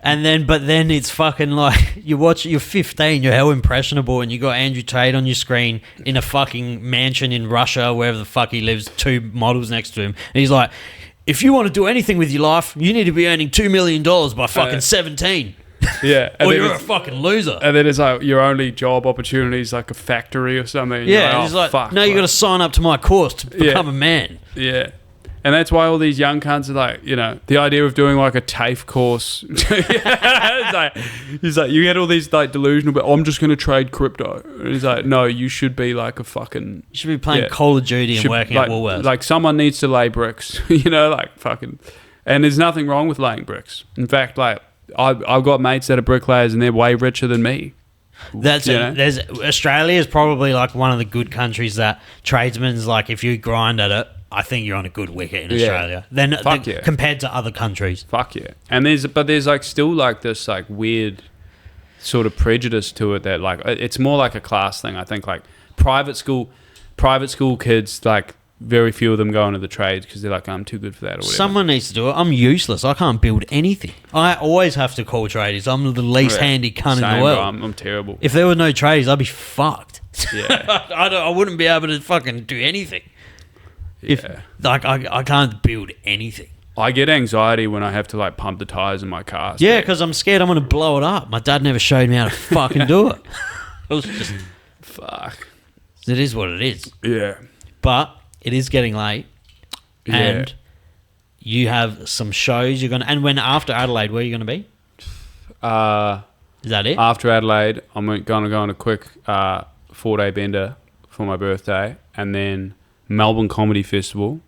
But then it's fucking like you're 15, you're hell impressionable, and you got Andrew Tate on your screen in a fucking mansion in Russia, wherever the fuck he lives, 2 models next to him, and he's like, if you want to do anything with your life, you need to be earning $2 million by fucking 17. Yeah. Or you're a fucking loser. And then it's like your only job opportunity is like a factory or something. Yeah, and he's like, fuck, no, you got to sign up to my course to become a man. Yeah. And that's why all these young cunts are like, the idea of doing like a TAFE course. He's like, you get all these like delusional, but I'm just going to trade crypto. And he's like, no, you should be like a fucking... You should be playing Call of Duty and working at Woolworths. Like someone needs to lay bricks, like fucking... And there's nothing wrong with laying bricks. In fact, like I've got mates that are bricklayers and they're way richer than me. Australia is probably like one of the good countries that tradesmen's like, if you grind at it, I think you're on a good wicket in Australia. Then compared to other countries. Fuck yeah. And there's like still like this like weird sort of prejudice to it that like it's more like a class thing. I think like private school kids, like very few of them go into the trades because they're like, I'm too good for that or whatever. Someone needs to do it. I'm useless. I can't build anything. I always have to call tradies. I'm the least Yeah. handy cunt in Same, the world. bro. I'm terrible. If there were no tradies, I'd be fucked. Yeah. I wouldn't be able to fucking do anything. If Yeah. like I can't build anything. I get anxiety when I have to like pump the tires in my car. So Yeah, because I'm scared I'm going to blow it up. My dad never showed me how to fucking do it. It was just, fuck. it is what it is. Yeah. But it is getting late. Yeah. And you have some shows you're going to... And when after Adelaide, where are you going to be? Is that it? After Adelaide, I'm going to go on a quick 4-day bender for my birthday, and then Melbourne Comedy Festival.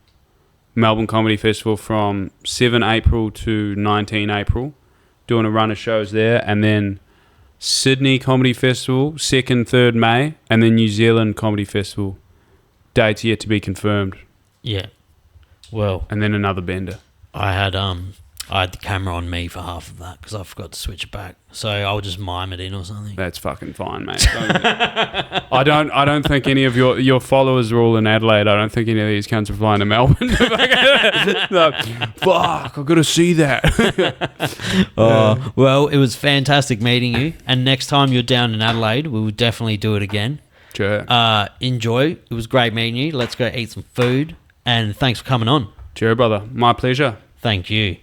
Melbourne Comedy Festival from 7 April to 19 April, doing a run of shows there, and then Sydney Comedy Festival, 2nd, 3rd May, and then New Zealand Comedy Festival. Dates yet to be confirmed, Yeah. Well, and then another bender. I had the camera on me for half of that because I forgot to switch it back. So I'll just mime it in or something. That's fucking fine, mate. I don't think any of your followers are all in Adelaide. I don't think any of these cunts are flying to Melbourne. Fuck, I've got to see that. Well, it was fantastic meeting you. And next time you're down in Adelaide, we will definitely do it again. Sure. Enjoy. It was great meeting you. Let's go eat some food. And thanks for coming on. Sure, brother. My pleasure. Thank you.